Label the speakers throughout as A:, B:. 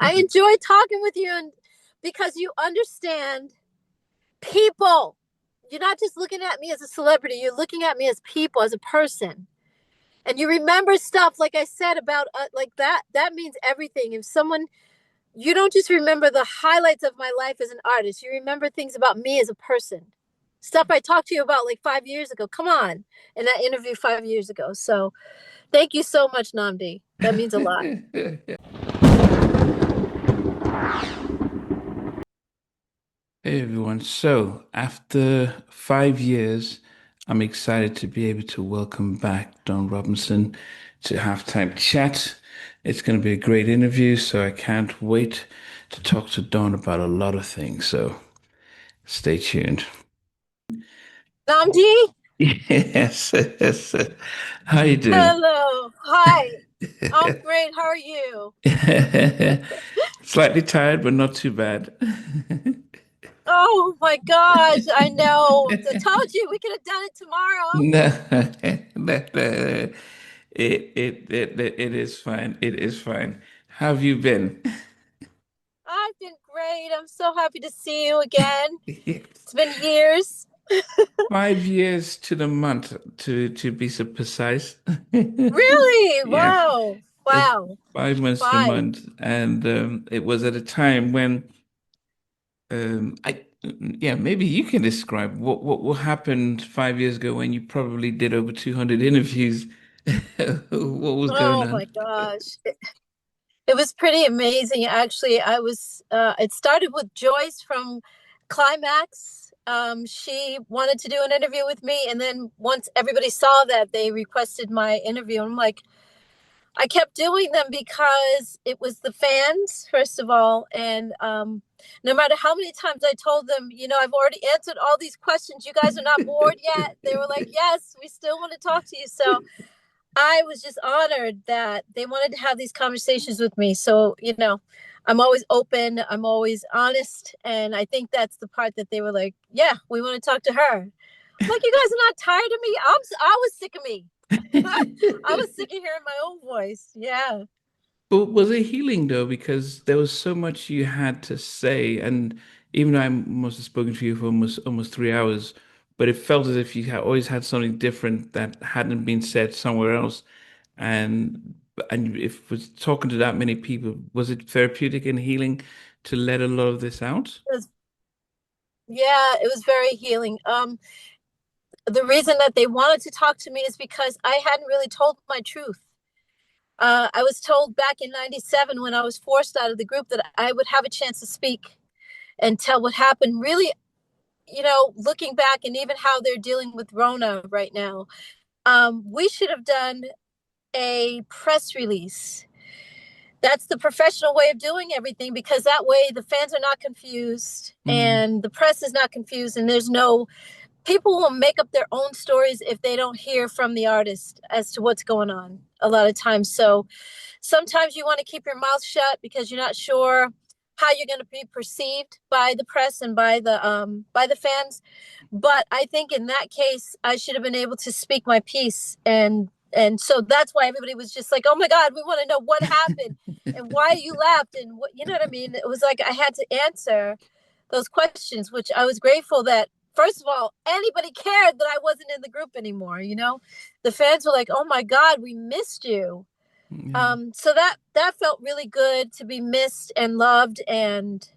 A: I enjoy talking with you, and because you understand people. You're not just looking at me as a celebrity, you're looking at me as people, as a person. And you remember stuff, like I said, about like that means everything. If someone, you don't just remember the highlights of my life as an artist, you remember things about me as a person. Stuff I talked to you about like 5 years ago. Come on. In that interview 5 years ago. So thank you so much, Namdi. That means a lot.
B: Hey everyone. So, after 5 years, I'm excited to be able to welcome back Don Robinson to Halftime Chat. It's going to be a great interview, so I can't wait to talk to Don about a lot of things. So, stay tuned.
A: Namdi,
B: Yes, yes. How you doing?
A: hello. Hi. I'm great. How are you?
B: Slightly tired, but not too bad.
A: Oh my gosh, I know. I told you we could have done it tomorrow.
B: No, no. It is fine. It is fine. How have you been?
A: I've been great. I'm so happy to see you again. It's been years.
B: 5 years to the month to be so precise.
A: Really?
B: Yeah,
A: Wow.
B: it's
A: Wow.
B: 5 months to the
A: Five.
B: month, and it was at a time when I yeah, maybe you can describe what happened 5 years ago when you probably did over 200 interviews. What was going
A: Oh
B: on?
A: my gosh. It was pretty amazing. Actually, it started with Joyce from Climax. She wanted to do an interview with me. And then once everybody saw that, they requested my interview. I'm like, I kept doing them because it was the fans, first of all. And no matter how many times I told them, I've already answered all these questions. You guys are not bored yet. They were like, yes, we still want to talk to you. So I was just honored that they wanted to have these conversations with me. So, I'm always open, I'm always honest. And I think that's the part that they were like, yeah, we want to talk to her. I'm like, you guys are not tired of me? I was sick of me. I was sick of hearing my own voice. Yeah.
B: But was it healing though? Because there was so much you had to say, and even though I must have spoken to you for almost 3 hours, but it felt as if you had always had something different that hadn't been said somewhere else. And and if was talking to that many people, was it therapeutic and healing to let a lot of this out?
A: It was, yeah, it was very healing. The reason that they wanted to talk to me is because I hadn't really told my truth. I was told back in 97 when I was forced out of the group that I would have a chance to speak and tell what happened. Really, looking back and even how they're dealing with Rhona right now, we should have done a press release. That's the professional way of doing everything, because that way the fans are not confused
B: Mm.
A: and the press is not confused, and there's no people will make up their own stories if they don't hear from the artist as to what's going on a lot of times. So sometimes you want to keep your mouth shut because you're not sure how you're going to be perceived by the press and by the fans. But I think in that case, I should have been able to speak my piece, and so that's why everybody was just like, "Oh my God, we want to know what happened and why you left and what you know what I mean." It was like I had to answer those questions, which I was grateful that first of all anybody cared that I wasn't in the group anymore. The fans were like, "Oh my God, we missed you."
B: Yeah.
A: So that felt really good to be missed and loved, and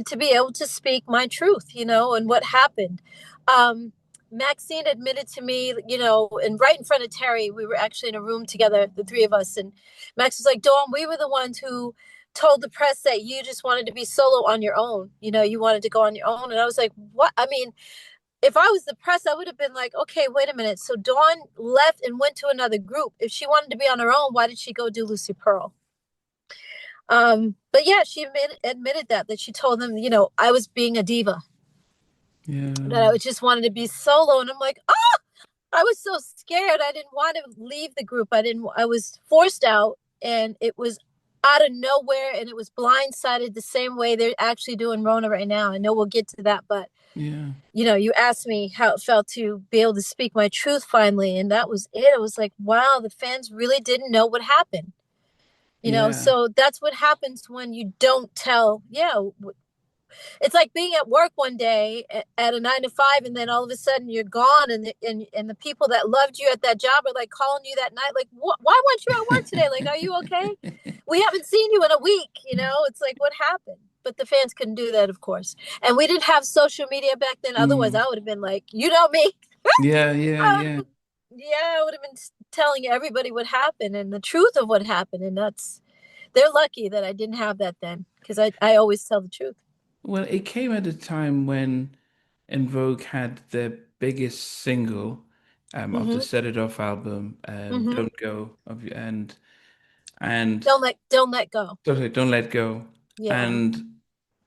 A: to be able to speak my truth, and what happened. Um, Maxine admitted to me, and right in front of Terry, we were actually in a room together, the three of us, and Max was like, "Dawn, we were the ones who told the press that you just wanted to be solo on your own. You wanted to go on your own." And I was like, "What?" I mean, if I was the press, I would have been like, okay, wait a minute. So Dawn left and went to another group. If she wanted to be on her own, why did she go do Lucy Pearl? But yeah, she admitted that she told them, I was being a diva, that
B: Yeah.
A: I just wanted to be solo. And I'm like, oh, I was so scared. I didn't want to leave the group. I was forced out, and it was out of nowhere, and it was blindsided the same way they're actually doing Rona right now. I know we'll get to that, but
B: Yeah.
A: you asked me how it felt to be able to speak my truth finally, and that was it. It was like, wow, the fans really didn't know what happened.
B: Yeah.
A: So that's what happens when you don't tell. Yeah, it's like being at work one day at a 9 to 5, and then all of a sudden you're gone, and the people that loved you at that job are like calling you that night, like, why weren't you at work today? Like, are you okay? We haven't seen you in a week. It's like, what happened? But the fans couldn't do that, of course, and we didn't have social media back then. Otherwise,
B: Mm.
A: I would have been like, me.
B: Yeah, yeah, yeah.
A: Yeah, I would have been telling everybody what happened and the truth of what happened, and they're lucky that I didn't have that then, because I always tell the truth.
B: Well, it came at a time when En Vogue had their biggest single of the
A: Mm-hmm.
B: Set It Off album,
A: Mm-hmm.
B: Don't Go, and
A: Don't let go.
B: sorry, Don't Let Go.
A: Yeah.
B: And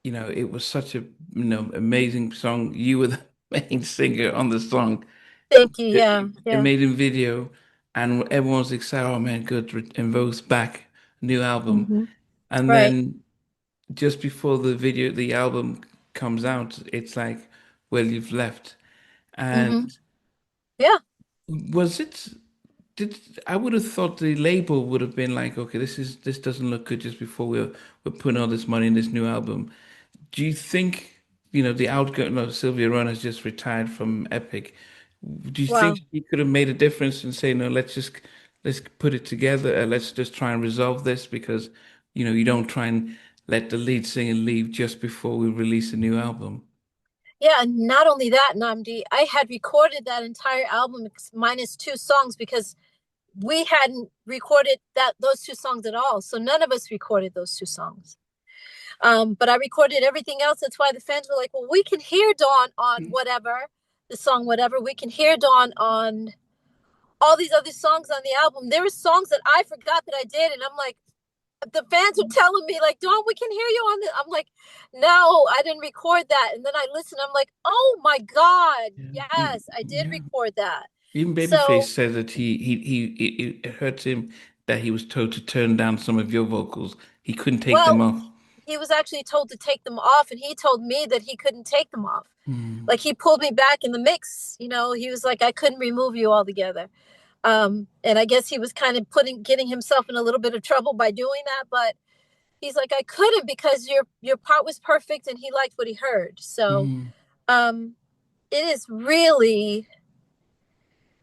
B: it was such a amazing song. You were the main singer on the song.
A: Thank you. Yeah.
B: It
A: Yeah.
B: made a video, and everyone was excited. Oh man, good! En Vogue's back, new album.
A: Mm-hmm.
B: And
A: Right.
B: then just before the album comes out, it's like, well, you've left. And
A: Mm-hmm. Yeah.
B: was it, did I would have thought the label would have been like, okay, this doesn't look good just before we're putting all this money in this new album. Do you think, the outgoing no, Sylvia Rhona has just retired from Epic. Do you think
A: Wow.
B: he could have made a difference and say, no, let's put it together, let's just try and resolve this because, you don't try and let the lead singer leave just before we release a new album.
A: Yeah. And not only that, Namdi, I had recorded that entire album minus two songs because we hadn't recorded those two songs at all. So none of us recorded those two songs. But I recorded everything else. That's why the fans were like, well, we can hear Dawn on whatever, the song, whatever. We can hear Dawn on all these other songs on the album. There were songs that I forgot that I did. And I'm like, the fans are telling me, like, Dawn, we can hear you on the. I'm like, no, I didn't record that. And then I listen. I'm like, oh my God.
B: Yeah.
A: Yes, I did
B: Yeah.
A: record that.
B: Even Babyface
A: So,
B: said that it hurt him that he was told to turn down some of your vocals. He couldn't take them
A: well,
B: off.
A: he was actually told to take them off, and he told me that he couldn't take them off.
B: Hmm.
A: Like, he pulled me back in the mix. He was like, I couldn't remove you altogether. And I guess he was kind of getting himself in a little bit of trouble by doing that. But he's like, I couldn't because your part was perfect, and he liked what he heard. So
B: Hmm.
A: um, it is really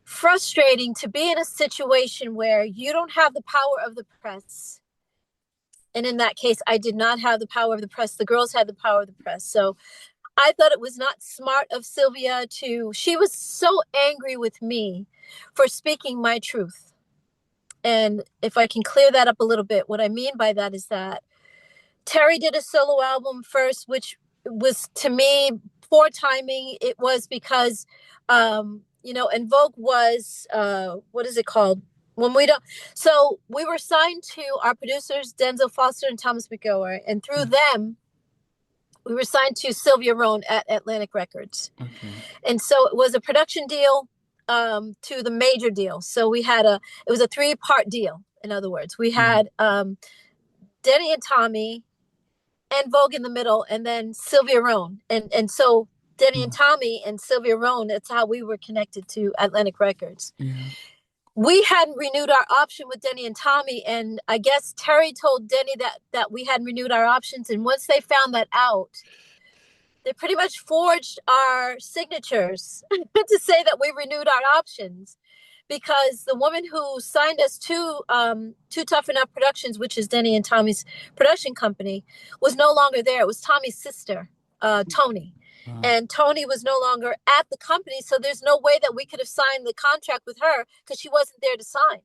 A: frustrating to be in a situation where you don't have the power of the press. And in that case, I did not have the power of the press. The girls had the power of the press. So I thought it was not smart of Sylvia she was so angry with me for speaking my truth. And if I can clear that up a little bit, what I mean by that is that Terry did a solo album first, which was, to me, poor timing. It was because, En Vogue was, what is it called? When we don't, so we were signed to our producers, Denzel Foster and Thomas McGower, and through them, we were signed to Sylvia Rhone at Atlantic Records.
B: Okay.
A: And so it was a production deal to the major deal. So it was a three-part deal. In other words, we
B: Hmm.
A: had Denny and Tommy, En Vogue in the middle, and then Sylvia Rhone. And so Denny and
B: Hmm.
A: Tommy and Sylvia Rhone, that's how we were connected to Atlantic Records.
B: Yeah.
A: We hadn't renewed our option with Denny and Tommy, and I guess Terry told Denny that we hadn't renewed our options. And once they found that out, they pretty much forged our signatures to say that we renewed our options, because the woman who signed us to Tough Enough Productions, which is Denny and Tommy's production company, was no longer there. It was Tommy's sister, Tony.
B: Wow.
A: And Tony was no longer at the company, so there's no way that we could have signed the contract with her because she wasn't there to sign.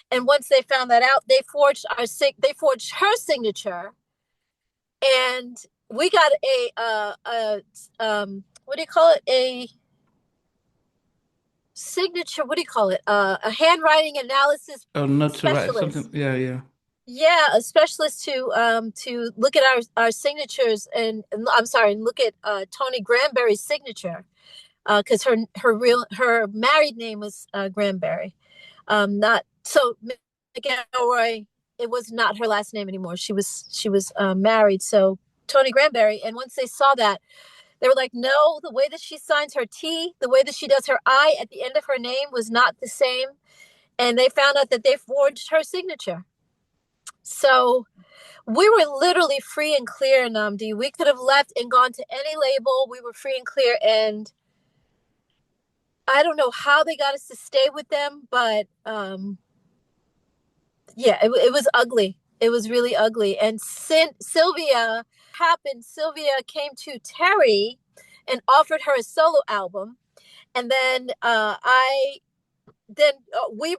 A: And once they found that out, they forged her signature, and we got what do you call it, a signature, what do you call it, a handwriting analysis
B: Oh, not to write
A: specialist.
B: something. Yeah, yeah.
A: Yeah, a specialist to look at our signatures, and I'm sorry, and look at Tony Granberry's signature, because her married name was Granberry. Not so McElroy. It was not her last name anymore. She was married. So Tony Granberry. And once they saw that, they were like, no, the way that she signs her T, the way that she does her I at the end of her name was not the same. And they found out that they forged her signature. So we were literally free and clear, Namdi. We could have left and gone to any label. We were free and clear. And I don't know how they got us to stay with them, but yeah, it was ugly. It was really ugly. And Sylvia happened. Sylvia came to Terry and offered her a solo album. And then we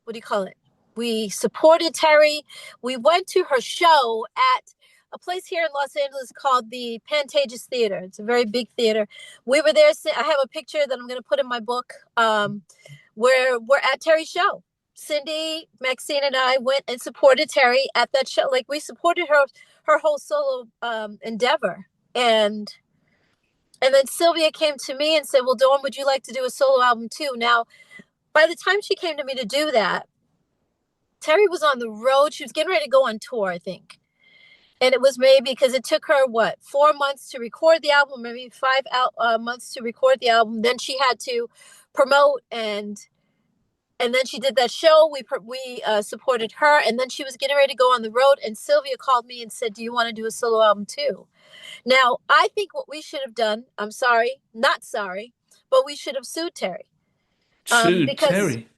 A: what do you call it? We supported Terry. We went to her show at a place here in Los Angeles called the Pantages Theater. It's a very big theater. We were there. I have a picture that I'm going to put in my book where we're at Terry's show. Cindy, Maxine, and I went and supported Terry at that show. Like we supported her whole solo endeavor. And then Sylvia came to me and said, "Well, Dawn, would you like to do a solo album too?" Now, by the time she came to me to do that, Terry was on the road. She was getting ready to go on tour, I think. And it was maybe because it took her, what, 4 months to record the album, maybe 5 months to record the album. Then she had to promote and then she did that show. We supported her, and then she was getting ready to go on the road. And Sylvia called me and said, "Do you want to do a solo album too?" Now, I think what we should have done, I'm sorry, not sorry, but we should have sued Terry.
B: Sued
A: Because,
B: Terry.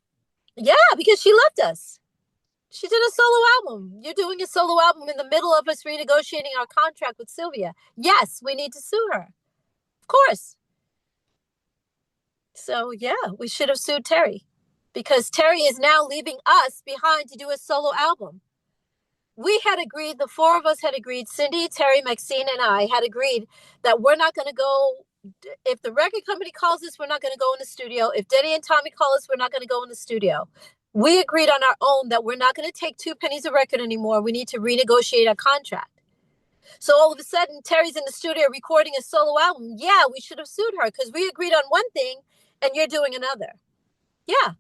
A: yeah, because she left us. She did a solo album. You're doing a solo album in the middle of us renegotiating our contract with Sylvia. Yes, we need to sue her. Of course. So, yeah, we should have sued Terry because Terry is now leaving us behind to do a solo album. We had agreed, the four of us had agreed, Cindy, Terry, Maxine, and I had agreed that we're not going to go. If the record company calls us, we're not going to go in the studio. If Denny and Tommy call us, we're not going to go in the studio. We agreed on our own that we're not going to take 2 pennies a record anymore. We need to renegotiate our contract. So all of a sudden, Terry's in the studio recording a solo album. Yeah, we should have sued her because we agreed on one thing and you're doing another. Yeah,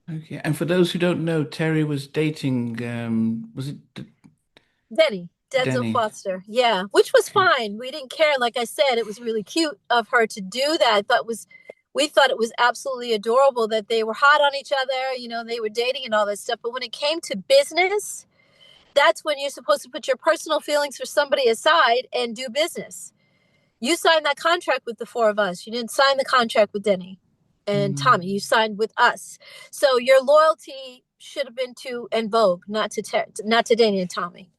B: Okay. And for those who don't know, Terry was dating, was it
A: Denny, Denzel
B: Danny?
A: Foster. Yeah, which was
B: Okay.
A: fine. We didn't care. Like I said, it was really cute of her to do that. We thought it was absolutely adorable that they were hot on each other. They were dating and all that stuff. But when it came to business, that's when you're supposed to put your personal feelings for somebody aside and do business. You signed that contract with the four of us. You didn't sign the contract with Denny and
B: Mm,
A: Tommy. You signed with us. So your loyalty should have been to En Vogue, not to Danny and Tommy.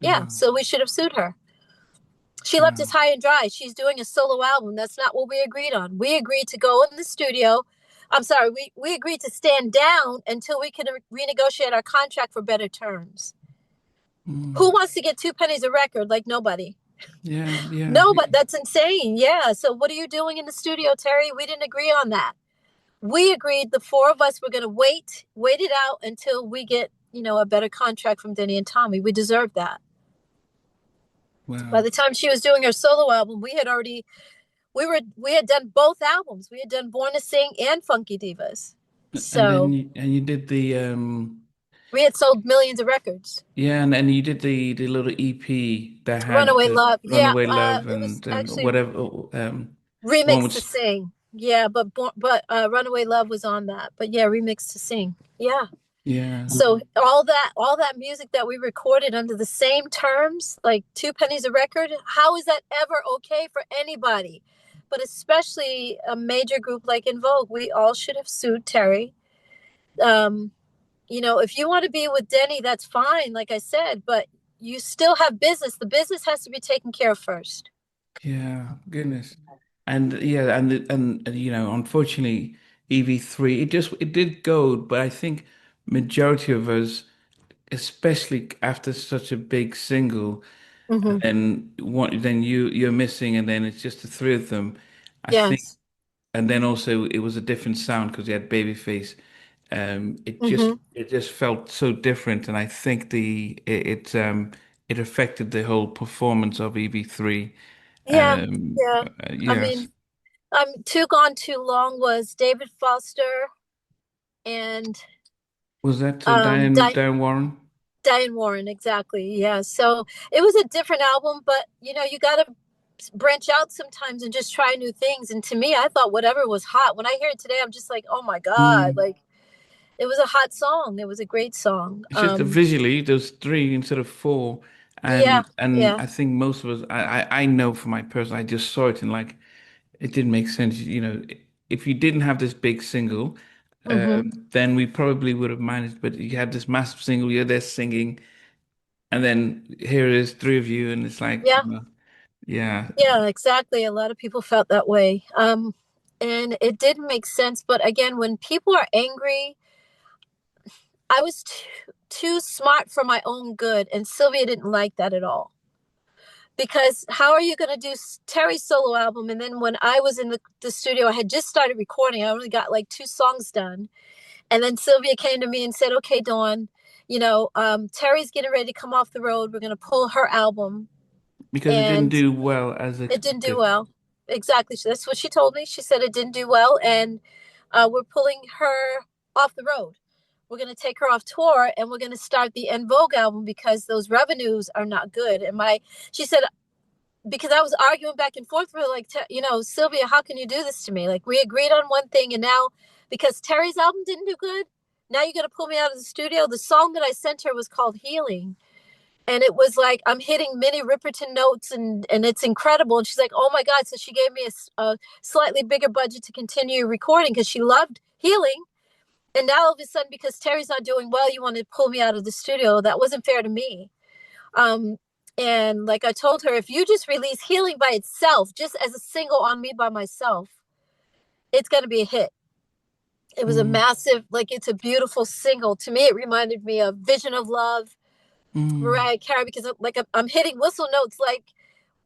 A: Yeah,
B: oh,
A: so we should have sued her. She left us
B: wow.
A: high and dry. She's doing a solo album. That's not what we agreed on. We agreed to go in the studio. I'm sorry, we agreed to stand down until we could renegotiate our contract for better terms. Who
B: Mm,
A: wants to get 2 pennies a record? Like nobody.
B: yeah, yeah.
A: No, but that's insane. Yeah. So what are you doing in the studio, Terry? We didn't agree on that. We agreed the four of us were going to wait it out until we get, a better contract from Denny and Tommy. We deserve that. By
B: Wow.
A: the time she was doing her solo album, we had done both albums. We had done Born to Sing and Funky Divas.
B: And then
A: So
B: you did the
A: we had sold millions of records.
B: yeah, and then you did the little EP that had
A: Runaway
B: the
A: Love. Yeah,
B: Runaway Love
A: it was
B: and
A: actually
B: whatever the one
A: remixed to
B: which
A: Sing. Yeah, but Runaway Love was on that. But yeah, remixed to Sing. Yeah.
B: yeah,
A: So all that music that we recorded under the same terms, like 2 pennies a record, how is that ever okay for anybody? But especially a major group like En Vogue, we all should have sued Terry. Um, if you want to be with Denny, that's fine, like I said, but you still have business. The business has to be taken care of first.
B: yeah, goodness. And yeah, and unfortunately EV3 it did go, but I think majority of us, especially after such a big single, and
A: Hmm.
B: then you're missing, and then it's just the three of them. I think,
A: Yes.
B: and then also it was a different sound because you had Babyface.
A: Hmm.
B: It just felt so different, and I think it affected the whole performance of EV3.
A: Yeah. Yeah. I
B: Yes,
A: mean, Too Gone Too Long was David Foster and
B: was that
A: um,
B: Diane Warren?
A: Diane Warren, exactly. Yeah. So it was a different album, but you got to branch out sometimes and just try new things. And to me, I thought whatever was hot. When I hear it today, I'm just like, oh my God,
B: Mm,
A: like It was a hot song. It was a great song.
B: It's just that visually there's three instead of four,
A: Yeah,
B: and
A: yeah.
B: I think most of us, I know for my person, I just saw it and like it didn't make sense. If you didn't have this big single,
A: Hmm.
B: then we probably would have managed. But you had this massive single, you're there singing, and then here it is, three of you, and it's like,
A: Yeah,
B: yeah,
A: yeah, exactly. A lot of people felt that way. And it didn't make sense. But again, when people are angry, I was too smart for my own good, and Sylvia didn't like that at all. Because how are you going to do Terry's solo album? And then when I was in the studio, I had just started recording. I only got like 2 songs done. And then Sylvia came to me and said, okay, Dawn, Terry's getting ready to come off the road. We're going to pull her album.
B: because it didn't
A: And
B: do well as
A: it didn't do
B: expected.
A: well. Exactly. So that's what she told me. She said it didn't do well. And we're pulling her off the road. We're going to take her off tour and we're going to start the En Vogue album because those revenues are not good. She said, because I was arguing back and forth with her, like, Sylvia, how can you do this to me? Like, we agreed on one thing, and now because Terry's album didn't do good, now you're gonna pull me out of the studio. The song that I sent her was called Healing, and it was like I'm hitting Minnie Riperton notes, and it's incredible. And she's like, oh my god! So she gave me a slightly bigger budget to continue recording because she loved Healing. And now all of a sudden, because Terry's not doing well, you want to pull me out of the studio. That wasn't fair to me. Um, and like I told her, if you just release Healing by itself, just as a single on Me by Myself, it's going to be a hit. It was a
B: Mm,
A: massive, like, it's a beautiful single. To me, it reminded me of Vision of Love,
B: mm.
A: Mariah Carey, because I'm hitting whistle notes like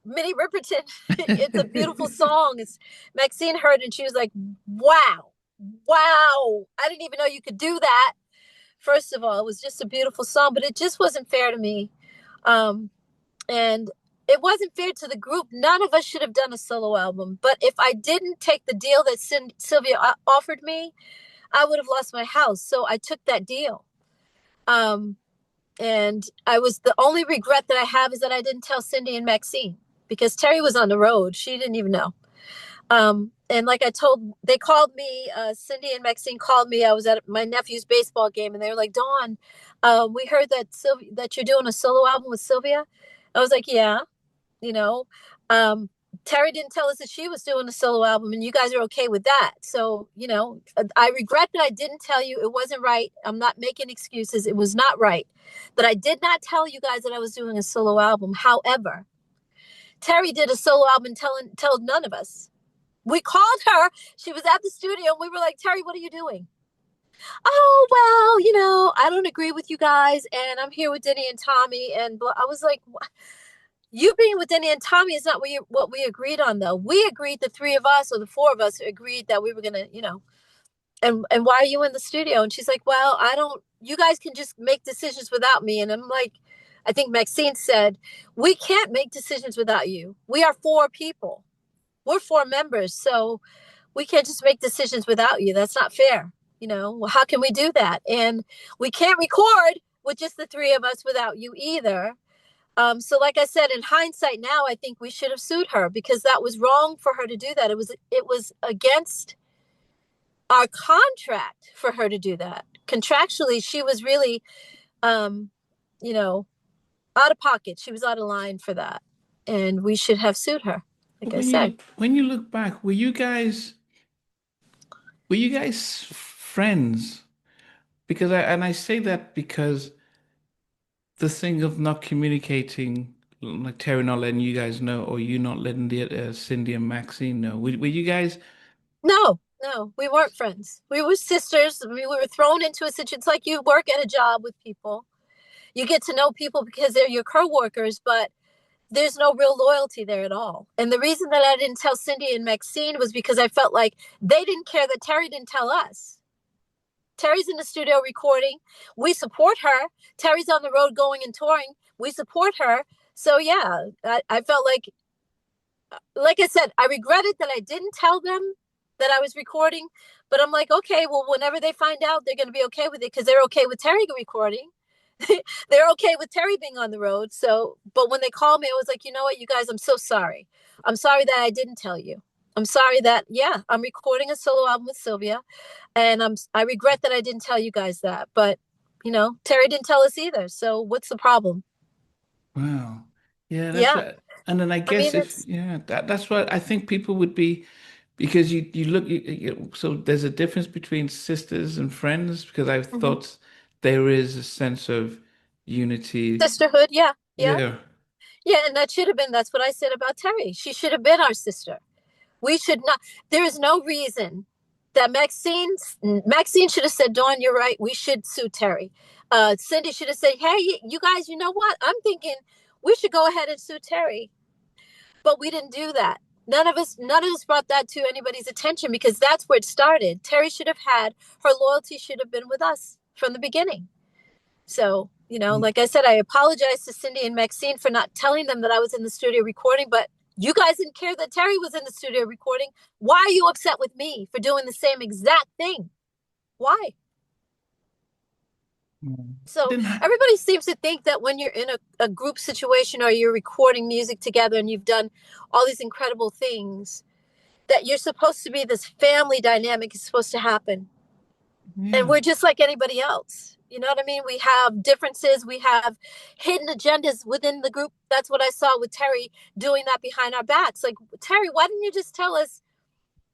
A: Minnie Riperton. It's a beautiful song. It's Maxine heard it and she was like, wow, wow. I didn't even know you could do that. First of all, it was just a beautiful song, but it just wasn't fair to me. Um, and it wasn't fair to the group. None of us should have done a solo album. But if I didn't take the deal that Sylvia offered me, I would have lost my house. So I took that deal. Um, and I was the only regret that I have is that I didn't tell Cindy and Maxine because Terry was on the road. She didn't even know. And like I told, they called me, Cindy and Maxine called me. I was at my nephew's baseball game and they were like, Dawn, we heard that you're doing a solo album with Sylvia. I was like, yeah, you know. Um, Terry didn't tell us that she was doing a solo album and you guys are okay with that. So, I regret that I didn't tell you. It wasn't right. I'm not making excuses. It was not right. That I did not tell you guys that I was doing a solo album. However, Terry did a solo album told none of us. We called her. She was at the studio and we were like, Terry, what are you doing? Oh, well, I don't agree with you guys. And I'm here with Denny and Tommy. And I was like, you being with Denny and Tommy is not what we agreed on, though. We agreed, the three of us or the four of us agreed that we were going to. And why are you in the studio? And she's like, well, I don't, you guys can just make decisions without me. And I'm like, I think Maxine said, we can't make decisions without you. We are 4 people. We're 4 members. So we can't just make decisions without you. That's not fair. Well, how can we do that? And we can't record with just the three of us without you either. So like I said, in hindsight now, I think we should have sued her because that was wrong for her to do that. It was against our contract for her to do that. Contractually, she was really, um, you know, out of pocket. She was out of line for that, and we should have sued her. Like I said,
B: When you look back, were you guys friends? Because I say that because the thing of not communicating, like Terry not letting you guys know, or you not letting the Cindy and Maxine know. Were you guys?
A: no, no, we weren't friends. We were sisters. We were thrown into a situation. It's like you work at a job with people. You get to know people because they're your coworkers, but there's no real loyalty there at all. And the reason that I didn't tell Cindy and Maxine was because I felt like they didn't care that Terry didn't tell us. Terry's in the studio recording. We support her. Terry's on the road going and touring. We support her. So yeah, I felt like I said, I regretted that I didn't tell them that I was recording. But I'm like, okay, well, whenever they find out, they're going to be okay with it because they're okay with Terry recording. They're okay with Terry being on the road. So, but when they called me, I was like, you know what, you guys, I'm so sorry. I'm sorry that I didn't tell you. I'm sorry that, yeah, I'm recording a solo album with Sylvia, and I regret that I didn't tell you guys that, but Terry didn't tell us either. So what's the problem?
B: Wow. Yeah, that's
A: Yeah,
B: what. And then I
A: I
B: guess
A: mean
B: if
A: it's
B: yeah, that's what I think people would be because you look so there's a difference between sisters and friends because I
A: mhm.
B: thought there is a sense of unity.
A: Sisterhood. Yeah, yeah,
B: Yeah.
A: yeah, and that should have been. That's what I said about Terry. She should have been our sister. We should not. There is no reason that Maxine should have said, "Dawn, you're right. We should sue Terry." Cindy should have said, "Hey, you guys, you know what? I'm thinking we should go ahead and sue Terry." But we didn't do that. None of us brought that to anybody's attention because that's where it started. Terry should have had her loyalty should have been with us from the beginning. So, like I said, I apologize to Cindy and Maxine for not telling them that I was in the studio recording, but you guys didn't care that Terry was in the studio recording. Why are you upset with me for doing the same exact thing? Why?
B: Mm.
A: So
B: Didn't ha
A: everybody seems to think that when you're in a group situation or you're recording music together and you've done all these incredible things, that you're supposed to be this family dynamic is supposed to happen. And
B: yeah.
A: we're just like anybody else. You know what I mean? We have differences, we have hidden agendas within the group. That's what I saw with Terry doing that behind our backs. Like, Terry, why didn't you just tell us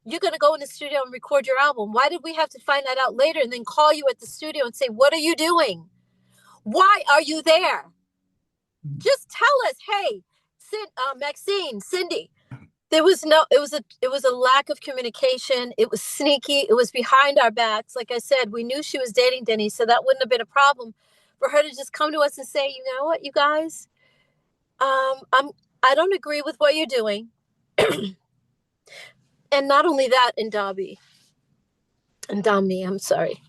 A: you're going to go in the studio and record your album? Why did we have to find that out later and then call you at the studio and say, what are you doing? Why are you there? Just tell us, hey, Maxine, Cindy, there was no it was a lack of communication. It was sneaky. It was behind our backs. Like I said, we knew she was dating Denny, so that wouldn't have been a problem for her to just come to us and say, you know what, you guys, I don't agree with what you're doing. And not only that, in Dobby and Domney, I'm sorry,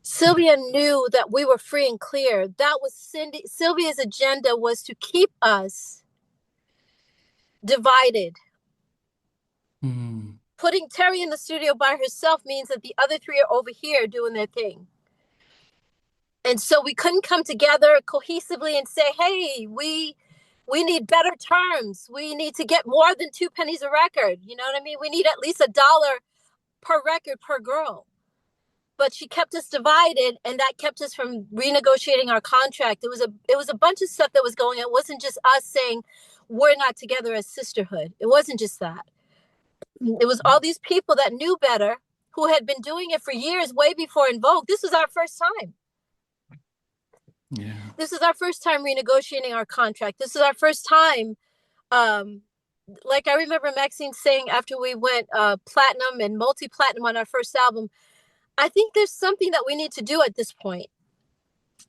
A: Sylvia knew that we were free and clear. That was Sylvia's agenda, was to keep us divided.
B: Mm.
A: Putting Terry in the studio by herself means that the other three are over here doing their thing. And so we couldn't come together cohesively and say, hey, we need better terms. We need to get more than 2 pennies a record. You know what I mean? We need at least $1 per record per girl. But she kept us divided, and that kept us from renegotiating our contract. It was a bunch of stuff that was going on. It wasn't just us saying we're not together as sisterhood. It wasn't just that. It was all these people that knew better, who had been doing it for years, way before En Vogue. This was our first time.
B: Yeah.
A: This is our first time renegotiating our contract. This is our first time. Um, like I remember Maxine saying after we went platinum and multi platinum on our first album, I think there's something that we need to do at this point.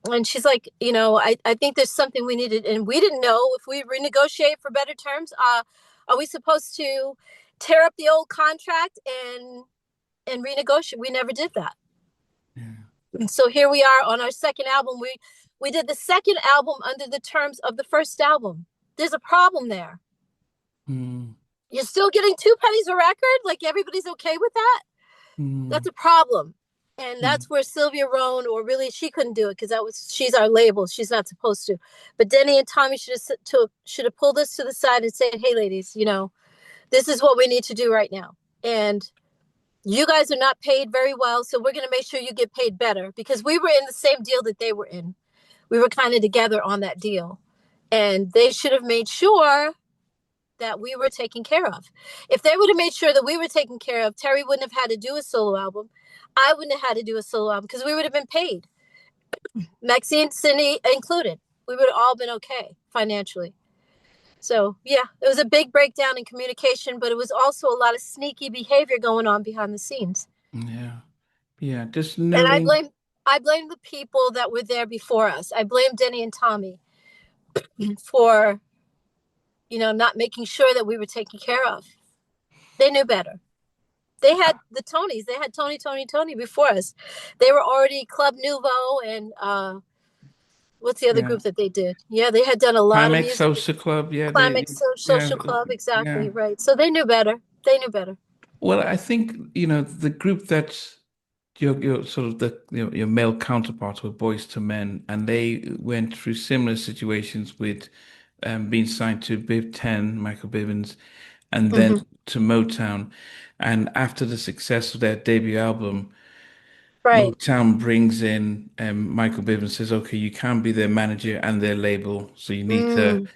A: And she's like, I think there's something we needed. And we didn't know if we renegotiate for better terms. Are we supposed to tear up the old contract and renegotiate? We never did that.
B: Yeah.
A: And so here we are on our second album. We did the second album under the terms of the first album. There's a problem there.
B: Mm.
A: You're still getting 2 pennies a record? Like, everybody's okay with that? That's
B: Mm.
A: a problem. And
B: Mm.
A: that's where Sylvia Rhone, or really she couldn't do it because she's our label. She's not supposed to. But Denny and Tommy should have pulled us to the side and said, hey, ladies, this is what we need to do right now. And you guys are not paid very well, so we're going to make sure you get paid better, because we were in the same deal that they were in. We were kind of together on that deal. And they should have made sure that we were taken care of. If they would have made sure that we were taken care of, Terry wouldn't have had to do a solo album. I wouldn't have had to do a solo album because we would have been paid. Maxine, Cindy included. We would have all been okay financially. So, yeah, it was a big breakdown in communication, but it was also a lot of sneaky behavior going on behind the scenes.
B: Yeah. Yeah. Just
A: And I
B: knowing.
A: blame I blame the people that were there before us. I blame Denny and Tommy for, not making sure that we were taken care of. They knew better. They had the Tonys. They had Tony before us. They were already Club Nouveau and what's the other
B: Yeah.
A: group that they did? Yeah, they had done a lot of
B: Climax
A: music.
B: Social Club. Yeah.
A: Climax
B: Yeah.
A: Social Club,
B: Yeah.
A: exactly right. So they knew better. They knew better.
B: Well, I think, the group that's your sort of your male counterparts were Boys to Men, and they went through similar situations with being signed to Bib 10, Michael Bivins. and then
A: Hmm.
B: to Motown. And after the success of their debut album,
A: Right.
B: Motown brings in Michael Bibb and says, "Okay, you can't be their manager and their label, so
A: Mm.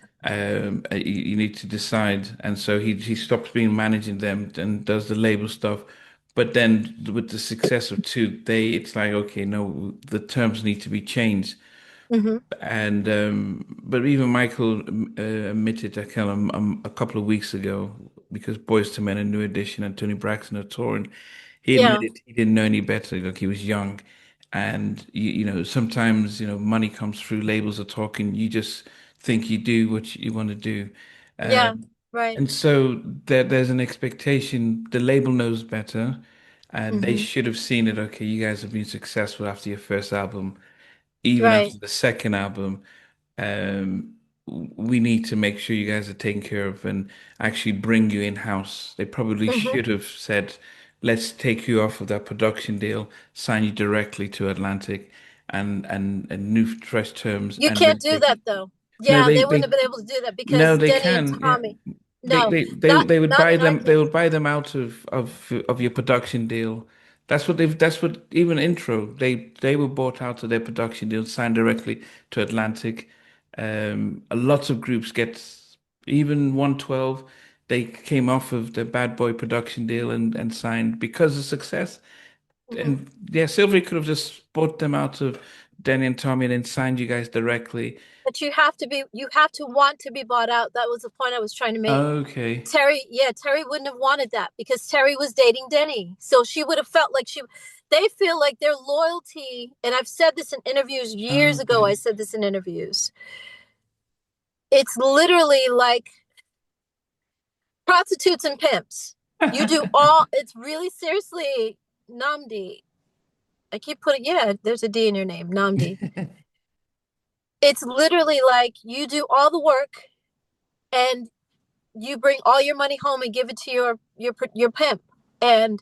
B: you need to decide." And so he stops being managing them and does the label stuff. But then with the success of Two, it's like, okay, no, the terms need to be changed.
A: Hmm.
B: And but even Michael admitted, a couple of weeks ago, because Boyz II Men and New Edition and Tony Braxton are touring, he
A: Yeah.
B: admitted he didn't know any better. Like he was young, and sometimes money comes through. Labels are talking. You just think you do what you want to do,
A: Yeah.
B: um,
A: Right.
B: and so there's an expectation. The label knows better, and they
A: Hmm.
B: should have seen it. Okay, you guys have been successful after your first album, even
A: Right.
B: after the second album. Um, we need to make sure you guys are taken care of and actually bring you in-house. They probably
A: Hmm.
B: should have said, let's take you off of that production deal, sign you directly to Atlantic and new fresh terms
A: You
B: and
A: can't
B: then
A: do
B: take
A: that
B: it.
A: though.
B: No,
A: Yeah, they wouldn't have been able to do that
B: no,
A: because
B: they
A: Denny and
B: can. Yeah.
A: Tommy. No,
B: They would
A: not
B: buy
A: in our
B: them. They
A: case.
B: would buy them out of your production deal. That's what even intro. They were bought out of their production deal, signed directly to Atlantic. A lot of groups get even 112. They came off of the Bad Boy production deal and signed because of success.
A: Hmm.
B: And yeah, Sylvie could have just bought them out of Denny and Tommy and then signed you guys directly.
A: But you have to want to be bought out. That was the point I was trying to make.
B: Okay.
A: Terry wouldn't have wanted that because Terry was dating Denny. So she would have felt like they feel like their loyalty, and I've said this in interviews years ago, I
B: Okay.
A: said this in interviews. It's literally like prostitutes and pimps. You do all, it's really seriously Namdi. I keep putting, yeah, there's a D in your name, Namdi. It's literally like you do all the work and you bring all your money home and give it to your pimp. And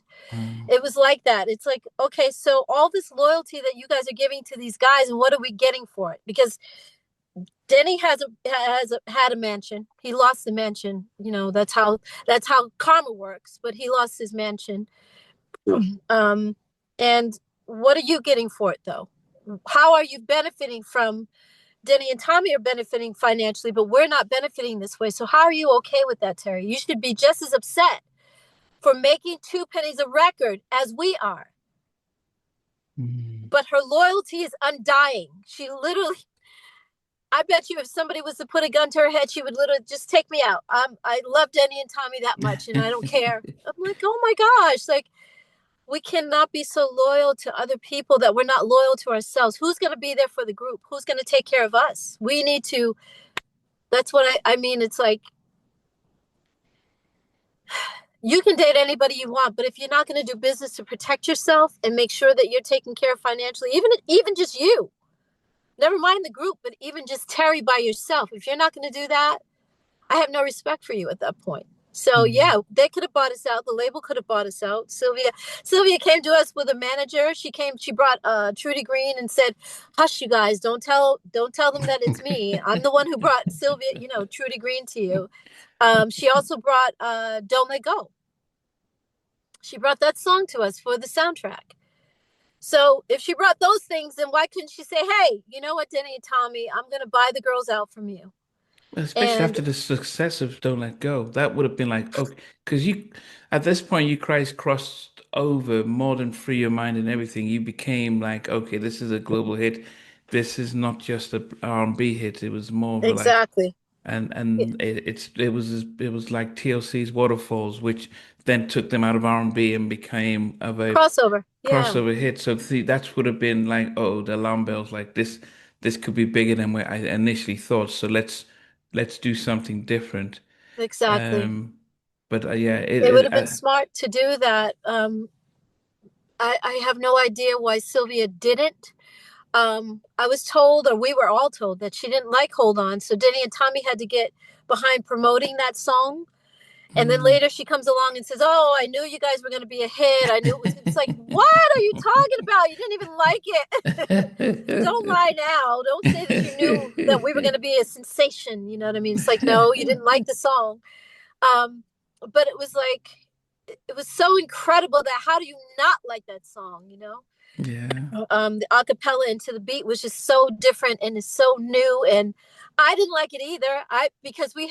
A: it was like that. It's like, okay, so all this loyalty that you guys are giving to these guys, and what are we getting for it? Because Denny had a mansion. He lost the mansion. That's how karma works. But he lost his mansion. Um, and what are you getting for it though? How are you benefiting from Denny and Tommy are benefiting financially, but we're not benefiting this way. So how are you okay with that, Terry? You should be just as upset for making two pennies a record as we are.
B: Mm.
A: But her loyalty is undying. She literally, I bet you if somebody was to put a gun to her head, she would literally just take me out. I love Denny and Tommy that much, and I don't care. I'm like, oh my gosh, like we cannot be so loyal to other people that we're not loyal to ourselves. Who's going to be there for the group? Who's going to take care of us? We need to. That's what I mean. It's like you can date anybody you want, but if you're not going to do business to protect yourself and make sure that you're taken care of financially, even just you, never mind the group, but even just Terry by yourself, if you're not going to do that, I have no respect for you at that point. So
B: Mm.
A: yeah, they could have bought us out. The label could have bought us out. Sylvia came to us with a manager. She brought Trudy Green and said, "Hush, you guys, don't tell them that it's me. I'm the one who brought Sylvia, Trudy Green to you." She also brought "Don't Let Go." She brought that song to us for the soundtrack. So if she brought those things, then why couldn't she say, "Hey, you know what, Denny and Tommy, I'm gonna buy the girls out from you."
B: Especially
A: And
B: after the success of Don't Let Go, that would have been like, okay, because at this point, you guys crossed over more than Free Your Mind and everything. You became like, okay, this is a global hit. This is not just a R&B hit. It was more of a like,
A: exactly.
B: and it was like TLC's Waterfalls, which then took them out of R&B and became of a
A: Crossover. Yeah,
B: crossover hit. So see, that would have been like, oh, the alarm bells, like this could be bigger than what I initially thought. So let's do something different.
A: exactly.
B: Um, but yeah,
A: It would have been smart to do that. I have no idea why Sylvia didn't. I was told, or we were all told, that she didn't like Hold On. So Denny and Tommy had to get behind promoting that song. And then
B: mm.
A: later she comes along and says, "Oh, I knew you guys were going to be a hit. I knew it was." It's like, what are you talking about? You didn't even like it. Don't lie now. Don't say that you knew that we were going to be a sensation. You know what I mean? It's like, no, you didn't like the song. Um, but it was like it was so incredible that how do you not like that song, you know?
B: Yeah.
A: The acapella into the beat was just so different and it's so new, and I didn't like it either. I because we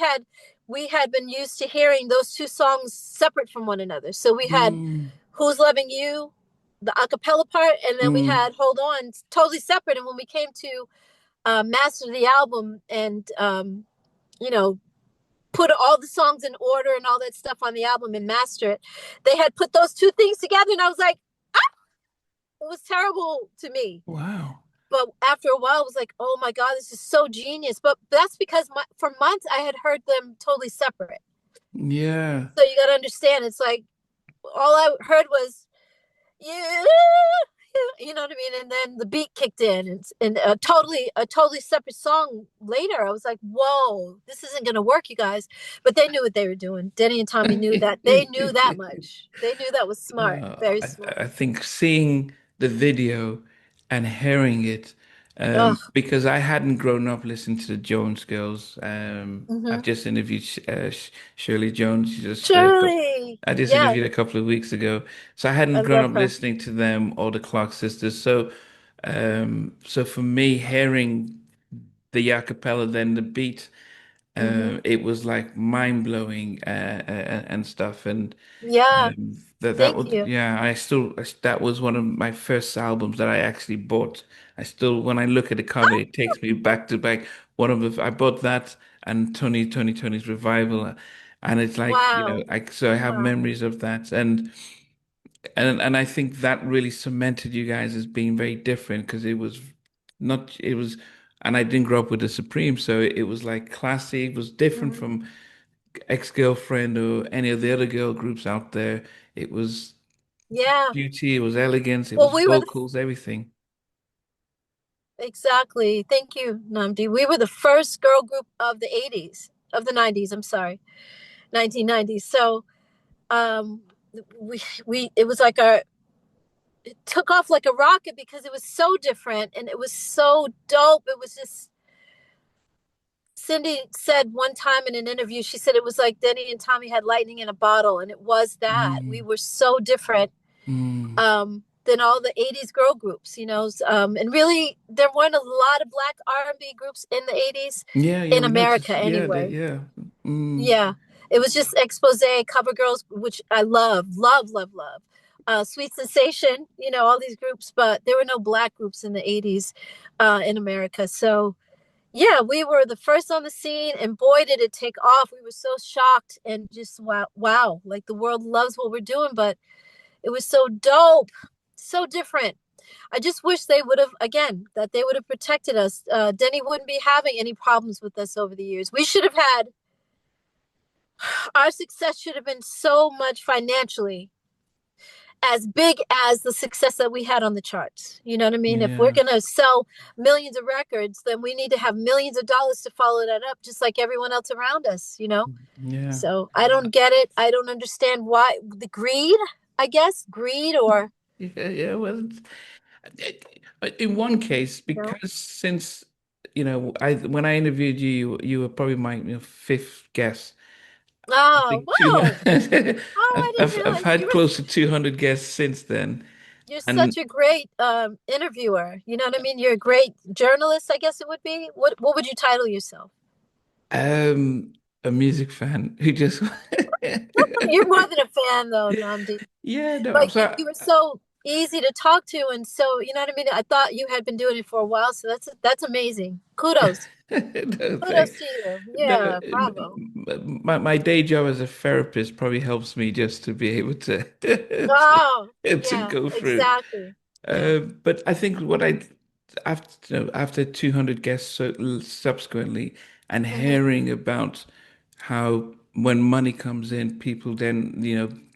A: had been used to hearing those two songs separate from one another. So we had
B: Mm,
A: Who's Loving You, the acapella part, and then we
B: mm.
A: had Hold On, totally separate. And when we came to master the album and you know put all the songs in order and all that stuff on the album and master it, they had put those two things together, and I was like, it was terrible to me.
B: Wow.
A: But after a while, I was like, oh my God, this is so genius. But that's because for months I had heard them totally separate.
B: Yeah.
A: So you got to understand, it's like all I heard was, yeah, you know what I mean? And then the beat kicked in, and a totally separate song later. I was like, whoa, this isn't going to work, you guys. But they knew what they were doing. Denny and Tommy knew that. They knew that much. They knew that was smart, very smart.
B: I think seeing the video and hearing it,
A: Ugh.
B: because I hadn't grown up listening to the Jones Girls. I've
A: Mm-hmm.
B: just interviewed Shirley Jones.
A: Shirley.
B: I just
A: Yeah,
B: interviewed a couple of weeks ago, so I
A: I
B: hadn't grown
A: love
B: up
A: her.
B: listening to them or the Clark sisters. So, so for me, hearing the a cappella, then the beat,
A: Mm-hmm.
B: it was like mind blowing and stuff. And
A: Yeah,
B: that
A: thank
B: would,
A: you.
B: yeah, that was one of my first albums that I actually bought. I still, when I look at the cover, it takes me back to back. I bought that and 2020's Revival. And it's like,
A: Wow.
B: so I have
A: Wow.
B: memories of that. And I think that really cemented you guys as being very different because it was, and I didn't grow up with the Supreme. So it was like classy. It was different
A: Hmm.
B: from Ex-Girlfriend or any of the other girl groups out there. It was
A: Yeah.
B: beauty, it was elegance, it
A: Well,
B: was
A: we were the
B: vocals, everything.
A: exactly. Thank you, Namdi. We were the first girl group of the 80s, of the 90s, I'm sorry, 1990s. So, um we it was like our it took off like a rocket because it was so different and it was so dope. It was just Cindy said one time in an interview, she said it was like Denny and Tommy had lightning in a bottle, and it was that. We
B: Mm,
A: were so different
B: mm.
A: than all the 80s girl groups, and really there weren't a lot of black R&B groups in the 80s
B: Yeah, yeah,
A: in
B: we
A: America
B: noticed. Yeah,
A: anyway.
B: yeah. Mm,
A: Yeah, it was just Expose, Cover Girls, which I love, love, love, love. Sweet Sensation, all these groups, but there were no black groups in the 80s in America. So yeah, we were the first on the scene, and boy, did it take off. We were so shocked and just wow, wow, like the world loves what we're doing, but it was so dope, so different. I just wish they would have, again, that they would have protected us. Denny wouldn't be having any problems with us over the years. We should have had, our success should have been so much financially as big as the success that we had on the charts. You know what I mean? If we're
B: yeah.
A: going to sell millions of records, then we need to have millions of dollars to follow that up, just like everyone else around us.
B: Yeah.
A: So I don't get it. I don't understand why the greed, I guess, greed or,
B: Yeah, yeah. Well, in one case,
A: you know,
B: because since I when I interviewed you, you were probably my fifth guest. I
A: oh,
B: think two.
A: wow. Oh, I didn't
B: I've
A: realize
B: had close to 200 guests since then,
A: you're such
B: and
A: a great interviewer. You know what I mean? You're a great journalist, I guess it would be. What would you title yourself?
B: um, a music fan who just
A: You're more than a fan, though, Namdi.
B: yeah, no.
A: But you were so easy to talk to, and so you know what I mean. I thought you had been doing it for a while, so that's amazing. Kudos,
B: No,
A: kudos to you.
B: no,
A: Yeah, bravo.
B: my day job as a therapist probably helps me just to be able to
A: Oh,
B: to
A: yeah,
B: go through.
A: exactly. Yeah,
B: But I think what I after 200 guests subsequently and
A: hmm,
B: hearing about how when money comes in, people then,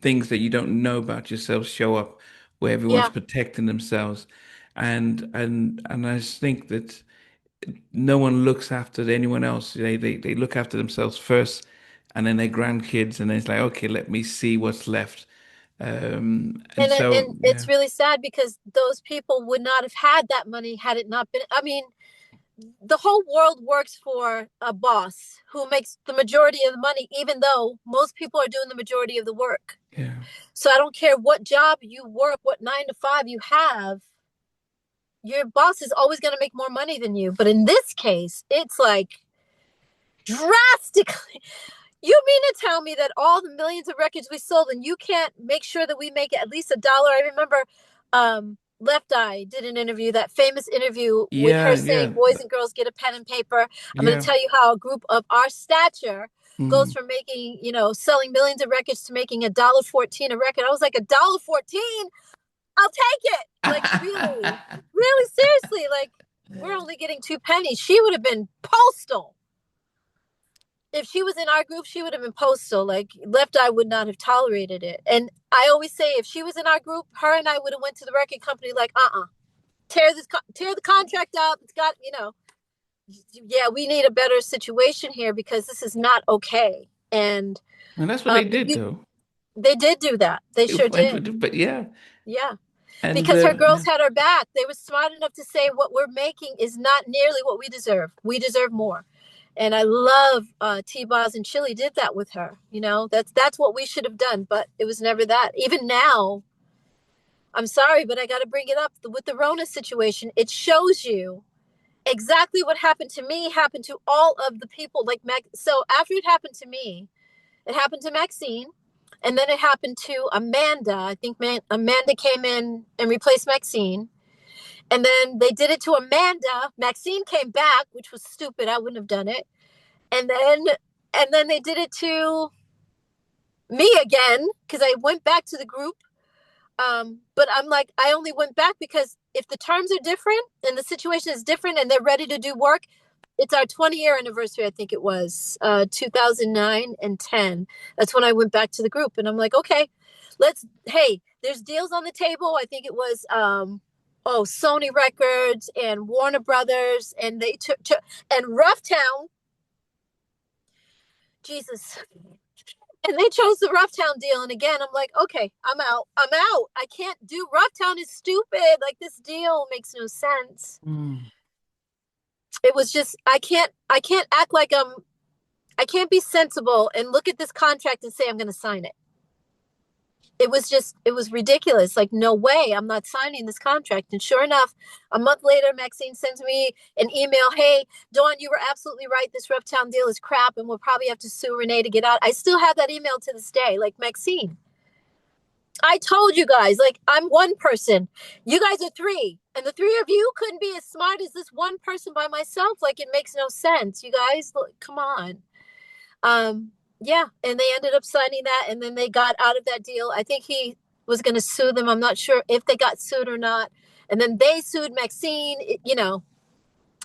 B: things that you don't know about yourself show up where everyone's
A: yeah.
B: protecting themselves. And I just think that no one looks after anyone else. They look after themselves first and then their grandkids, and then it's like, okay, let me see what's left. And so,
A: And
B: yeah.
A: it's really sad because those people would not have had that money had it not been. I mean, the whole world works for a boss who makes the majority of the money, even though most people are doing the majority of the work.
B: Yeah.
A: So I don't care what job you work, what 9 to 5 you have, your boss is always going to make more money than you. But in this case, it's like drastically. You mean to tell me that all the millions of records we sold and you can't make sure that we make at least $1? I remember Left Eye did an interview, that famous interview with
B: Yeah,
A: her saying,
B: yeah,
A: boys and girls, get a pen and paper. I'm going to
B: yeah.
A: tell you how a group of our stature goes
B: Mm.
A: from making, selling millions of records to making $1.14 a record. I was like, $1.14? I'll take it. Like, really, really seriously. Like, we're only getting 2 pennies. She would have been postal. If she was in our group, she would have been postal. Like, Left Eye would not have tolerated it. And I always say, if she was in our group, her and I would have went to the record company like, tear the contract up. It's got, yeah, we need a better situation here because this is not okay. And
B: And that's what they did,
A: you,
B: though.
A: they did do that. They
B: It
A: sure
B: went
A: did.
B: with but yeah,
A: Yeah.
B: and
A: Because her
B: yeah.
A: girls had her back. They were smart enough to say what we're making is not nearly what we deserve. We deserve more. And I love T-Boz and Chili did that with her. That's what we should have done, but it was never that. Even now, I'm sorry, but I got to bring it up with the Rhona situation. It shows you exactly what happened to me happened to all of the people. Like so after it happened to me, it happened to Maxine, and then it happened to Amanda. I think Amanda came in and replaced Maxine. And then they did it to Amanda. Maxine came back, which was stupid. I wouldn't have done it. And then they did it to me again because I went back to the group. But I'm like, I only went back because if the terms are different and the situation is different and they're ready to do work, it's our 20-year anniversary. I think it was 2009 and 10. That's when I went back to the group, and I'm like, okay, hey, there's deals on the table. I think it was Sony Records and Warner Brothers, and they took and Roughtown. Jesus. And they chose the Roughtown deal. And again, I'm like, okay, I'm out. I'm out. I can't do Roughtown is stupid. Like, this deal makes no sense.
B: Mm.
A: It was just I can't act like I can't be sensible and look at this contract and say I'm gonna sign it. It was ridiculous. Like, no way, I'm not signing this contract. And sure enough, a month later, Maxine sends me an email. Hey, Dawn, you were absolutely right. This Reptown deal is crap, and we'll probably have to sue Renee to get out. I still have that email to this day. Like, Maxine, I told you guys, like, I'm one person. You guys are three. And the three of you couldn't be as smart as this one person by myself. Like, it makes no sense. You guys, look, come on. Um, yeah, and they ended up signing that, and then they got out of that deal. I think he was going to sue them. I'm not sure if they got sued or not. And then they sued Maxine.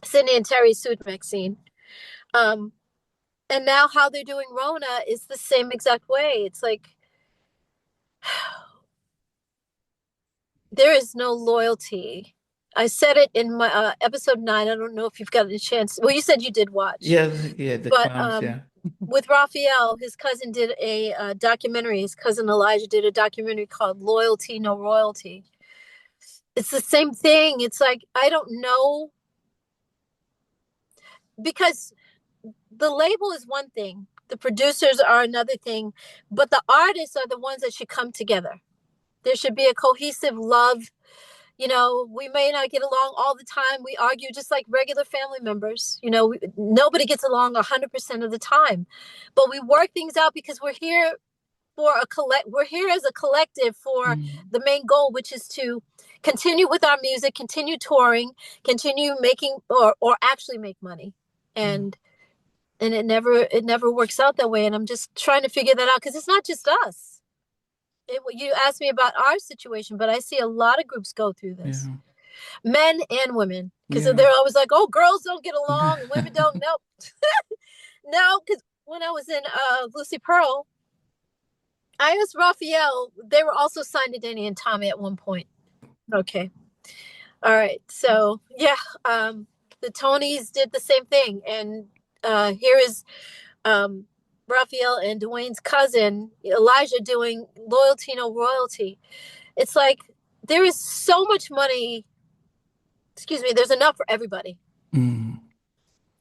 A: Sydney and Terry sued Maxine. Um, and now how they're doing Rona is the same exact way. It's like there is no loyalty. I said it in my episode 9. I don't know if you've gotten a chance. Well, you said you did watch,
B: Yeah, yeah, the
A: but
B: clowns, yeah.
A: with Raphael, his cousin did a documentary. His cousin Elijah did a documentary called Loyalty, No Royalty. It's the same thing. It's like, I don't know, because the label is one thing, the producers are another thing, but the artists are the ones that should come together. There should be a cohesive love. We may not get along all the time. We argue just like regular family members. Nobody gets along 100% of the time, but we work things out because we're here as a collective for
B: Mm.
A: the main goal, which is to continue with our music, continue touring, continue making or actually make money.
B: Yeah.
A: And it never works out that way. And I'm just trying to figure that out because it's not just us. You asked me about our situation, but I see a lot of groups go through this,
B: Yeah.
A: men and women, because
B: Yeah.
A: they're always like, oh, girls don't get along and women don't. Nope. No, because when I was in Lucy Pearl, I asked Raphael. They were also signed to Danny and Tommy at one point. Okay. All right. So yeah, the Tonys did the same thing, and here is um, Raphael and Dwayne's cousin Elijah doing Loyalty No Royalty. It's like there is so much money. Excuse me. There's enough for everybody.
B: Mm.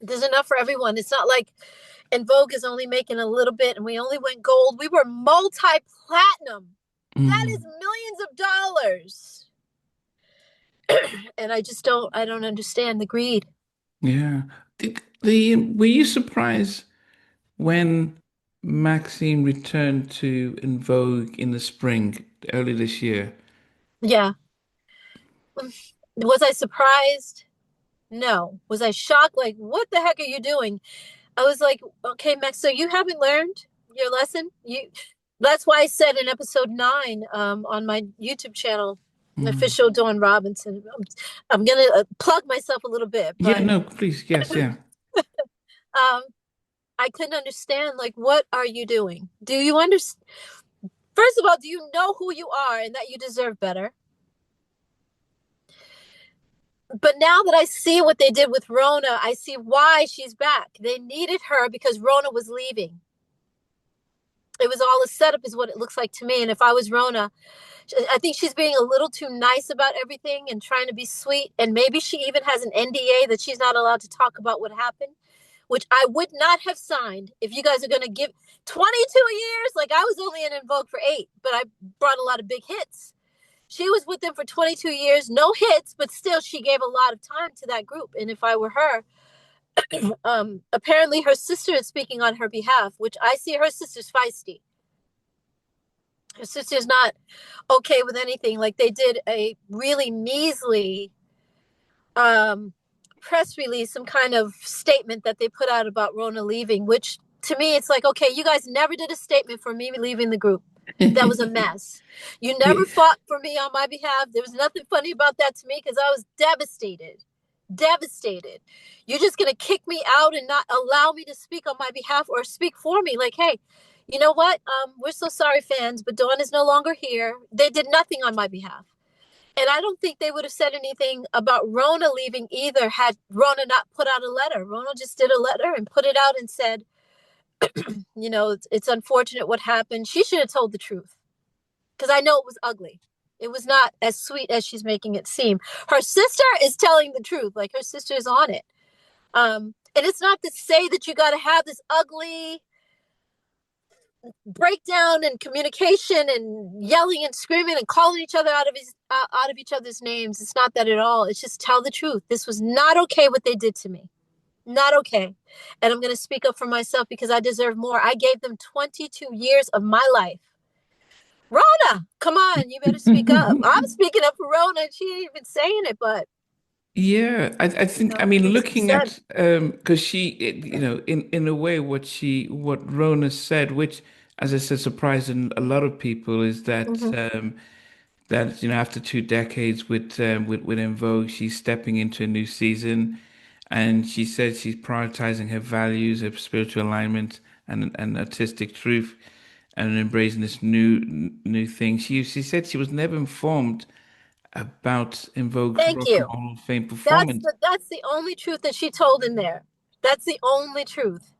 A: There's enough for everyone. It's not like En Vogue is only making a little bit and we only went gold. We were multi-platinum. That is
B: Mm,
A: millions of dollars. And I don't understand the greed.
B: yeah. Were you surprised when Maxine returned to En Vogue in the spring, early this year?
A: Yeah. Was I surprised? No. Was I shocked? Like, what the heck are you doing? I was like, okay, Max, so you haven't learned your lesson? That's why I said in episode 9 on my YouTube channel,
B: Mm.
A: official Dawn Robinson. I'm gonna plug myself a little bit,
B: Yeah,
A: but
B: no, please, yes, yeah.
A: um, I couldn't understand, like, what are you doing? Do you understand? First of all, do you know who you are and that you deserve better? But now that I see what they did with Rhona, I see why she's back. They needed her because Rhona was leaving. It was all a setup, is what it looks like to me. And if I was Rhona, I think she's being a little too nice about everything and trying to be sweet. And maybe she even has an NDA that she's not allowed to talk about what happened, which I would not have signed if you guys are going to give 22 years. Like, I was only in Vogue for 8, but I brought a lot of big hits. She was with them for 22 years, no hits, but still she gave a lot of time to that group. And if I were her, apparently her sister is speaking on her behalf, which I see her sister's feisty. Her sister's not okay with anything. Like, they did a really measly um, press release, some kind of statement that they put out about Rhona leaving, which to me, it's like, okay, you guys never did a statement for me leaving the group. That was a mess. You never
B: Yeah,
A: fought for me on my behalf. There was nothing funny about that to me because I was devastated. Devastated. You're just going to kick me out and not allow me to speak on my behalf or speak for me. Like, hey, you know what? We're so sorry, fans, but Dawn is no longer here. They did nothing on my behalf. And I don't think they would have said anything about Rhona leaving either had Rhona not put out a letter. Rhona just did a letter and put it out and said, it's unfortunate what happened. She should have told the truth because I know it was ugly. It was not as sweet as she's making it seem. Her sister is telling the truth. Like, her sister is on it. And it's not to say that you got to have this ugly breakdown and communication and yelling and screaming and calling each other out of each other's names. It's not that at all. It's just tell the truth. This was not okay what they did to me. Not okay. And I'm going to speak up for myself because I deserve more. I gave them 22 years of my life. Rhona, come on, you better speak up. I'm speaking up for Rhona. She ain't even saying it, but
B: yeah. I think, I mean,
A: it needs to be
B: looking
A: said.
B: at because in a way, what Rona said, which, as I said, surprised a lot of people, is that
A: Mm-hmm.
B: after 2 decades with En Vogue, she's stepping into a new season, and she said she's prioritizing her values, her spiritual alignment, and artistic truth, and embracing this new thing. She said she was never informed about En Vogue's
A: Thank
B: Rock and
A: you.
B: Roll Hall of Fame performance.
A: That's the only truth that she told in there. That's the only truth.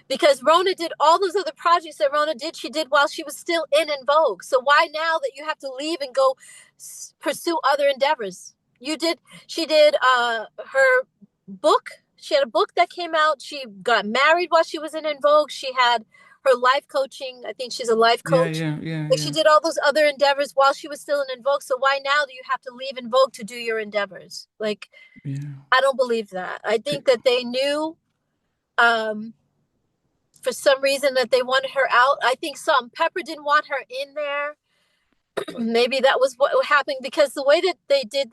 A: Because Rhona did all those other projects that Rhona did, she did while she was still in Vogue. So why now that you have to leave and go pursue other endeavors? She did her book. She had a book that came out. She got married while she was in Vogue. She had her life coaching. I think she's a life
B: Yeah,
A: coach.
B: yeah, yeah,
A: Like, she
B: yeah,
A: did all those other endeavors while she was still in Vogue. So why now do you have to leave Vogue to do your endeavors? Like,
B: yeah.
A: I don't believe that. I think that they knew um, for some reason that they wanted her out. I think Salt Pepper didn't want her in there. Maybe that was what happened because the way that they did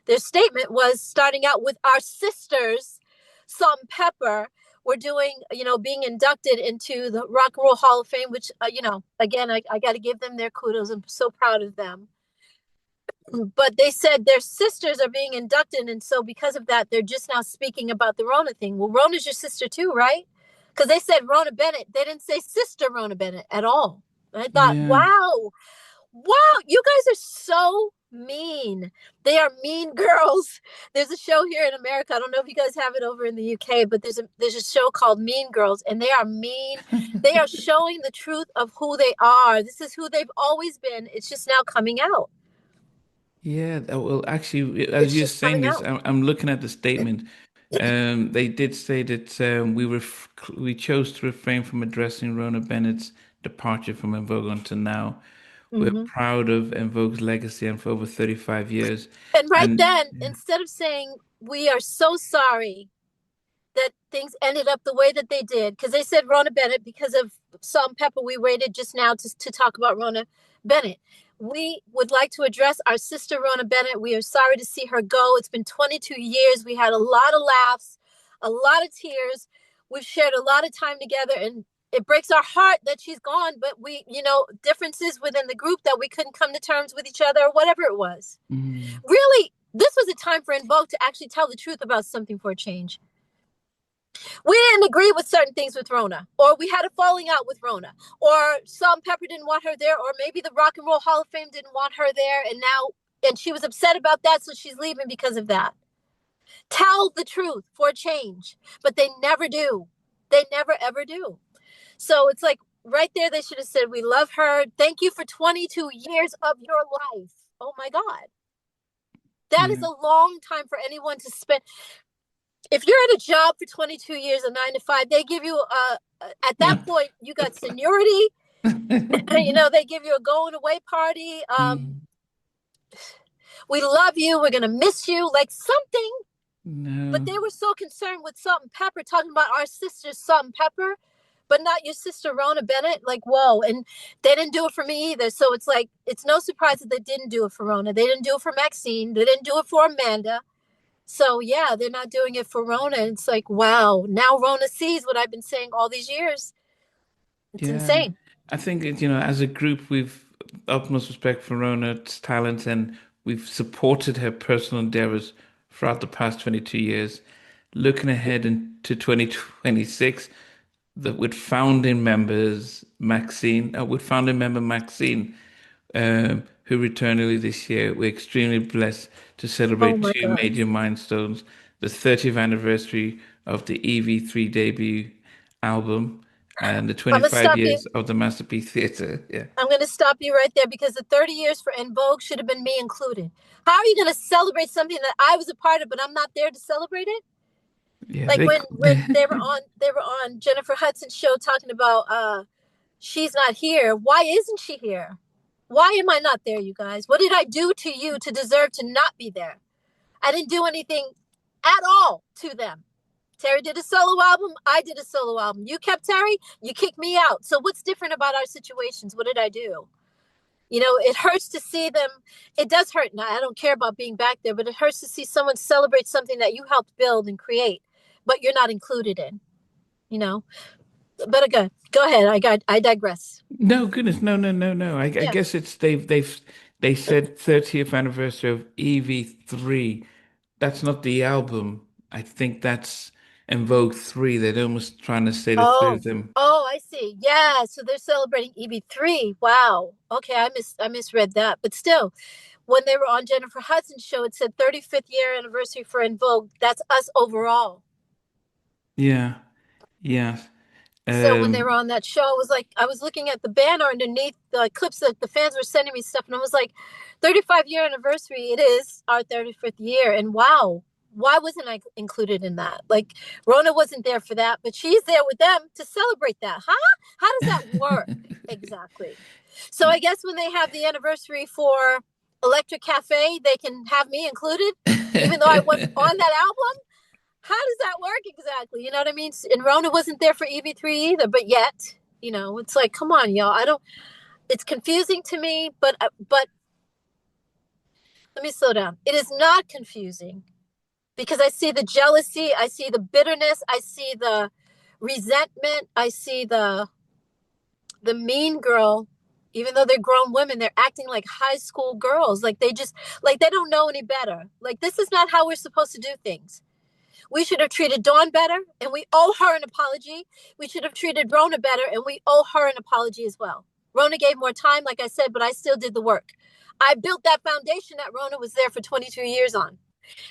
A: their statement was starting out with our sisters, Salt and Pepper, were doing, being inducted into the Rock and Roll Hall of Fame, which, again, I got to give them their kudos. I'm so proud of them. But they said their sisters are being inducted. And so because of that, they're just now speaking about the Rhona thing. Well, Rhona's your sister too, right? Because they said Rhona Bennett. They didn't say sister Rhona Bennett at all. And I thought,
B: Yeah.
A: wow, wow, you guys are so mean. They are mean girls. There's a show here in America. I don't know if you guys have it over in the UK, but there's a show called Mean Girls, and they are mean. They are showing the truth of who they are. This is who they've always been. It's just now coming out.
B: Yeah, well, actually, as
A: It's
B: you're
A: just
B: saying
A: coming
B: this,
A: out.
B: I'm looking at the statement. They did say that we chose to refrain from addressing Rhona Bennett's departure from En Vogue until now. We're
A: Hmm.
B: proud of En Vogue's legacy and for over 35 years.
A: And right
B: And
A: then, instead of saying, we are so sorry that things ended up the way that they did, because they said Rhona Bennett because of Salt and Pepper. We waited just now to talk about Rhona Bennett. We would like to address our sister Rhona Bennett. We are sorry to see her go. It's been 22 years. We had a lot of laughs, a lot of tears. We've shared a lot of time together, and it breaks our heart that she's gone. But we, differences within the group that we couldn't come to terms with each other, or whatever it was.
B: mm,
A: Really, this was a time for En Vogue to actually tell the truth about something for a change. We didn't agree with certain things with Rhona, or we had a falling out with Rhona, or Salt and Pepper didn't want her there, or maybe the Rock and Roll Hall of Fame didn't want her there, and she was upset about that, so she's leaving because of that. Tell the truth for a change, but they never do. They never ever do. So it's like right there, they should have said, "We love her. Thank you for 22 years of your life." Oh my God, that is
B: yeah,
A: a long time for anyone to spend. If you're at a job for 22 years, a 9 to 5, they give you at that point you got seniority. They give you a going away party.
B: Mm,
A: We love you. We're gonna miss you, like something. But
B: no.
A: they were so concerned with Salt and Pepper, talking about our sister Salt and Pepper, but not your sister Rhona Bennett. Like, whoa. And they didn't do it for me either. So it's like, it's no surprise that they didn't do it for Rhona. They didn't do it for Maxine. They didn't do it for Amanda. So yeah, they're not doing it for Rhona. It's like, wow, now Rhona sees what I've been saying all these years. It's
B: Yeah,
A: insane.
B: I think as a group, we've utmost respect for Rona's talent and we've supported her personal endeavors throughout the past 22 years. Looking ahead into 2026, with founding member Maxine, who returned early this year, we're extremely blessed to
A: Oh
B: celebrate
A: my
B: two
A: God.
B: major milestones: the 30th anniversary of the EV3 debut album and the
A: I'm gonna
B: 25
A: stop you.
B: years of the Masterpiece Theatre. Yeah.
A: I'm gonna stop you right there because the 30 years for En Vogue should have been me included. How are you gonna celebrate something that I was a part of, but I'm not there to celebrate it?
B: Yeah,
A: Like when they were on Jennifer Hudson's show talking about she's not here. Why isn't she here? Why am I not there, you guys? What did I do to you to deserve to not be there? I didn't do anything at all to them. Terry did a solo album. I did a solo album. You kept Terry. You kicked me out. So what's different about our situations? What did I do? It hurts to see them. It does hurt. Now, I don't care about being back there, but it hurts to see someone celebrate something that you helped build and create, but you're not included in, you know. But again, go ahead. I digress.
B: no, goodness, no, no, no, no. I
A: Yeah.
B: guess they said 30th anniversary of EV3. That's not the album. I think that's En Vogue 3. They're almost trying to say the three
A: Oh.
B: of them.
A: Oh, I see. Yeah. So they're celebrating EB3. Wow. Okay, I misread that. But still, when they were on Jennifer Hudson's show, it said 35th year anniversary for En Vogue. That's us overall.
B: Yeah, yeah.
A: So when they were
B: Um,
A: on that show, it was like I was looking at the banner underneath the clips that the fans were sending me stuff, and I was like, 35-year anniversary. It is our 35th year, and wow, why wasn't I included in that? Like Rona wasn't there for that, but she's there with them to celebrate that, huh? How does that work exactly? So I guess when they have the anniversary for Electric Cafe, they can have me included, even though I wasn't on that album. How does that work exactly? You know what I mean? And Rona wasn't there for EV3 either, but yet, it's like, come on, y'all. I don't. It's confusing to me, but let me slow down. It is not confusing because I see the jealousy, I see the bitterness, I see the resentment, I see the mean girl. Even though they're grown women, they're acting like high school girls. Like they don't know any better. Like this is not how we're supposed to do things. We should have treated Dawn better, and we owe her an apology. We should have treated Rona better, and we owe her an apology as well. Rona gave more time, like I said, but I still did the work. I built that foundation that Rona was there for 22 years on.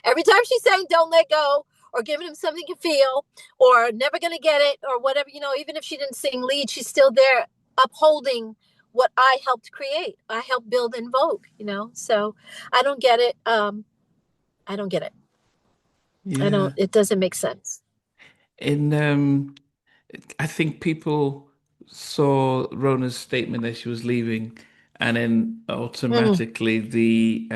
A: Every time she's saying don't let go or giving him something to feel or never going to get it or whatever, even if she didn't sing lead, she's still there upholding what I helped create. I helped build En Vogue. So I don't get it. I don't get it.
B: Yeah.
A: It doesn't make sense.
B: In I think people saw Rhona's statement that she was leaving, and then
A: Mm.
B: automatically the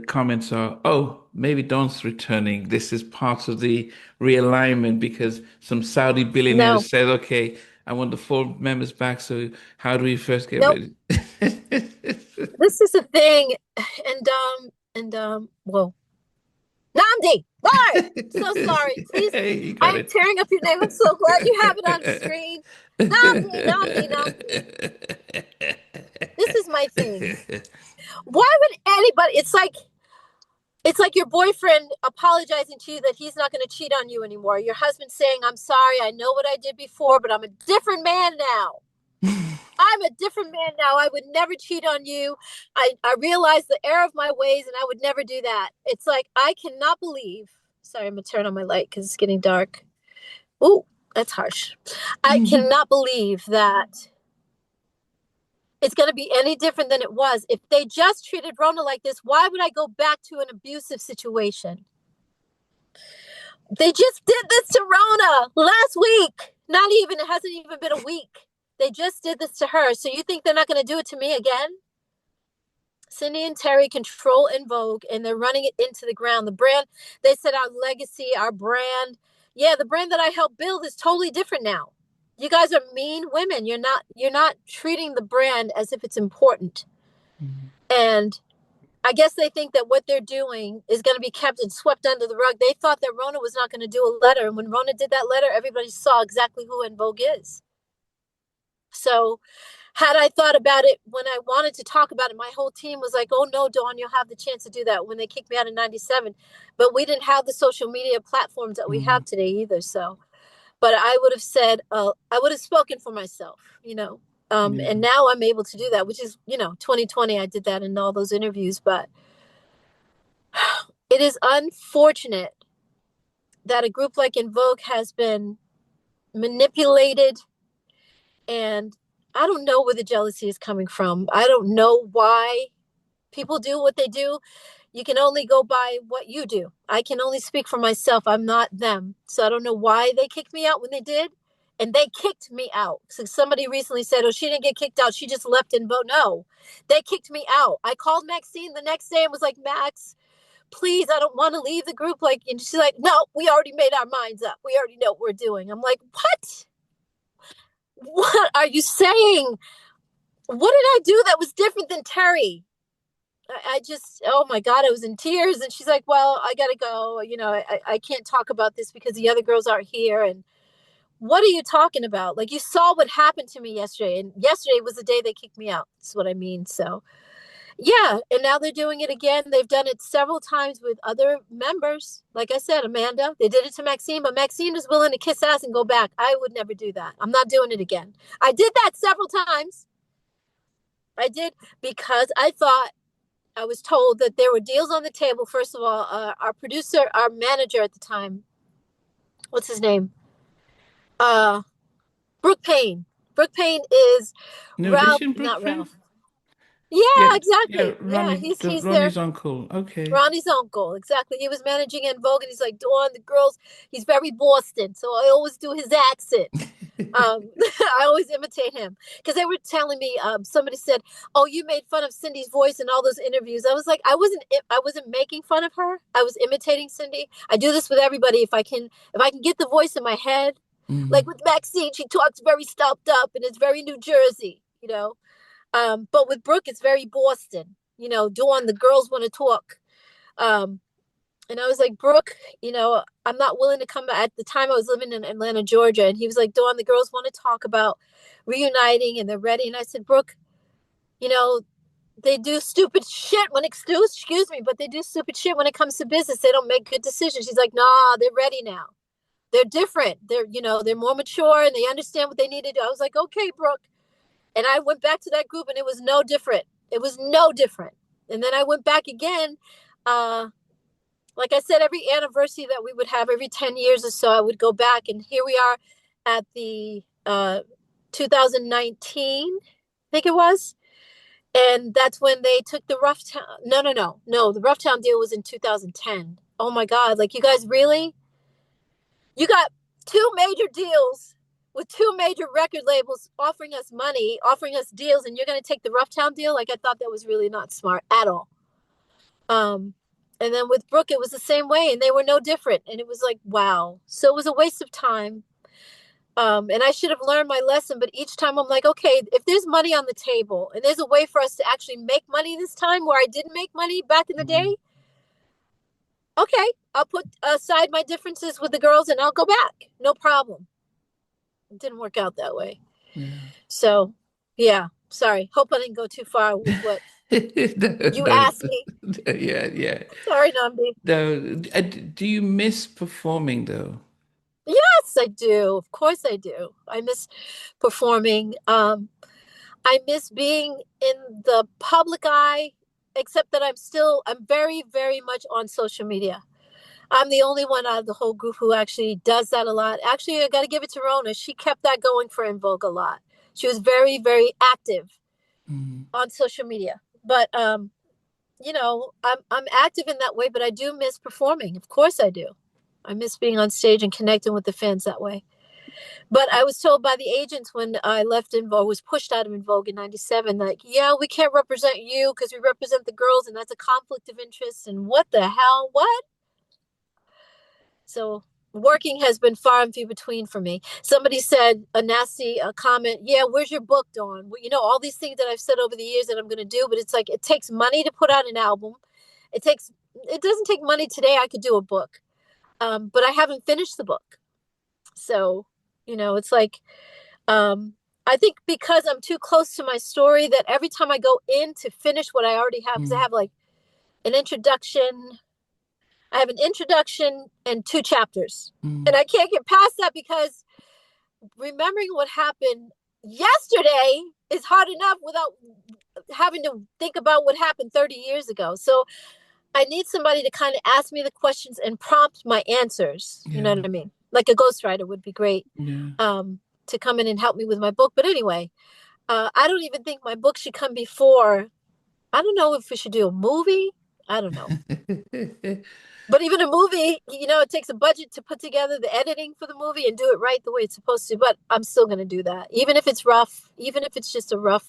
B: comments are, oh, maybe Dawn's returning. This is part of the realignment because some Saudi billionaires
A: No,
B: said, okay, I want the four members back. So how do we first get
A: nope.
B: rid?
A: This is the thing. Whoa. Namdi, Lord, so sorry. Please,
B: Hey, you
A: I
B: got
A: am tearing up your name. I'm so glad you have it on screen. Namdi, Namdi, Namdi. This is my thing. Why would anybody? It's like your boyfriend apologizing to you that he's not going to cheat on you anymore. Your husband saying, "I'm sorry. I know what I did before, but I'm a different man now. I'm a different man now. I would never cheat on you. I realized the error of my ways and I would never do that." It's like, I cannot believe. Sorry, I'm going to turn on my light because it's getting dark. Ooh, that's harsh. I cannot believe that it's going to be any different than it was. If they just treated Rona like this, why would I go back to an abusive situation? They just did this to Rona last week. Not even, it hasn't even been a week. They just did this to her. So you think they're not going to do it to me again? Cindy and Terry control En Vogue and they're running it into the ground. The brand, they said our legacy, our brand. Yeah, the brand that I helped build is totally different now. You guys are mean women. You're not treating the brand as if it's important. And I guess they think that what they're doing is going to be kept and swept under the rug. They thought that Rona was not going to do a letter. And when Rona did that letter, everybody saw exactly who En Vogue is. So had I thought about it when I wanted to talk about it, my whole team was like, oh no, Dawn, you'll have the chance to do that when they kicked me out in 97. But we didn't have the social media platforms that we have today either. So, but I would have said, I would have spoken for myself, you know. And
B: Yeah.
A: now I'm able to do that, which is, 2020, I did that in all those interviews. But it is unfortunate that a group like En Vogue has been manipulated, and I don't know where the jealousy is coming from. I don't know why people do what they do. You can only go by what you do. I can only speak for myself. I'm not them. So I don't know why they kicked me out when they did. And they kicked me out. So somebody recently said, oh, she didn't get kicked out. She just left and vote. No, they kicked me out. I called Maxine the next day and was like, Max, please, I don't want to leave the group. Like, and she's like, no, we already made our minds up. We already know what we're doing. I'm like, what? What are you saying? What did I do that was different than Terry? I just, oh my God, I was in tears. And she's like, well, I got to go. I can't talk about this because the other girls aren't here. And what are you talking about? Like, you saw what happened to me yesterday. And yesterday was the day they kicked me out. That's what I mean. So, yeah. And now they're doing it again. They've done it several times with other members. Like I said, Amanda, they did it to Maxine, but Maxine is willing to kiss ass and go back. I would never do that. I'm not doing it again. I did that several times. I did because I thought I was told that there were deals on the table. First of all, our producer, our manager at the time, what's his name? Uh, Brooke Payne. Brooke Payne is
B: No, is
A: Ralph,
B: she in
A: not
B: Brookfield?
A: Ralph. Yeah,
B: Yeah, yeah,
A: exactly. Yeah, he's there.
B: Ronnie's uncle. Okay.
A: Ronnie's uncle, exactly. He was managing En Vogue, and he's like, Dawn, the girls. He's very Boston, so I always do his accent. I always imitate him because they were telling me. Somebody said, "Oh, you made fun of Cindy's voice in all those interviews." I was like, I wasn't making fun of her. I was imitating Cindy. I do this with everybody. If I can get the voice in my head, like
B: Mm.
A: with Maxine, she talks very stopped up, and it's very New Jersey, But with Brooke, it's very Boston. Dawn, the girls want to talk. Um, and I was like, Brooke, I'm not willing to come back. At the time, I was living in Atlanta, Georgia. And he was like, Dawn, the girls want to talk about reuniting and they're ready. And I said, Brooke, you know, they do stupid shit excuse me, but they do stupid shit when it comes to business. They don't make good decisions. She's like, nah, they're ready now. They're different. They're more mature and they understand what they need to do. I was like, okay, Brooke. And I went back to that group and it was no different. It was no different. And then I went back again, like I said, every anniversary that we would have every 10 years or so, I would go back. And here we are at the 2019, I think it was. And that's when they took the rough town. No, no, no, no. The rough town deal was in 2010. Oh my God! Like you guys really, you got two major deals with two major record labels offering us money, offering us deals, and you're going to take the rough town deal? Like I thought that was really not smart at all. Um, and then with Brooke, it was the same way, and they were no different. And it was like, wow. So it was a waste of time. And I should have learned my lesson, but each time I'm like, okay, if there's money on the table and there's a way for us to actually make money this time where I didn't make money back in the
B: Mhm.
A: day, okay, I'll put aside my differences with the girls and I'll go back. No problem. It didn't work out that way.
B: Yeah.
A: So, yeah, sorry. Hope I didn't go too far with what
B: No,
A: you
B: no.
A: asked me.
B: Yeah, yeah.
A: Sorry, Namdi.
B: No, do you miss performing though?
A: Yes, I do. Of course I do. I miss performing. I miss being in the public eye, except that I'm very, very much on social media. I'm the only one out of the whole group who actually does that a lot. Actually, I got to give it to Rhona. She kept that going for En Vogue a lot. She was very, very active
B: Mm,
A: on social media. But I'm active in that way, but I do miss performing. Of course I do. I miss being on stage and connecting with the fans that way. But I was told by the agents when I left En Vogue, was pushed out of En Vogue in '97, like, yeah, we can't represent you because we represent the girls, and that's a conflict of interest. And what the hell? What? So working has been far and few between for me. Somebody said a nasty comment, yeah, where's your book, Dawn? Well, all these things that I've said over the years that I'm going to do, but it's like it takes money to put out an album. It doesn't take money today. I could do a book, but I haven't finished the book. So, it's like, um, I think because I'm too close to my story that every time I go in to finish what I already have, because
B: mm,
A: an introduction, I have an introduction and two chapters. And
B: mm,
A: I can't get past that because remembering what happened yesterday is hard enough without having to think about what happened 30 years ago. So I need somebody to kind of ask me the questions and prompt my answers. You know
B: yeah,
A: what I mean? Like a ghostwriter would be great,
B: yeah.
A: to come in and help me with my book. But anyway, I don't even think my book should come before. I don't know if we should do a movie. I don't know. But even a movie, it takes a budget to put together the editing for the movie and do it right the way it's supposed to. But I'm still going to do that, even if it's rough, even if it's just a rough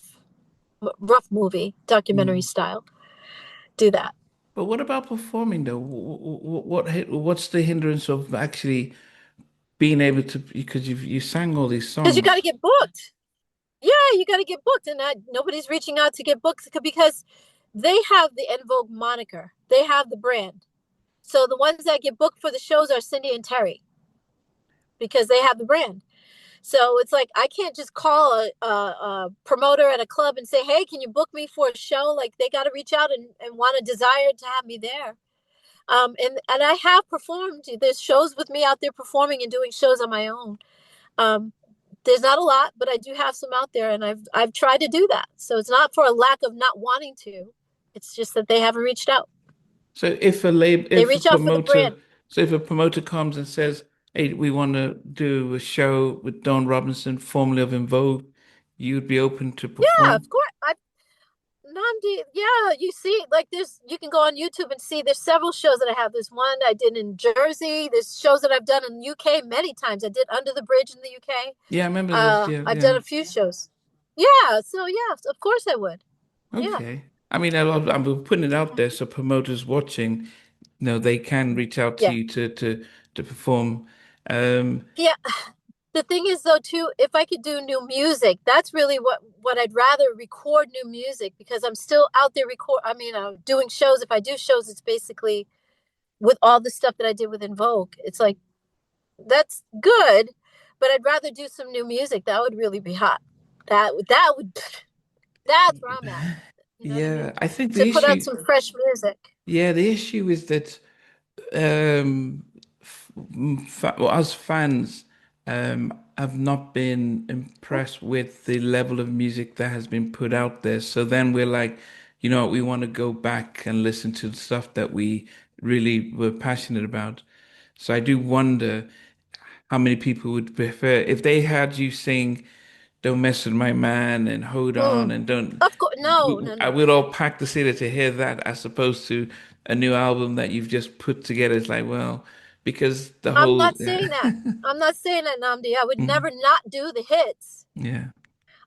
A: movie, documentary
B: Mm.
A: style. Do that
B: But what about performing though? What's the hindrance of actually being able to, because you sang all these
A: because you got to
B: songs?
A: get booked. Yeah, you got to get booked, and nobody's reaching out to get booked because they have the En Vogue moniker. They have the brand. So the ones that get booked for the shows are Cindy and Terry because they have the brand. So it's like I can't just call a promoter at a club and say, "Hey, can you book me for a show?" Like they got to reach out and want a desire to have me there. And I have performed. There's shows with me out there performing and doing shows on my own. Um, there's not a lot, but I do have some out there, and I've tried to do that. So it's not for a lack of not wanting to. It's just that they haven't reached out.
B: So if a lab,
A: They
B: if a
A: reach out for the
B: promoter,
A: brand.
B: so if a promoter comes and says, "Hey, we want to do a show with Don Robinson, formerly of En Vogue," you'd be open to
A: Yeah,
B: perform?
A: of course. I Namdi, yeah, you see, like you can go on YouTube and see there's several shows that I have. There's one I did in Jersey. There's shows that I've done in the UK many times. I did Under the Bridge in the UK.
B: Yeah, I remember this. Yeah,
A: I've done
B: yeah.
A: a few shows. Yeah, so yeah, of course I would. Yeah,
B: Okay. I mean, I'm putting it out there so promoters watching, they can reach out to
A: yeah,
B: you to perform. Um,
A: yeah. The thing is though too, if I could do new music, that's really what I'd rather record new music because I'm still out there doing shows. If I do shows, it's basically with all the stuff that I did with En Vogue. It's like that's good, but I'd rather do some new music. That would really be hot. That would that's where I'm at. You know what I mean?
B: yeah, I think
A: To
B: the
A: put out
B: issue,
A: some fresh music.
B: yeah, the issue is that well, as fans, have not been impressed with the level of music that has been put out there. So then we're like, what, we want to go back and listen to the stuff that we really were passionate about. So I do wonder how many people would prefer if they had you sing Don't Mess With My Man and Hold On
A: Mm.
B: and don't
A: Of course, no, no,
B: I
A: no.
B: would all pack the theater to hear that as opposed to a new album that you've just put together. It's like, well, because the
A: I'm
B: whole
A: not saying that. I'm not saying that, Namdi. I would
B: Mm,
A: never not do the hits.
B: yeah.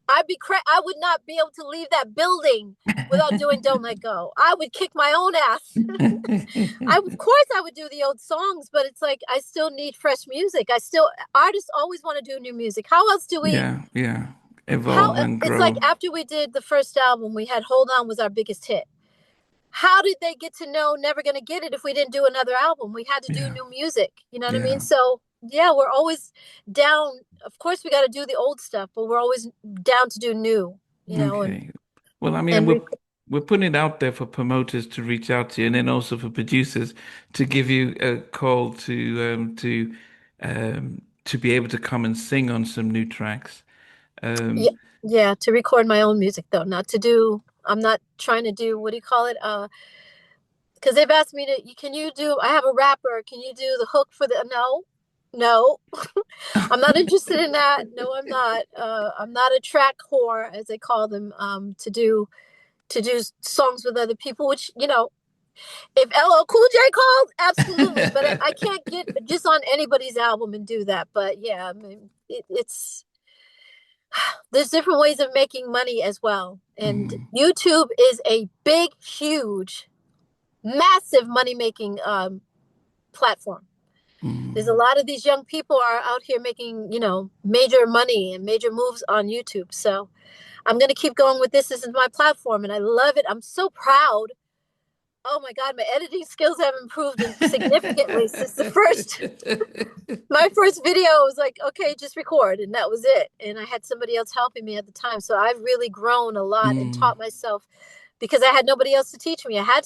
A: I would not be able to leave that building without doing Don't Let Go. I would kick my own ass. Of course I would do the old songs, but it's like I still need fresh music. Artists always want to do new music. How else do we
B: Yeah, yeah.
A: how
B: Evolve and
A: it's like
B: grow.
A: after we did the first album, we had Hold On was our biggest hit. How did they get to know Never Gonna Get It if we didn't do another album? We had to do
B: Yeah,
A: new music. You know what I mean?
B: yeah.
A: So yeah, we're always down. Of course, we got to do the old stuff, but we're always down to do new. You know,
B: Okay. Well, I mean,
A: and
B: we're putting it out there for promoters to reach out to you, and then also for producers to give you a call to be able to come and sing on some new tracks.
A: yeah,
B: Um,
A: yeah, to record my own music though, not to do. I'm not trying to do what do you call it? Because they've asked me to. Can you do? I have a rapper. Can you do the hook for the? No, no. I'm not interested in that. No, I'm not. I'm not a track whore, as they call them. To do songs with other people, which if LL Cool J called, absolutely. But I can't get just on anybody's album and do that. But yeah, I mean, it's there's different ways of making money as well, and
B: mm,
A: YouTube is a big, huge, massive money making platform. There's a
B: mm.
A: lot of these young people are out here making major money and major moves on YouTube. So I'm going to keep going with this. This is my platform and I love it. I'm so proud. Oh my God, my editing skills have improved significantly since my first video was like, okay, just record. And that was it. And I had somebody else helping me at the time. So I've really grown a lot and
B: Mm.
A: taught myself because I had nobody else to teach me. I had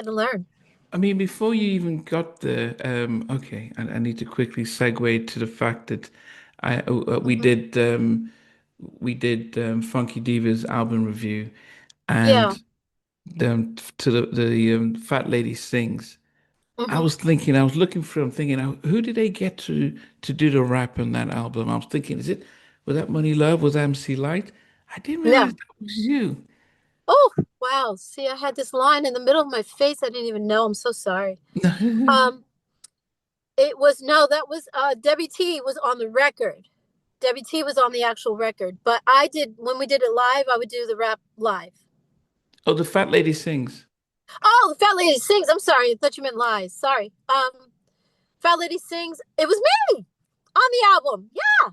A: to learn.
B: I mean, before you even got there, okay, I need to quickly segue to the fact that I
A: Mm-hmm.
B: we did Funky Diva's album review,
A: Yeah.
B: and to the Fat Lady Sings. I
A: Mm-hmm.
B: was thinking, I was looking for, I'm thinking, who did they get to do the rap on that album? I was thinking, was that Money Love? Was that MC Light? I didn't realize
A: Yeah.
B: that was you.
A: Oh, wow. See, I had this line in the middle of my face. I didn't even know. I'm so sorry. Um, it was no, that was Debbie T was on the record. Debbie T was on the actual record, but I did when we did it live. I would do the rap live.
B: Oh, the Fat Lady Sings.
A: Oh, the Fat Lady Sings. I'm sorry, I thought you meant lies. Sorry. Fat Lady Sings. It was me on the album. Yeah,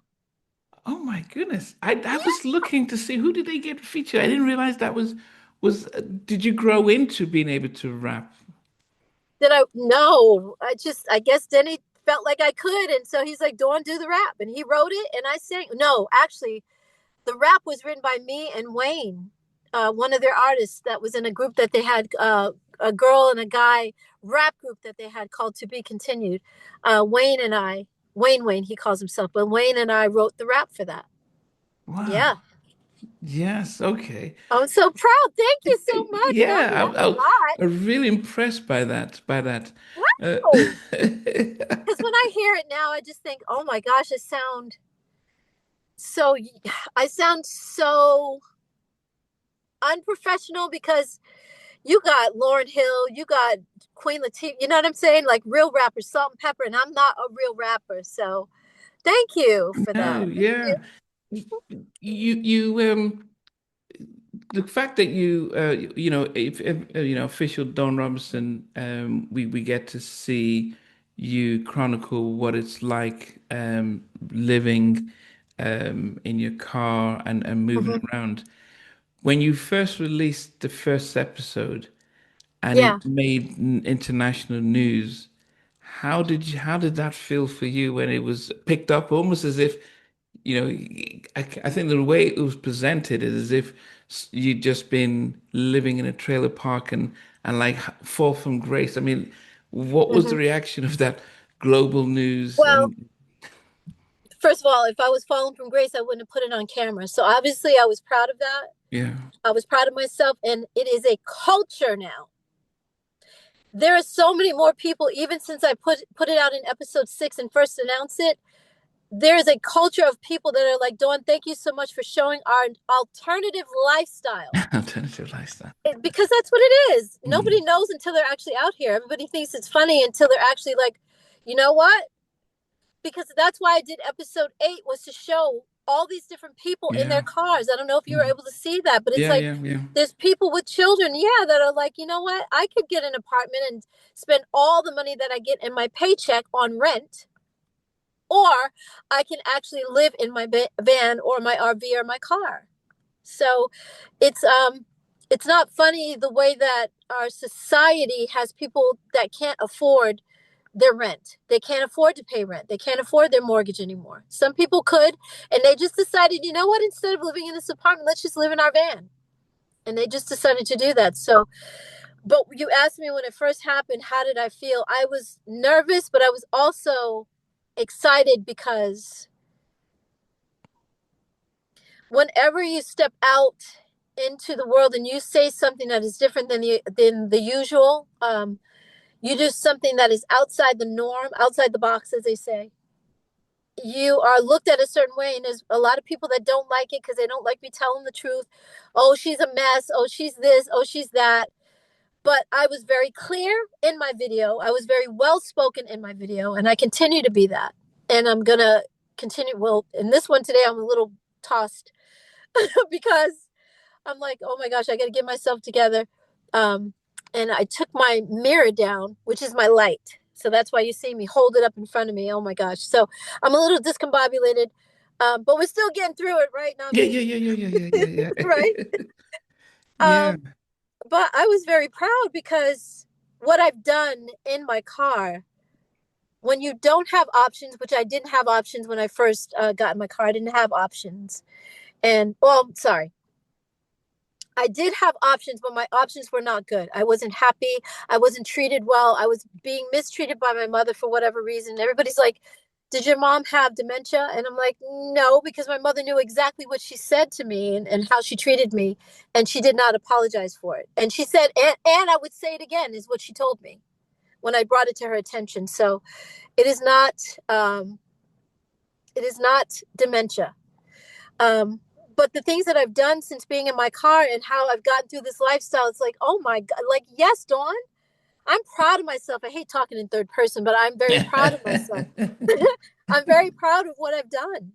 B: Oh my goodness. I
A: yeah.
B: was looking to see who did they get featured. I didn't realize that was did you grow into being able to rap?
A: Did I? No, I guess Denny felt like I could, and so he's like, "Dawn, do the rap," and he wrote it, and I sang. No, actually, the rap was written by me and Wayne, one of their artists that was in a group that they had, a girl and a guy rap group that they had called To Be Continued. Wayne and I, Wayne, he calls himself, but Wayne and I wrote the rap for that. Yeah.
B: Wow. Yes, okay.
A: I'm so proud. Thank you so much, Namdi.
B: Yeah,
A: That's a lot.
B: I'm really impressed by that. Uh,
A: Wow. Because when I hear it now, I just think, oh my gosh, so, I sound so unprofessional because you got Lauren Hill, you got Queen Latifah, you know what I'm saying? Like real rappers, Salt and Pepper, and I'm not a real rapper. So thank you for
B: no,
A: that. Thank you.
B: yeah. You the fact that you know if you know official Don Robinson we get to see you chronicle what it's like living in your car and moving
A: Mhm.
B: around when you first released the first episode and
A: Yeah.
B: it made international news. How did that feel for you when it was picked up almost as if, you know, I think the way it was presented is as if you'd just been living in a trailer park and like fall from grace. I mean, what was the
A: Hmm.
B: reaction of that global news?
A: Well,
B: And
A: first of all, if I was falling from grace, I wouldn't have put it on camera. So obviously, I was proud of that.
B: yeah,
A: I was proud of myself, and it is a culture now. There are so many more people, even since I put it out in episode 6 and first announced it. there's a culture of people that are like, Dawn, thank you so much for showing our alternative lifestyle.
B: Alternative lifestyle.
A: Because that's what it is. Nobody
B: Mm.
A: knows until they're actually out here. Everybody thinks it's funny until they're actually like, you know what? Because that's why I did episode 8, was to show all these different people in their
B: Yeah.
A: cars. I don't know if you were
B: Mm.
A: able to see that, but it's
B: Yeah,
A: like
B: yeah, yeah.
A: there's people with children, yeah, that are like, you know what? I could get an apartment and spend all the money that I get in my paycheck on rent, or I can actually live in my van or my RV or my car. So it's not funny the way that our society has people that can't afford their rent. They can't afford to pay rent. They can't afford their mortgage anymore. Some people could, and they just decided, you know what, instead of living in this apartment, let's just live in our van. And they just decided to do that. So, but you asked me when it first happened, how did I feel? I was nervous, but I was also excited because whenever you step out into the world and you say something that is different than the usual, you do something that is outside the norm, outside the box, as they say. You are looked at a certain way, and there's a lot of people that don't like it because they don't like me telling the truth. Oh, she's a mess. Oh, she's this. Oh, she's that. But I was very clear in my video. I was very well spoken in my video, and I continue to be that. And I'm gonna continue. Well, in this one today, I'm a little tossed because I'm like, oh my gosh, I got to get myself together. And I took my mirror down, which is my light. So that's why you see me hold it up in front of me. Oh my gosh. So I'm a little discombobulated, but we're still getting through it, right,
B: Yeah,
A: Namdi?
B: yeah, yeah, yeah, yeah, yeah, yeah,
A: Right.
B: yeah. Yeah.
A: Um, but I was very proud because what I've done in my car, when you don't have options, which I didn't have options when I first got in my car, I didn't have options. And, well, sorry, I did have options, but my options were not good. I wasn't happy. I wasn't treated well. I was being mistreated by my mother for whatever reason. Everybody's like, did your mom have dementia? And I'm like, no, because my mother knew exactly what she said to me and how she treated me. And she did not apologize for it. And she said, and I would say it again, is what she told me when I brought it to her attention. So it is not, um, it is not dementia. Um, but the things that I've done since being in my car and how I've gotten through this lifestyle, it's like, oh my God, like, yes, Dawn, I'm proud of myself. I hate talking in third person, but I'm very proud of myself. I'm very proud of what I've done.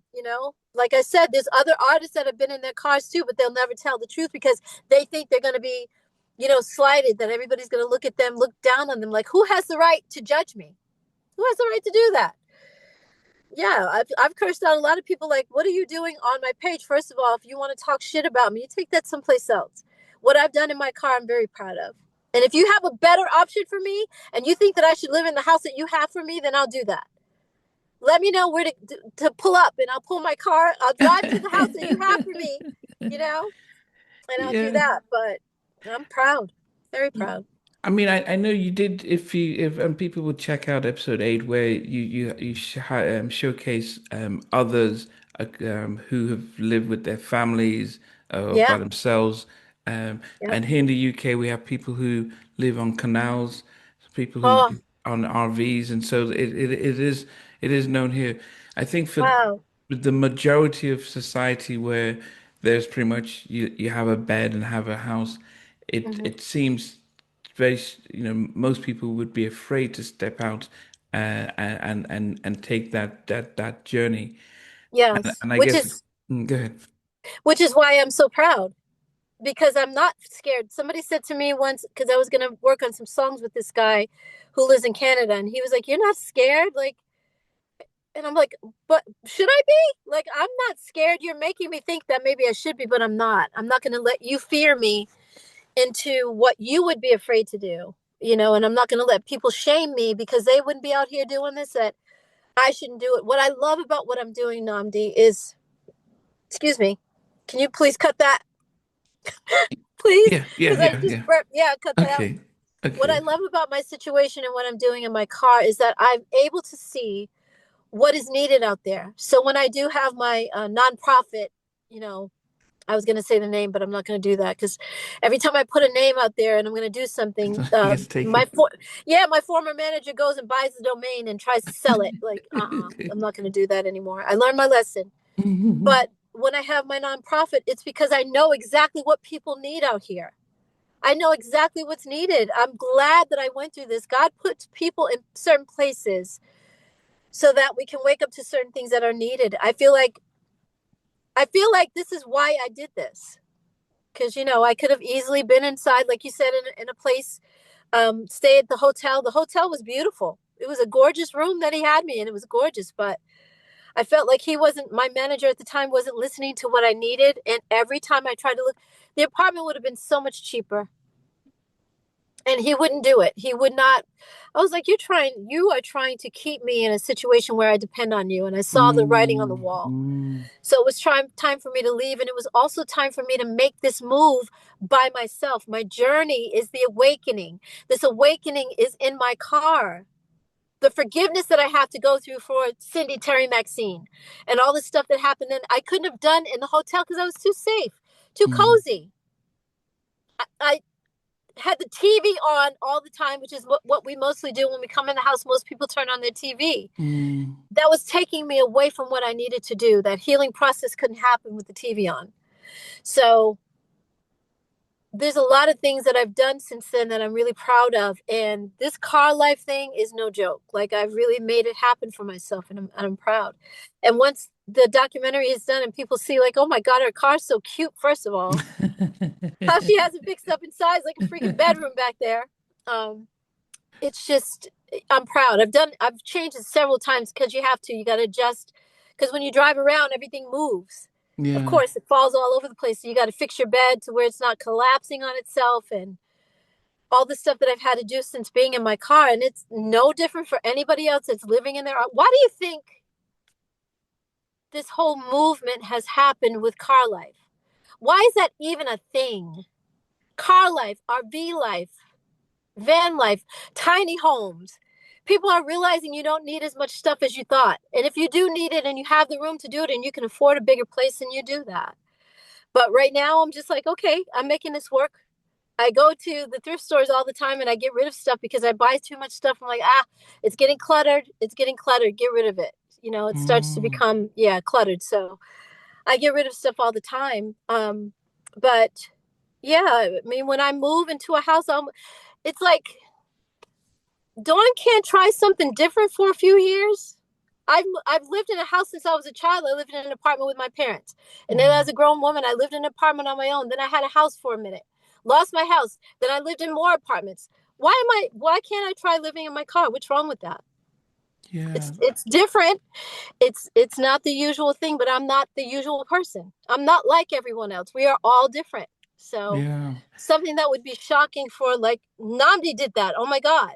A: Like I said, there's other artists that have been in their cars too, but they'll never tell the truth because they think they're going to be, slighted, that everybody's going to look at them, look down on them. Like, who has the right to judge me? Who has the right to do that? Yeah, I've cursed out a lot of people. Like, what are you doing on my page? First of all, if you want to talk shit about me, you take that someplace else. What I've done in my car, I'm very proud of. And if you have a better option for me and you think that I should live in the house that you have for me, then I'll do that. Let me know where to pull up, and I'll pull my car. I'll drive to the house that you have for me, you know, and I'll do
B: Yeah.
A: that. But I'm proud, very proud.
B: I mean, I know you did. If people would check out episode 8, where you showcase others who have lived with their families by
A: Yeah.
B: themselves,
A: Yep.
B: and here in the UK we have people who live on canals, people who
A: Oh,
B: on RVs, and so it is known here. I think for
A: wow.
B: the majority of society where there's pretty much you have a bed and have a house,
A: Hmm.
B: it seems very, most people would be afraid to step out and take that journey.
A: Yes.
B: And I
A: Which
B: guess,
A: is
B: go ahead.
A: which is why I'm so proud, because I'm not scared. Somebody said to me once, because I was going to work on some songs with this guy who lives in Canada, and he was like, "You're not scared?" Like, and I'm like, "But should I be? Like, I'm not scared. You're making me think that maybe I should be, but I'm not. I'm not going to let you fear me into what you would be afraid to do, and I'm not going to let people shame me because they wouldn't be out here doing this, that I shouldn't do it. What I love about what I'm doing, Namdi, is, excuse me, can you please cut that? Please,
B: Yeah, yeah,
A: because I
B: yeah,
A: just
B: yeah.
A: burped. Yeah, cut that out.
B: Okay,
A: What I
B: okay.
A: love about my situation and what I'm doing in my car is that I'm able to see what is needed out there. So when I do have my nonprofit, you know, I was going to say the name, but I'm not going to do that because every time I put a name out there and I'm going to do something,
B: He gets
A: my
B: taken.
A: yeah, my former manager goes and buys the domain and tries to sell it. Like, I'm not going to do that anymore. I learned my lesson. But when I have my nonprofit, it's because I know exactly what people need out here. I know exactly what's needed. I'm glad that I went through this. God puts people in certain places so that we can wake up to certain things that are needed. I feel like this is why I did this. Because I could have easily been inside, like you said, in a place, stay at the hotel. The hotel was beautiful. It was a gorgeous room that he had me in. It was gorgeous, but I felt like he wasn't, my manager at the time wasn't listening to what I needed. And every time I tried to look, the apartment would have been so much cheaper. And he wouldn't do it. He would not. I was like, you are trying to keep me in a situation where I depend on you. And I saw the writing on the
B: Mm,
A: wall.
B: mm,
A: So it was time for me to leave. And it was also time for me to make this move by myself. My journey is the awakening. This awakening is in my car. The forgiveness that I have to go through for Cindy, Terry, Maxine, and all the stuff that happened. And I couldn't have done in the hotel because I was too safe, too
B: mm,
A: cozy. I had the TV on all the time, which is what we mostly do when we come in the house. Most people turn on their TV.
B: mm.
A: That was taking me away from what I needed to do. That healing process couldn't happen with the TV on. So there's a lot of things that I've done since then that I'm really proud of. And this car life thing is no joke. Like, I've really made it happen for myself, and I'm proud. And once the documentary is done and people see, like, oh my God, her car's so cute, first of all, how she has it fixed up in size like a freaking bedroom back there. Um, it's just, I'm proud. I've changed it several times because you got to adjust. Because when you drive around, everything moves. Of
B: Yeah,
A: course, it falls all over the place. So you got to fix your bed to where it's not collapsing on itself, and all the stuff that I've had to do since being in my car. And it's no different for anybody else that's living in there. Why do you think this whole movement has happened with car life? Why is that even a thing? Car life, RV life, van life, tiny homes. People are realizing you don't need as much stuff as you thought. And if you do need it and you have the room to do it and you can afford a bigger place, then you do that. But right now, I'm just like, okay, I'm making this work. I go to the thrift stores all the time and I get rid of stuff because I buy too much stuff. I'm like, it's getting cluttered. It's getting cluttered. Get rid of it. It starts to
B: mm,
A: become, yeah, cluttered. So I get rid of stuff all the time. But yeah, I mean, when I move into a house, it's like Dawn can't try something different for a few years. I've lived in a house since I was a child. I lived in an apartment with my parents, and then
B: mm.
A: as a grown woman, I lived in an apartment on my own. Then I had a house for a minute, lost my house. Then I lived in more apartments. Why can't I try living in my car? What's wrong with that?
B: Yeah,
A: It's different. It's not the usual thing, but I'm not the usual person. I'm not like everyone else. We are all different. So
B: yeah.
A: something that would be shocking for, like, Namdi did that. Oh my God.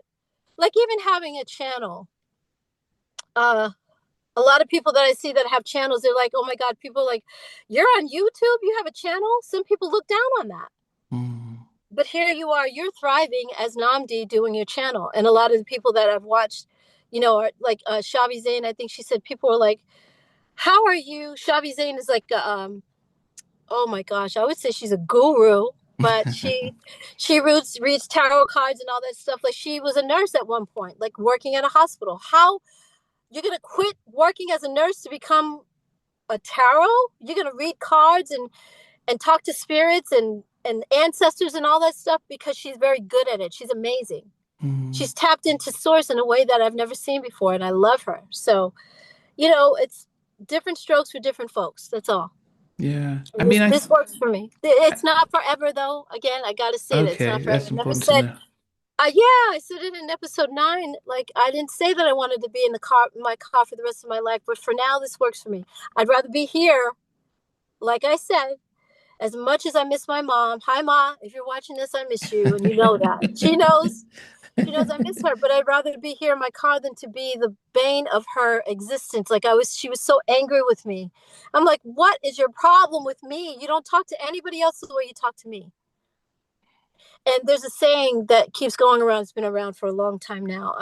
A: Like, even having a channel. Uh a lot of people that I see that have channels, they're like, oh my God, people are like, you're on YouTube, you have a channel? Some people look down on that.
B: Mm.
A: But here you are, you're thriving as Namdi doing your channel. And a lot of the people that I've watched, are like Shavi Zain. I think she said people are like, how are you? Shavi Zain is like, oh my gosh, I would say she's a guru, but she reads tarot cards and all that stuff. Like, she was a nurse at one point, like working at a hospital. How you're gonna quit working as a nurse to become a tarot? You're gonna read cards and talk to spirits and ancestors and all that stuff because she's very good at it. She's amazing.
B: Mm.
A: She's tapped into source in a way that I've never seen before, and I love her. So, it's different strokes for different folks. That's all.
B: Yeah. I
A: And
B: mean,
A: this works for me. It's not forever, though. Again, I gotta say that it's
B: okay,
A: not forever.
B: that's
A: I never
B: important to
A: said,
B: know.
A: yeah, I said it in episode 9. Like, I didn't say that I wanted to be in my car for the rest of my life, but for now, this works for me. I'd rather be here, like I said, as much as I miss my mom. Hi, Ma. If you're watching this, I miss you, and you know that. She knows. She knows I miss her, but I'd rather be here in my car than to be the bane of her existence. Like, she was so angry with me. I'm like, what is your problem with me? You don't talk to anybody else the way you talk to me. And there's a saying that keeps going around. It's been around for a long time now.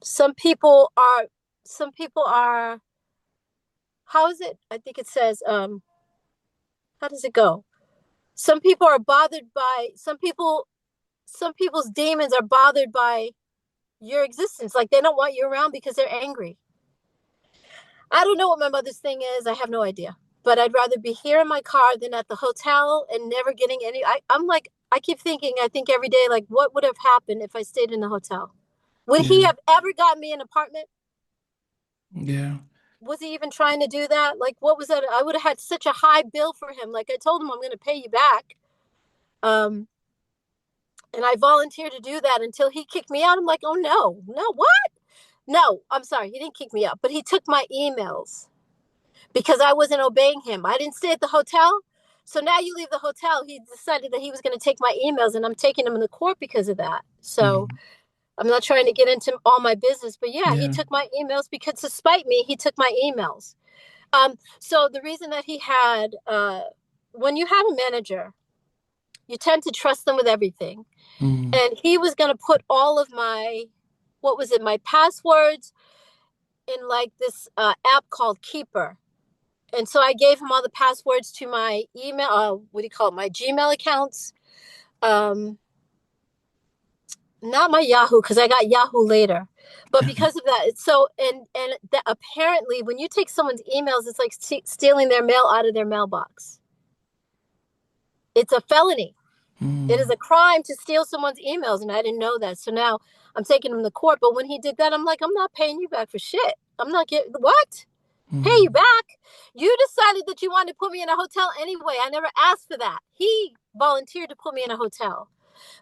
A: Some people are, some people are, how is it? I think it says, How does it go? Some people are bothered by some people's demons are bothered by your existence. Like they don't want you around because they're angry. I don't know what my mother's thing is. I have no idea. But I'd rather be here in my car than at the hotel and never getting any. I'm like, I keep thinking, I think every day, like, what would have happened if I stayed in the hotel? Would he
B: Yeah.
A: have ever got me an apartment?
B: Yeah.
A: Was he even trying to do that? Like, what was that? I would have had such a high bill for him. Like, I told him I'm going to pay you back. Um, and I volunteered to do that until he kicked me out. I'm like, oh no, no, what? No, I'm sorry. He didn't kick me out, but he took my emails because I wasn't obeying him. I didn't stay at the hotel. So now you leave the hotel. He decided that he was going to take my emails, and I'm taking him in the court because of that. So
B: Mhm.
A: I'm not trying to get into all my business, but yeah, he
B: Yeah.
A: took my emails because to spite me, he took my emails. So the reason that he had, when you have a manager, you tend to trust them with everything.
B: Mm.
A: And he was going to put all of my, what was it, my passwords in like this app called Keeper. And so I gave him all the passwords to my email, what do you call it, my Gmail accounts. Um, Not my Yahoo because I got Yahoo later, but because of that, it's so and that apparently when you take someone's emails, it's like stealing their mail out of their mailbox. It's a felony. It is
B: Mm.
A: a crime to steal someone's emails, and I didn't know that. So now I'm taking him to court. But when he did that, I'm like, I'm not paying you back for shit. I'm not getting what? Pay you
B: Mm.
A: back? You decided that you wanted to put me in a hotel anyway. I never asked for that. He volunteered to put me in a hotel.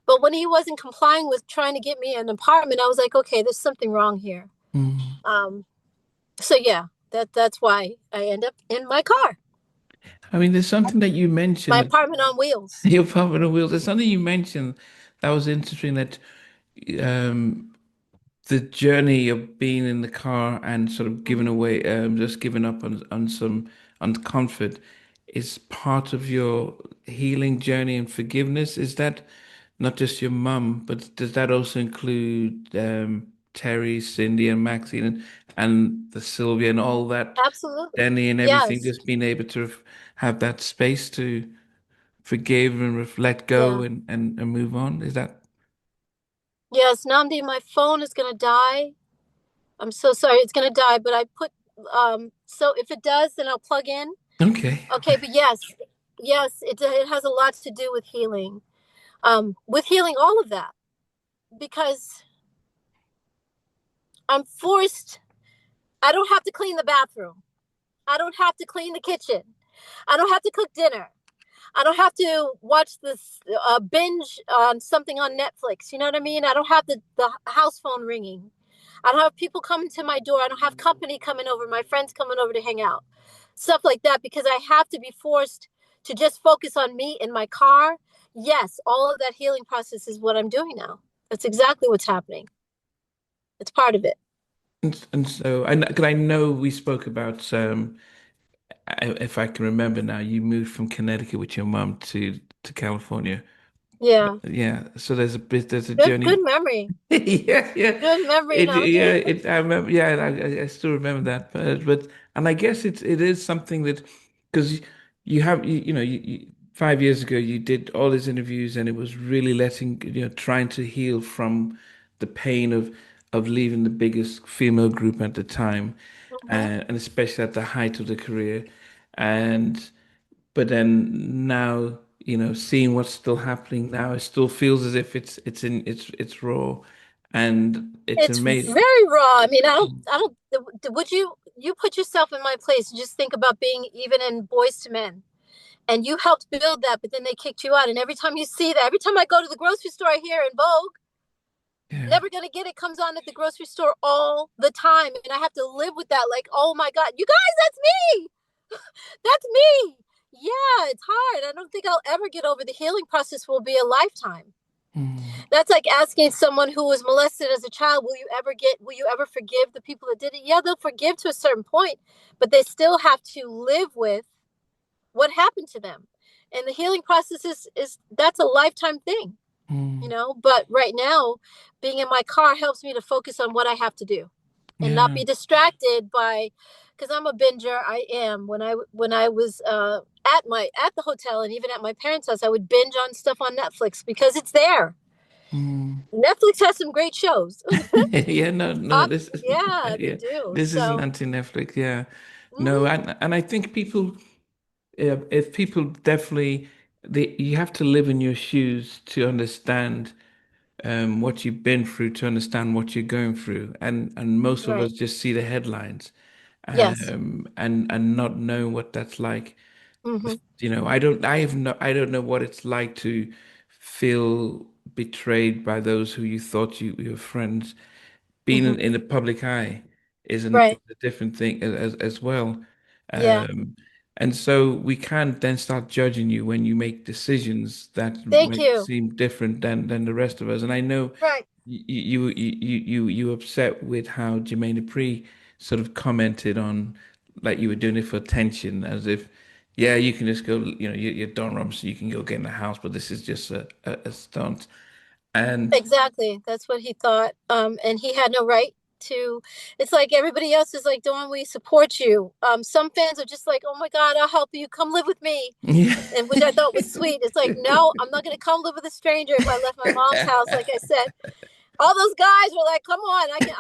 A: But when he wasn't complying with trying to get me an apartment, I was like, okay, there's something wrong here.
B: Mm.
A: Um, so yeah, that's why I end up in my car,
B: I mean, there's something that you
A: my
B: mentioned,
A: apartment on wheels.
B: your puppet on wheels. There's something you mentioned that was interesting that um, the journey of being in the car and sort of giving away, just giving up on some on comfort is part of your healing journey and forgiveness. Is that not just your mum, but does that also include Terry, Cindy, and Maxine and the Sylvia and all that,
A: Absolutely.
B: Danny and everything,
A: Yes.
B: just being able to have that space to forgive and let go
A: Yeah.
B: and move on? Is that
A: Yes, Namdi, my phone is gonna die. I'm so sorry, it's gonna die, but I put so if it does, then I'll plug in.
B: okay?
A: Okay, but yes, yes, it has a lot to do with healing all of that because I'm forced. I don't have to clean the bathroom. I don't have to clean the kitchen. I don't have to cook dinner. I don't have to watch this binge on something on Netflix. You know what I mean? I don't have the house phone ringing. I don't have people coming to my door. I don't have company coming over, my friends coming over to hang out. Stuff like that because I have to be forced to just focus on me in my car. Yes, all of that healing process is what I'm doing now. That's exactly what's happening. It's part of it.
B: And so, cause I know we spoke about, if I can remember now, you moved from Connecticut with your mum to California.
A: Yeah.
B: Yeah, so there's a
A: Good
B: journey.
A: memory.
B: Yeah, yeah.
A: Good memory, Namdi.
B: I remember. Yeah, I still remember that. But, and I guess it is something that because you have, 5 years ago you did all these interviews and it was really trying to heal from the pain of leaving the biggest female group at the time,
A: Mhm.
B: and especially at the height of the career, and but then now, seeing what's still happening now, it still feels as if it's raw, and it's
A: It's
B: amazing.
A: very raw. I mean, I don't, would you put yourself in my place and just think about being even in Boys to Men and you helped build that, but then they kicked you out. And every time you see that, every time I go to the grocery store here in Vogue,
B: Yeah.
A: never gonna get it comes on at the grocery store all the time. And I have to live with that. Like, oh my God, you guys, that's me. That's me. Yeah, it's hard. I don't think I'll ever get over the healing process will be a lifetime.
B: Mm.
A: That's like asking someone who was molested as a child, will you ever forgive the people that did it? Yeah, they'll forgive to a certain point, but they still have to live with what happened to them. And the healing process is that's a lifetime thing, you
B: Mm.
A: know. But right now, being in my car helps me to focus on what I have to do and not
B: Yeah.
A: be distracted by because I'm a binger. I am. When I was at the hotel and even at my parents' house, I would binge on stuff on Netflix because it's there.
B: Mm.
A: Netflix has some great shows.
B: Yeah, no, no, this is
A: Yeah, they
B: yeah,
A: do.
B: this isn't
A: So,
B: anti-Netflix. Yeah, no,
A: mhm,
B: and I think people, if people definitely, you have to live in your shoes to understand what you've been through, to understand what you're going through, and most of us
A: right.
B: just see the headlines,
A: Yes.
B: and not know what that's like.
A: Hmm.
B: I don't know what it's like to feel betrayed by those who you thought your friends. Being
A: Hmm.
B: in the public eye is
A: Right.
B: a different thing as well.
A: Yeah.
B: Um, and so we can then start judging you when you make decisions that
A: Thank
B: might
A: you.
B: seem different than the rest of us. And I know
A: Right.
B: you upset with how Jermaine Dupri sort of commented on like you were doing it for attention, as if, yeah, you can just go, you're Don Robinson, you can go get in the house, but this is just a stunt. And
A: Exactly. That's what he thought. And he had no right to. It's like everybody else is like, Dawn, we support you. Some fans are just like, oh my God, I'll help you. Come live with me.
B: yeah.
A: And which I thought was sweet. It's like, no, I'm not going to come live with a stranger if I left my mom's house. Like I said, all those guys were like, come on, I can,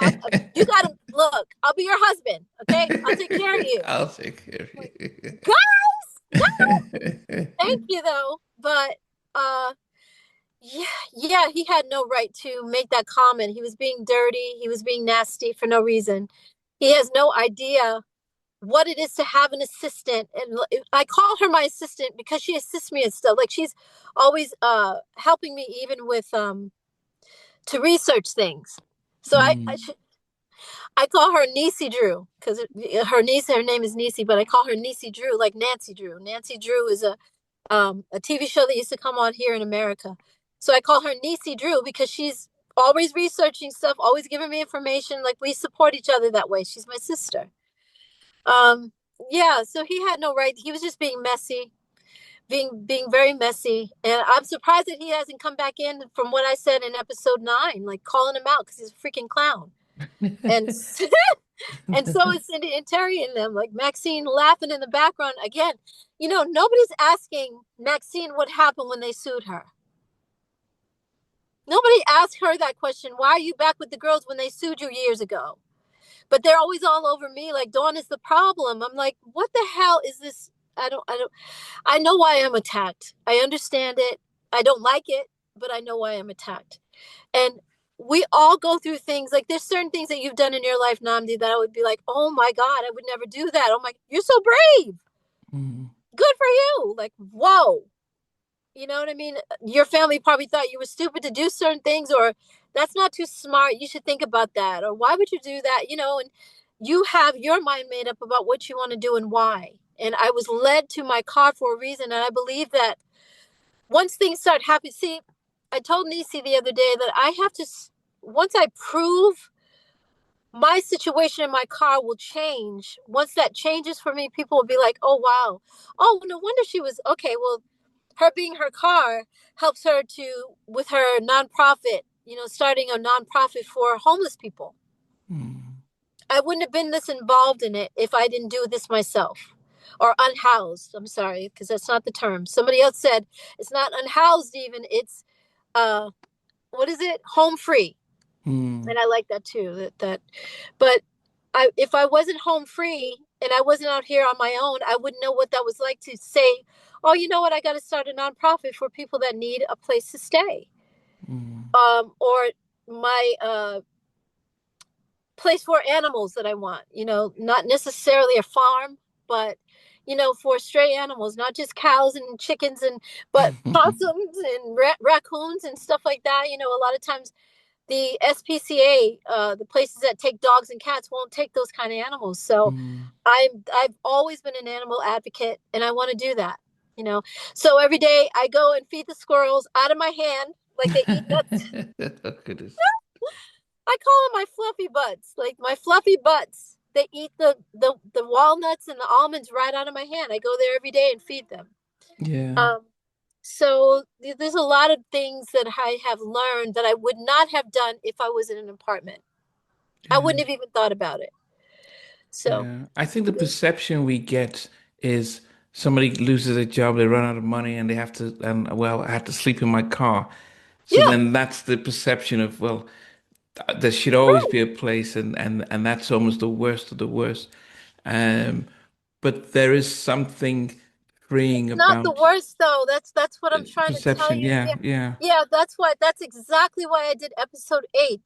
A: you got to look, I'll be your husband. Okay. I'll take care of you.
B: I'll take care of
A: I'm like,
B: you.
A: guys, thank you though. But, yeah, yeah, he had no right to make that comment. He was being dirty. He was being nasty for no reason. He has no idea what it is to have an assistant. And I call her my assistant because she assists me and stuff. Like she's always helping me even with to research things. So
B: Mm,
A: I call her Niecy Drew because her name is Niecy, but I call her Niecy Drew, like Nancy Drew. Nancy Drew is a TV show that used to come on here in America. So I call her Niecy Drew because she's always researching stuff, always giving me information. Like we support each other that way. She's my sister. Um, yeah, so he had no right. He was just being messy, being very messy, and I'm surprised that he hasn't come back in from what I said in episode 9, like calling him out because he's a freaking clown. And and so is Cindy and Terry and them, like Maxine laughing in the background again. Nobody's asking Maxine what happened when they sued her. Nobody asked her that question. Why are you back with the girls when they sued you years ago? But they're always all over me like Dawn is the problem. I'm like, what the hell is this? I know why I'm attacked. I understand it. I don't like it, but I know why I'm attacked. And we all go through things like there's certain things that you've done in your life, Namdi, that I would be like, oh my God, I would never do that. I'm like, you're so brave.
B: mm,
A: Good for you. Like, whoa. You know what I mean? Your family probably thought you were stupid to do certain things, or that's not too smart. You should think about that. Or why would you do that? And you have your mind made up about what you want to do and why. And I was led to my car for a reason. And I believe that once things start happening, see, I told Nisi the other day that I have to, once I prove my situation in my car will change, once that changes for me, people will be like, oh, wow. Oh, no wonder she was okay. Well, her being her car helps her with her nonprofit, starting a nonprofit for homeless people.
B: mm,
A: I wouldn't have been this involved in it if I didn't do this myself. Or unhoused. I'm sorry, because that's not the term. Somebody else said it's not unhoused even. It's uh what is it? Home free.
B: mm,
A: And I like that too. But if I wasn't home free and I wasn't out here on my own, I wouldn't know what that was like to say, oh, you know what, I gotta start a nonprofit for people that need a place to stay.
B: mm,
A: Or my place for animals that I want, not necessarily a farm, but for stray animals, not just cows and chickens but possums and raccoons and stuff like that. A lot of times the SPCA, the places that take dogs and cats, won't take those kind of animals. So
B: mm.
A: I've always been an animal advocate, and I want to do that. You know, so every day I go and feed the squirrels out of my hand, like they eat nuts.
B: Oh, goodness.
A: I call them my fluffy butts, like my fluffy butts. They eat the walnuts and the almonds right out of my hand. I go there every day and feed them.
B: Yeah,
A: Um, so there's a lot of things that I have learned that I would not have done if I was in an apartment. I
B: yeah,
A: wouldn't have even thought about it. So,
B: Yeah. I think the perception we get is somebody loses a job, they run out of money, and they have to, and well, I had to sleep in my car. So
A: yeah,
B: then that's the perception of, well, there should always
A: right.
B: be a place, and that's almost the worst of the worst. Um, but there is something freeing
A: Not the
B: about
A: worst though. That's what I'm trying to tell
B: perception.
A: you.
B: Yeah,
A: Yeah.
B: yeah,
A: Yeah, that's exactly why I did episode 8.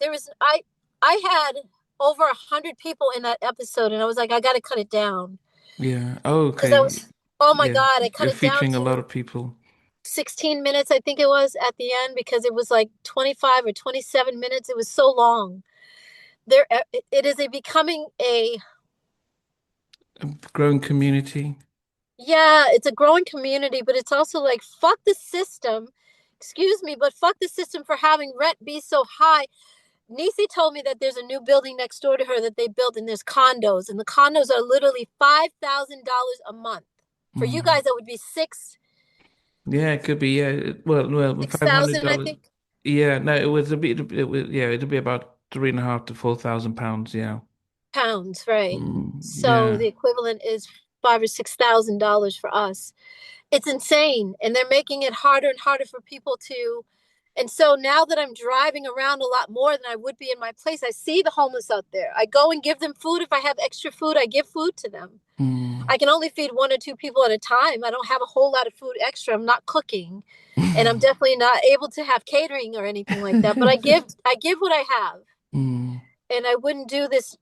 A: I had over 100 people in that episode and I was like I got to cut it down
B: yeah. Oh,
A: because I
B: okay.
A: was, oh my
B: Yeah,
A: God, I cut
B: you're
A: it down
B: featuring a lot
A: to
B: of people.
A: 16 minutes I think it was at the end because it was like 25 or 27 minutes. It was so long. There it is a becoming a,
B: A growing community.
A: yeah, it's a growing community, but it's also like fuck the system. Excuse me, but fuck the system for having rent be so high. Nisi told me that there's a new building next door to her that they built, and there's condos, and the condos are literally $5,000 a month. For you
B: Mm.
A: guys, that would be
B: Yeah, it could be. Yeah. Well, with
A: six
B: five hundred
A: thousand, I
B: dollars.
A: think,
B: Yeah, no, it was a bit. It was, yeah, it'd be about 3,500 to 4,000 pounds. Yeah.
A: pounds, right? So
B: Yeah.
A: the equivalent is $5,000 or $6,000 for us. It's insane, and they're making it harder and harder for people to. And so now that I'm driving around a lot more than I would be in my place, I see the homeless out there. I go and give them food. If I have extra food, I give food to them.
B: Mm.
A: I can only feed one or two people at a time. I don't have a whole lot of food extra. I'm not cooking, and I'm definitely not able to have catering or anything like that. But I give what I have,
B: Mm.
A: and I wouldn't do this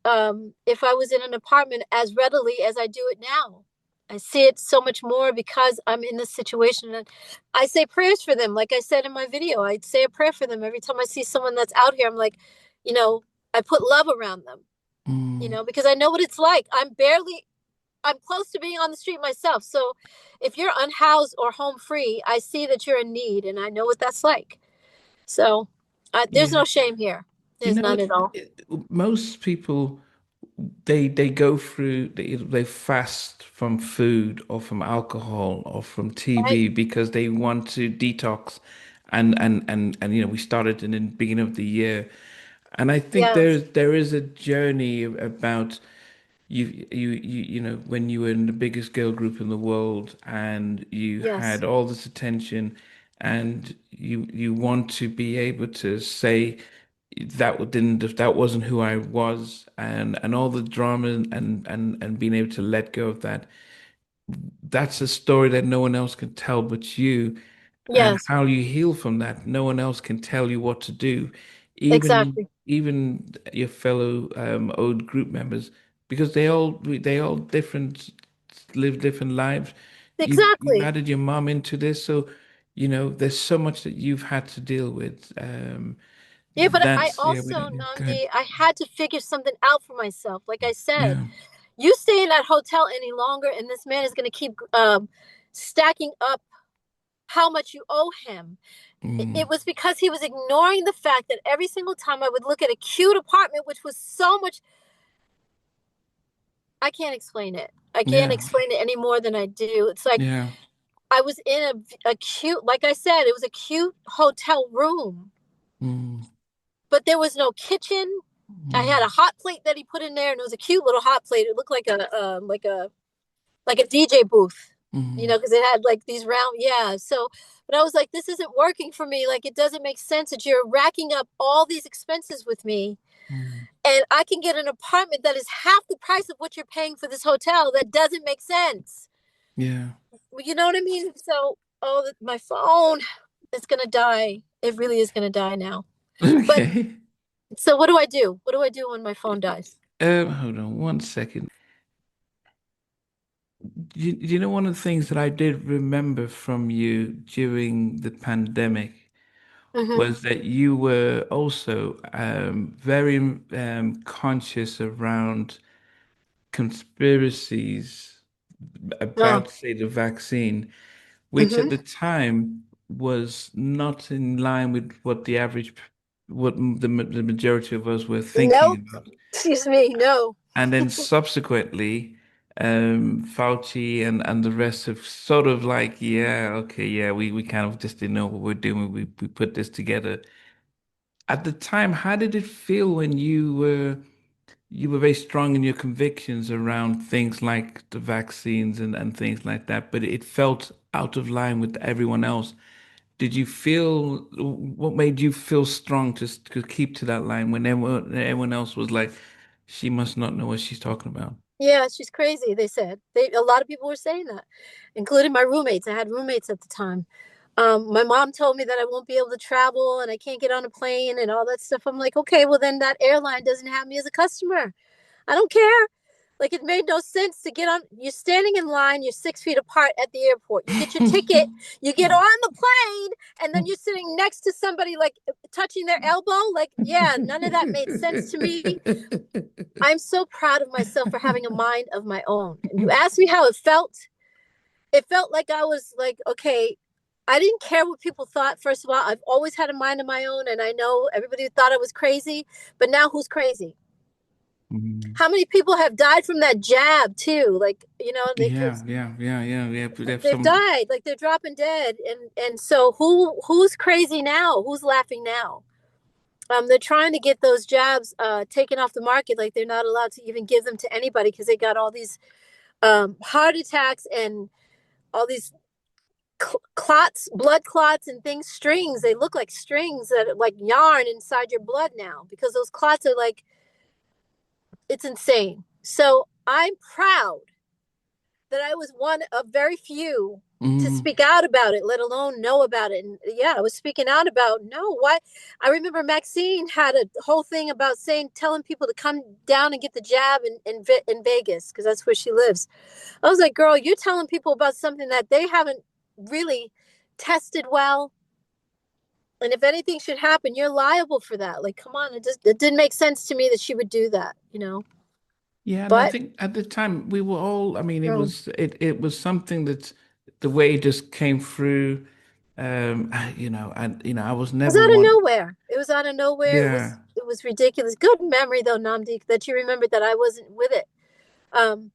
A: if I was in an apartment as readily as I do it now. I see it so much more because I'm in this situation, and I say prayers for them. Like I said in my video, I say a prayer for them every time I see someone that's out here. I'm like, you know, I put love around them,
B: Mm.
A: because I know what it's like. I'm close to being on the street myself. So if you're unhoused or home free, I see that you're in need and I know what that's like. So there's
B: Yeah.
A: no shame here.
B: You
A: There's
B: know,
A: none at all.
B: most people they go through they fast from food or from alcohol or from
A: Right?
B: TV because they want to detox, and we started in the beginning of the year, and I think
A: Yes.
B: there is a journey about when you were in the biggest girl group in the world and you
A: Yes.
B: had all this attention, and you want to be able to say that wasn't who I was, and all the drama, and being able to let go of that. That's a story that no one else can tell but you, and
A: Yes.
B: how you heal from that. No one else can tell you what to do,
A: Exactly.
B: even your fellow old group members, because they all different live different lives. You've
A: Exactly.
B: added your mom into this, so there's so much that you've had to deal with.
A: Yeah, but I
B: That's yeah, we
A: also,
B: don't go ahead.
A: Namdi, I had to figure something out for myself. Like I said,
B: Yeah.
A: you stay in that hotel any longer, and this man is going to keep stacking up how much you owe him. It
B: Mm.
A: was because he was ignoring the fact that every single time I would look at a cute apartment, which was so much, I can't explain it. I can't
B: Yeah.
A: explain it any more than I do. It's like
B: Yeah.
A: I was in a cute, like I said, it was a cute hotel room,
B: Mm.
A: but there was no kitchen. I had a
B: Mm.
A: hot plate that he put in there, and it was a cute little hot plate. It looked like a DJ booth,
B: Mm.
A: because it had like these round, yeah. So, but I was like, this isn't working for me. Like, it doesn't make sense that you're racking up all these expenses with me,
B: Mm.
A: and I can get an apartment that is half the price of what you're paying for this hotel. That doesn't make sense.
B: Yeah.
A: You know what I mean? So, oh, my phone is gonna die. It really is gonna die now. But
B: Okay.
A: so, what do I do? What do I do when my phone dies?
B: Hold on 1 second. You know, one of the things that I did remember from you during the pandemic
A: Mm-hmm.
B: was that you were also very conscious around conspiracies
A: Oh.
B: about, say, the vaccine, which at
A: Mm-hmm.
B: the time was not in line with what the majority of us were
A: Nope.
B: thinking about.
A: Excuse me. No.
B: And then subsequently, Fauci and the rest have sort of like, yeah, okay, yeah, we kind of just didn't know what we're doing. We put this together. At the time, how did it feel when you were you were very strong in your convictions around things like the vaccines and things like that, but it felt out of line with everyone else. Did you feel what made you feel strong to keep to that line when everyone else was like, she must not know what she's talking about?
A: Yeah, she's crazy, they said. A lot of people were saying that, including my roommates. I had roommates at the time. My mom told me that I won't be able to travel and I can't get on a plane and all that stuff. I'm like, okay, well then that airline doesn't have me as a customer. I don't care. Like it made no sense to get on. You're standing in line. You're 6 feet apart at the airport. You get your ticket. You get on the plane, and then you're sitting next to somebody like touching their elbow. Like, yeah, none of that made sense to me. I'm so proud of myself for having a mind of my own. And you asked me how it felt. It felt like I was like, okay, I didn't care what people thought. First of all, I've always had a mind of my own, and I know everybody thought I was crazy, but now who's crazy?
B: Mm.
A: How many people have died from that jab too? Like,
B: Yeah, yeah, yeah, yeah, yeah. But there's
A: they've
B: some,
A: died, like they're dropping dead, and so who's crazy now? Who's laughing now? They're trying to get those jabs taken off the market. Like they're not allowed to even give them to anybody because they got all these heart attacks and all these clots, blood clots, and things. Strings. They look like strings that are like yarn inside your blood now because those clots are like it's insane. So I'm proud that I was one of very few to
B: mm,
A: speak out about it, let alone know about it. And yeah, I was speaking out about no, why? I remember Maxine had a whole thing about saying, telling people to come down and get the jab in Vegas because that's where she lives. I was like, girl, you're telling people about something that they haven't really tested well. And if anything should happen, you're liable for that. Like, come on, it didn't make sense to me that she would do that.
B: yeah. And I
A: But
B: think at the time we were all, I mean,
A: no,
B: it was something that the way it just came through, and I was
A: it was
B: never
A: out of
B: one.
A: nowhere. It was out of nowhere. It
B: Yeah.
A: was it was ridiculous. Good memory though, Namdi, that you remembered that I wasn't with it. Um,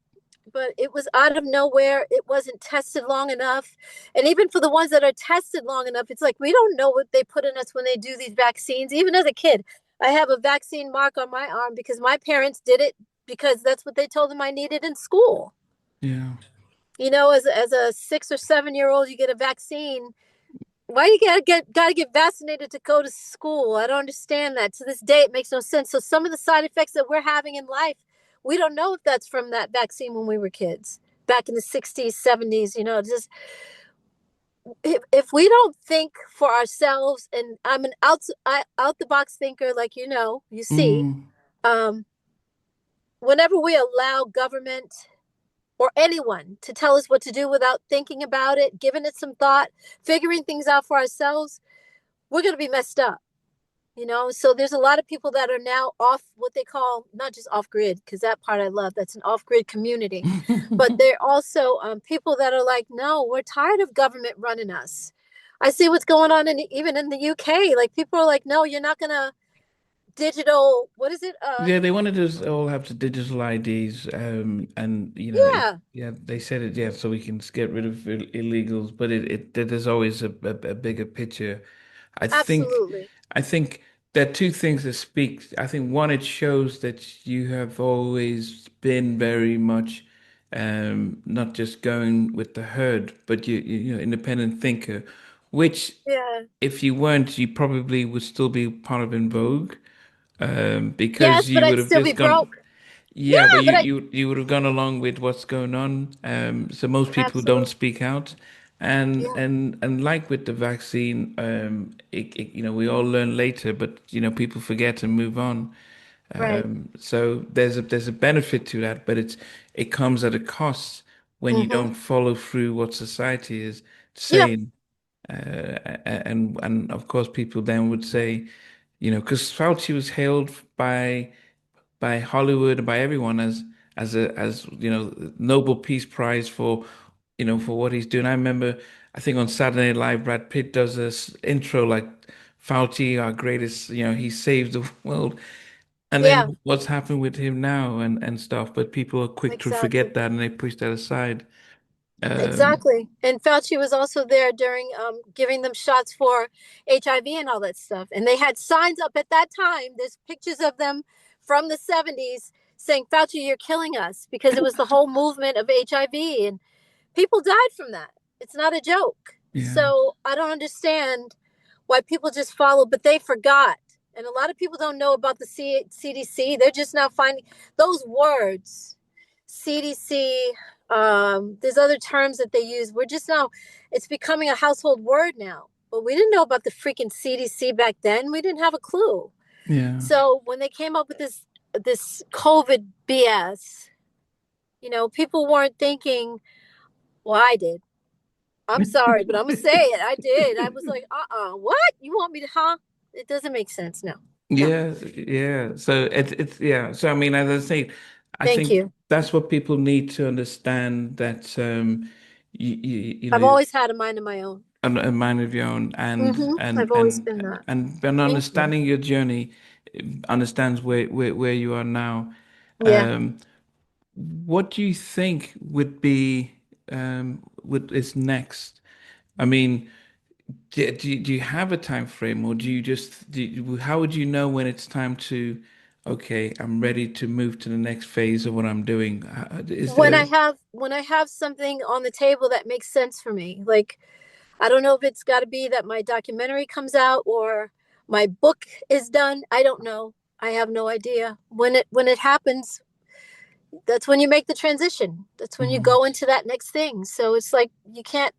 A: but it was out of nowhere. It wasn't tested long enough. And even for the ones that are tested long enough, it's like we don't know what they put in us when they do these vaccines. Even as a kid, I have a vaccine mark on my arm because my parents did it because that's what they told them I needed in school.
B: Yeah.
A: As a 6 or 7 year old, you get a vaccine. Why you gotta get vaccinated to go to school? I don't understand that. To this day, it makes no sense. So some of the side effects that we're having in life, we don't know if that's from that vaccine when we were kids, back in the 60s, 70s. Just if we don't think for ourselves, and I'm an out the box thinker, like you see,
B: Mm.
A: um, whenever we allow government or anyone to tell us what to do without thinking about it, giving it some thought, figuring things out for ourselves, we're going to be messed up. So there's a lot of people that are now off what they call not just off grid, because that part I love, that's an off grid community, but they're also people that are like, no, we're tired of government running us. I see what's going on even in the UK. Like people are like, no, you're not gonna digital, what is it,
B: Yeah, they wanted us all have the digital IDs, and
A: yeah,
B: yeah, they said it, yeah, so we can get rid of illegals, but there's always a bigger picture. I think,
A: absolutely.
B: I think there are two things that speak. I think one, it shows that you have always been very much, not just going with the herd, but independent thinker, which
A: Yeah.
B: if you weren't, you probably would still be part of En Vogue, because
A: Yes, but
B: you would
A: I'd
B: have
A: still be
B: just gone.
A: broke. Yeah,
B: Yeah, but
A: but I
B: you would have gone along with what's going on. So most people don't
A: absolutely.
B: speak out, and
A: Yeah,
B: like with the vaccine, we all learn later, but people forget and move on.
A: right.
B: So there's a benefit to that, but it comes at a cost when you
A: Mm-hmm.
B: don't follow through what society is
A: Yeah.
B: saying. And of course, people then would say, because Fauci was hailed by Hollywood and by everyone as Nobel Peace Prize for what he's doing. I remember, I think on Saturday Night Live, Brad Pitt does this intro like Fauci, our greatest, he saved the world. And
A: Yeah,
B: then what's happened with him now and stuff, but people are quick to forget
A: exactly.
B: that and they push that aside. Um,
A: Exactly. And Fauci was also there during giving them shots for HIV and all that stuff. And they had signs up at that time. There's pictures of them from the 70s. saying, Fauci, you're killing us, because it was the whole movement of HIV, and people died from that. It's not a joke.
B: Yeah.
A: So I don't understand why people just follow, but they forgot. And a lot of people don't know about the CDC. They're just now finding those words, CDC. There's other terms that they use. We're just now, it's becoming a household word now. But we didn't know about the freaking CDC back then. We didn't have a clue.
B: Yeah.
A: So when they came up with this COVID BS, people weren't thinking, well, I did. I'm sorry, but I'm gonna say it. I did. I was like, what? You want me to, huh? It doesn't make sense. No, no.
B: Yeah, yeah. So it's yeah. So I mean, as I say, I
A: Thank
B: think
A: you.
B: that's what people need to understand that you
A: I've
B: know
A: always had a mind of my own.
B: a mind of your own
A: I've always been that.
B: and
A: Thank you.
B: understanding your journey, understands where you are now.
A: Yeah.
B: Um, what do you think would be what is next? I mean. Do you have a time frame, or do you just how would you know when it's time to, okay, I'm ready to move to the next phase of what I'm doing? Is
A: When
B: there?
A: I have something on the table that makes sense for me, like I don't know if it's got to be that my documentary comes out or my book is done. I don't know. I have no idea. When it happens, that's when you make the transition. That's when you
B: Mhm.
A: go into that next thing. So it's like you can't,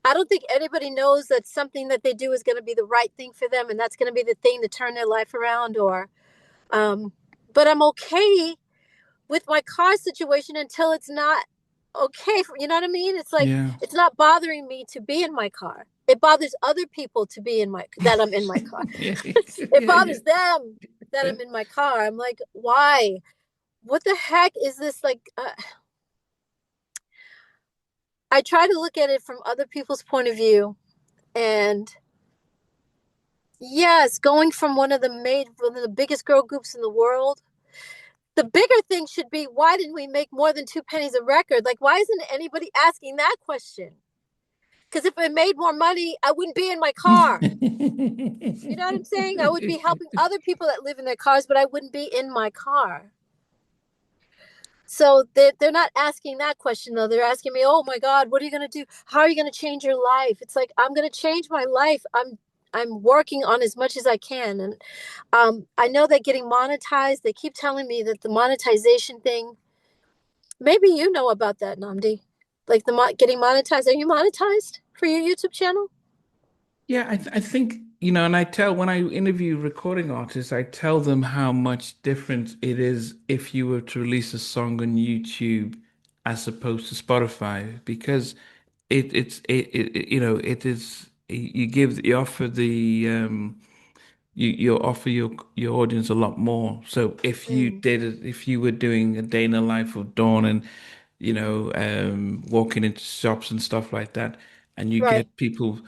A: I don't think anybody knows that something that they do is going to be the right thing for them, and that's going to be the thing to turn their life around. Or, um, but I'm okay with my car situation until it's not okay. You know what I mean? It's like
B: Yeah.
A: it's not bothering me to be in my car. It bothers other people to be in my that I'm in my car.
B: Yeah,
A: It
B: yeah, yeah.
A: bothers them that I'm in my car. I'm like, why? What the heck is this? Like, I try to look at it from other people's point of view, and yes, going from one of the biggest girl groups in the world. The bigger thing should be, why didn't we make more than 2 pennies a record? Like, why isn't anybody asking that question? Because if I made more money, I wouldn't be in my car. You know what I'm saying? I would be helping other people that live in their cars, but I wouldn't be in my car. So they're not asking that question though. They're asking me, "Oh my God, what are you going to do? How are you going to change your life?" It's like, I'm going to change my life. I'm working on as much as I can, and I know that getting monetized. They keep telling me that the monetization thing. Maybe you know about that, Namdi. Like getting monetized. Are you monetized for your YouTube channel?
B: Yeah, I think, and I tell when I interview recording artists, I tell them how much different it is if you were to release a song on YouTube as opposed to Spotify, because it is you offer you offer your audience a lot more. So
A: Mm,
B: if you were doing a day in the life of Dawn and walking into shops and stuff like that, and you
A: right.
B: get people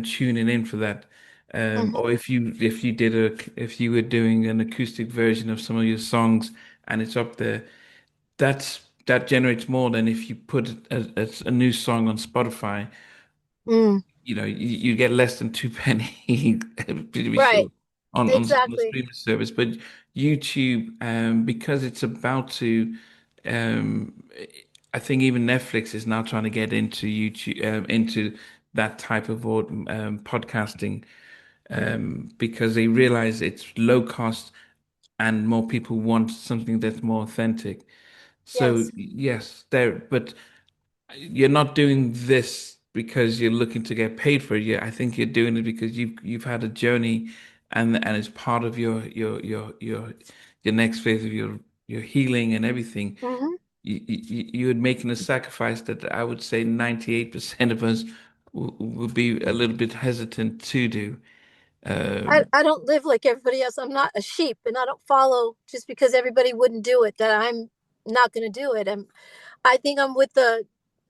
B: tuning in for that,
A: Hmm.
B: or if you were doing an acoustic version of some of your songs and it's up there, that generates more than if you put a new song on Spotify.
A: Mm,
B: You get less than two penny to be
A: right.
B: sure on the
A: Exactly.
B: streaming service. But YouTube, because it's about to, um, I think even Netflix is now trying to get into YouTube, into that type of podcasting,
A: Mm,
B: because they realize it's low cost and more people want something that's more authentic. So
A: yes.
B: yes, but you're not doing this because you're looking to get paid for it. Yeah, I think you're doing it because you've had a journey, and it's part of your next phase of your healing and everything.
A: Hmm.
B: You're making a sacrifice that I would say 98% of us will be a little bit hesitant to do.
A: I,
B: Um,
A: I don't live like everybody else. I'm not a sheep, and I don't follow just because everybody wouldn't do it, that I'm not going to do it. I think I'm with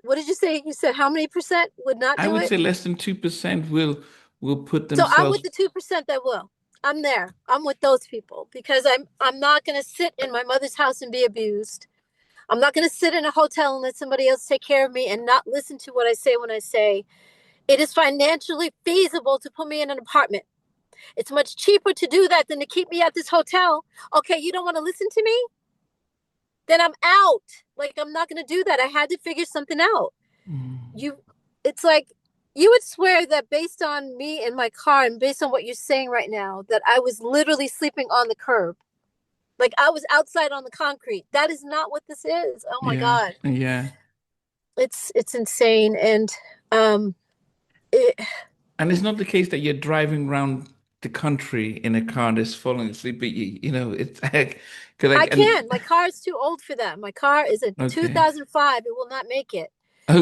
A: what did you say? You said how many percent would not
B: I
A: do
B: would
A: it?
B: say less than 2% will put
A: So I'm with
B: themselves.
A: the 2% that will. I'm there. I'm with those people because I'm not going to sit in my mother's house and be abused. I'm not going to sit in a hotel and let somebody else take care of me and not listen to what I say when I say it is financially feasible to put me in an apartment. It's much cheaper to do that than to keep me at this hotel. Okay, you don't want to listen to me? then I'm out. Like, I'm not going to do that. I had to figure something out.
B: Mm.
A: You, it's like, you would swear that based on me in my car and based on what you're saying right now, that I was literally sleeping on the curb. Like I was outside on the concrete. That is not what this is. Oh my
B: Yeah,
A: God.
B: yeah.
A: It's insane. And um it,
B: And it's not the case that you're driving around the country in a car that's falling asleep, but you know, it's like, cause
A: I
B: like, and
A: can. My car is too old for that. My car is a
B: okay,
A: 2005. It will not make it.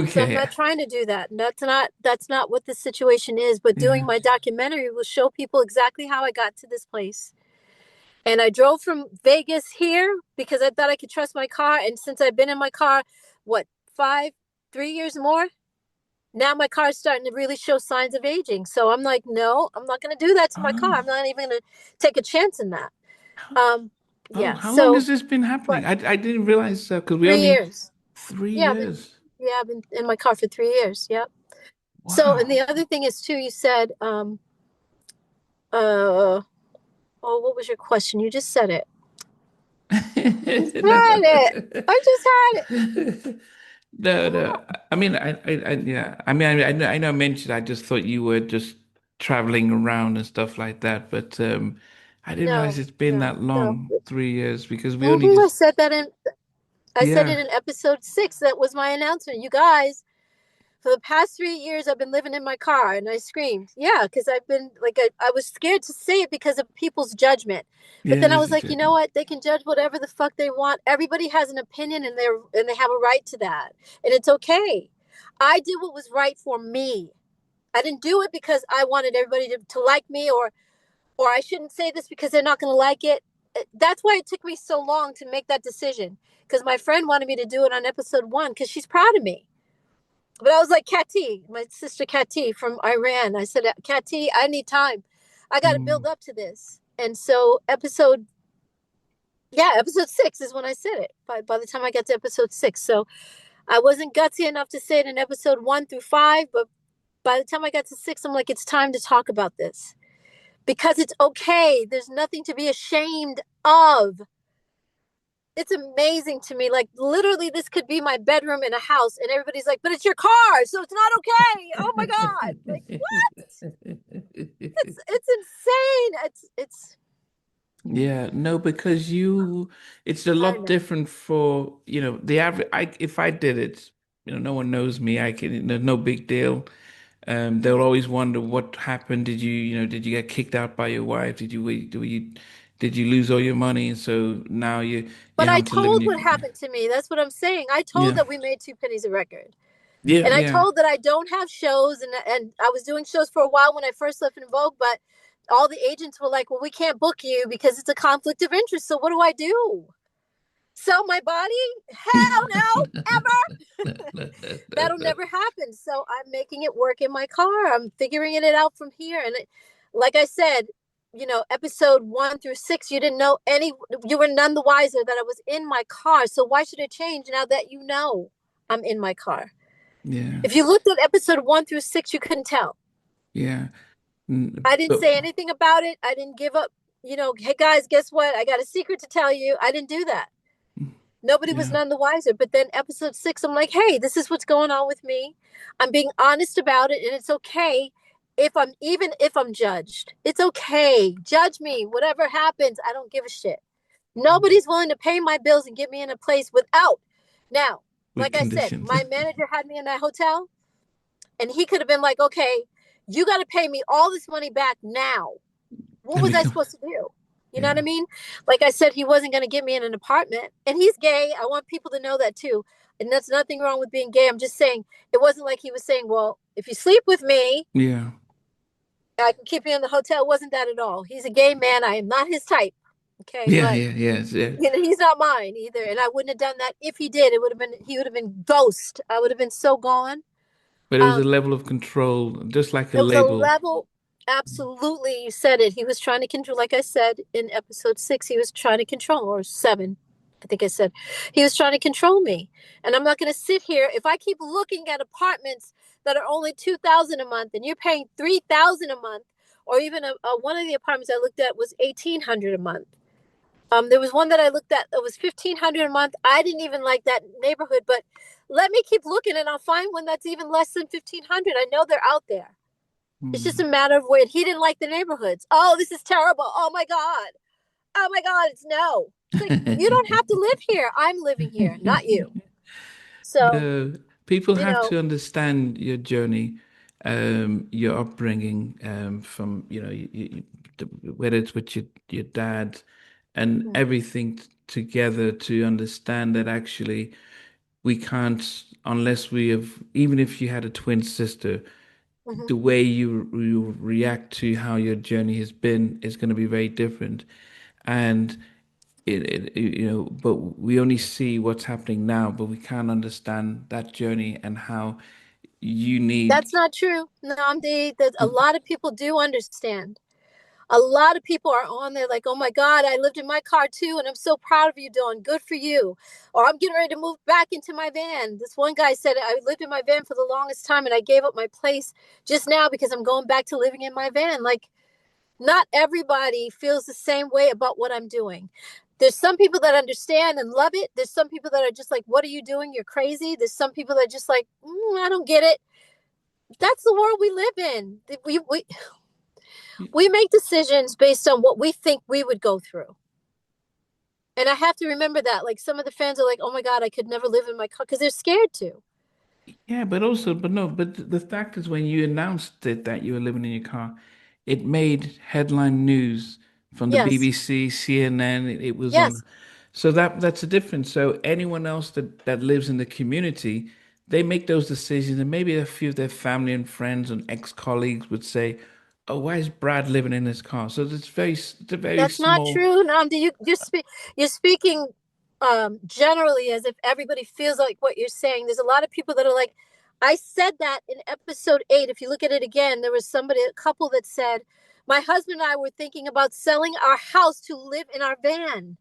A: So I'm
B: okay,
A: not trying to do that. And that's not what the situation is. But doing
B: yeah,
A: my documentary will show people exactly how I got to this place. And I drove from Vegas here because I thought I could trust my car. And since I've been in my car, what, 3 years more? Now my car's starting to really show signs of aging. So I'm like, no, I'm not going to do that to my car.
B: oh,
A: I'm not even going to take a chance in that.
B: how,
A: Um,
B: oh,
A: yeah.
B: how long
A: So,
B: has this been happening?
A: but
B: I didn't realize because we
A: three
B: only
A: years.
B: three
A: Yeah,
B: years.
A: I've been in my car for 3 years. Yep. So, and
B: Wow.
A: the other thing is too, you said, uh, oh, what was your question? You just said it. I just
B: No.
A: had it. I just had it.
B: No, no. I mean, yeah. I mean, I know I mentioned. I just thought you were just traveling around and stuff like that, but I didn't realize
A: No,
B: it's been
A: no,
B: that
A: no.
B: long, 3 years, because we only
A: Mm-hmm.
B: just,
A: I said
B: yeah,
A: it in episode 6. That was my announcement. You guys, for the past 3 years, I've been living in my car, and I screamed, yeah, because I've been like, I was scared to say it because of people's judgment. But
B: yeah.
A: then I
B: This
A: was
B: is
A: like, you
B: it.
A: know what? They can judge whatever the fuck they want. Everybody has an opinion, and they have a right to that, and it's okay. I did what was right for me. I didn't do it because I wanted everybody to like me, or I shouldn't say this because they're not going to like it. That's why it took me so long to make that decision, because my friend wanted me to do it on episode 1 because she's proud of me. But I was like, Kati, my sister Kati from Iran. I said, Kati, I need time. I got to build
B: Mm.
A: up to this. And so episode 6 is when I said it. By the time I got to episode 6, so I wasn't gutsy enough to say it in episode 1 through 5. But by the time I got to 6, I'm like, it's time to talk about this because it's okay. There's nothing to be ashamed of. It's amazing to me. Like, literally, this could be my bedroom in a house, and everybody's like, but it's your car, so it's not okay. Oh my God. Like, what? It's insane. It's
B: Yeah, no, because it's a
A: I
B: lot
A: know.
B: different for, the average. If I did it, no one knows me. I can, there's no big deal. They'll
A: Mhm.
B: always wonder what happened. Did you get kicked out by your wife? Did you lose all your money? And so now you're
A: But I
B: having to live in
A: told
B: your,
A: what happened to me. That's what I'm saying. I told
B: yeah,
A: that we made 2 pennies a record.
B: yeah,
A: And I
B: yeah,
A: told that I don't have shows, and I was doing shows for a while when I first left En Vogue, but all the agents were like, well, we can't book you because it's a conflict of interest. So what do I do? Sell my body? Hell no, that'll never happen. So I'm making it work in my car. I'm figuring it out from here. And like I said, episode 1 through 6, you didn't know you were none the wiser that I was in my car. So why should it change now that I'm in my car?
B: yeah,
A: If you looked at episode 1 through 6, you couldn't tell.
B: yeah.
A: I didn't
B: But
A: say anything about it. I didn't give up, hey guys, guess what? I got a secret to tell you. I didn't do that. Nobody was
B: yeah,
A: none the wiser. But then episode 6, I'm like, hey, this is what's going on with me. I'm being honest about it, and it's okay if I'm judged. It's okay. Judge me. Whatever happens, I don't give a shit. Nobody's willing to pay my bills and get me in a place without. Now,
B: with
A: like I said,
B: conditions.
A: my manager had me in that hotel, and he could have been like, okay, you got to pay me all this money back now. What
B: And
A: was I
B: become,
A: supposed to do? You know what I
B: yeah,
A: mean? Like I said, he wasn't going to get me in an apartment, and he's gay. I want people to know that too. And that's nothing wrong with being gay. I'm just saying it wasn't like he was saying, well, if you sleep with me,
B: yeah,
A: I can keep you in the hotel. It wasn't that at all. He's a gay man. I am not his type. Okay.
B: yeah,
A: But
B: yeah, yeah, yeah.
A: he's not mine either. And I wouldn't have done that if he did. He would have been ghost. I would have been so gone.
B: But it was a
A: Um,
B: level of control, just like a
A: It was a
B: label.
A: level. Absolutely, you said it. He was trying to control, like I said in episode 6, he was trying to control, or 7, I think I said. He was trying to control me. And I'm not going to sit here. If I keep looking at apartments that are only 2,000 a month and you're paying 3,000 a month, or even one of the apartments I looked at was 1,800 a month. There was one that I looked at that was 1,500 a month. I didn't even like that neighborhood, but let me keep looking and I'll find one that's even less than 1,500. I know they're out there. It's just a
B: Hmm.
A: matter of when he didn't like the neighborhoods. Oh, this is terrible. Oh my God. Oh my God. It's no. It's like, you don't have to live here. I'm living here, not you. So,
B: No, people
A: you
B: have
A: know,
B: to understand your journey, your upbringing, from whether it's with your dad and everything together to understand that actually we can't unless we have even if you had a twin sister,
A: mm-hmm.
B: the way you react to how your journey has been is going to be very different, and but we only see what's happening now, but we can't understand that journey and how you need.
A: That's not true, Namdi. That a lot of people do understand. A lot of people are on there like, oh my God, I lived in my car too, and I'm so proud of you, Dawn. Good for you. Or I'm getting ready to move back into my van. This one guy said, I lived in my van for the longest time and I gave up my place just now because I'm going back to living in my van. Like, not everybody feels the same way about what I'm doing. There's some people that understand and love it. There's some people that are just like, what are you doing? You're crazy. There's some people that are just like, I don't get it. That's the world we live in. We make decisions based on what we think we would go through. And I have to remember that. Like some of the fans are like, oh my God, I could never live in my car because they're scared to.
B: Yeah, but also, but no, but the fact is, when you announced it that you were living in your car, it made headline news from the
A: Yes.
B: BBC, CNN. It was on,
A: Yes.
B: so that's a difference. So anyone else that lives in the community, they make those decisions, and maybe a few of their family and friends and ex-colleagues would say, "Oh, why is Brad living in his car?" So it's a very
A: That's not
B: small.
A: true. Namdi, you're speaking generally as if everybody feels like what you're saying. There's a lot of people that are like, I said that in episode 8. If you look at it again, there was a couple that said, my husband and I were thinking about selling our house to live in our van.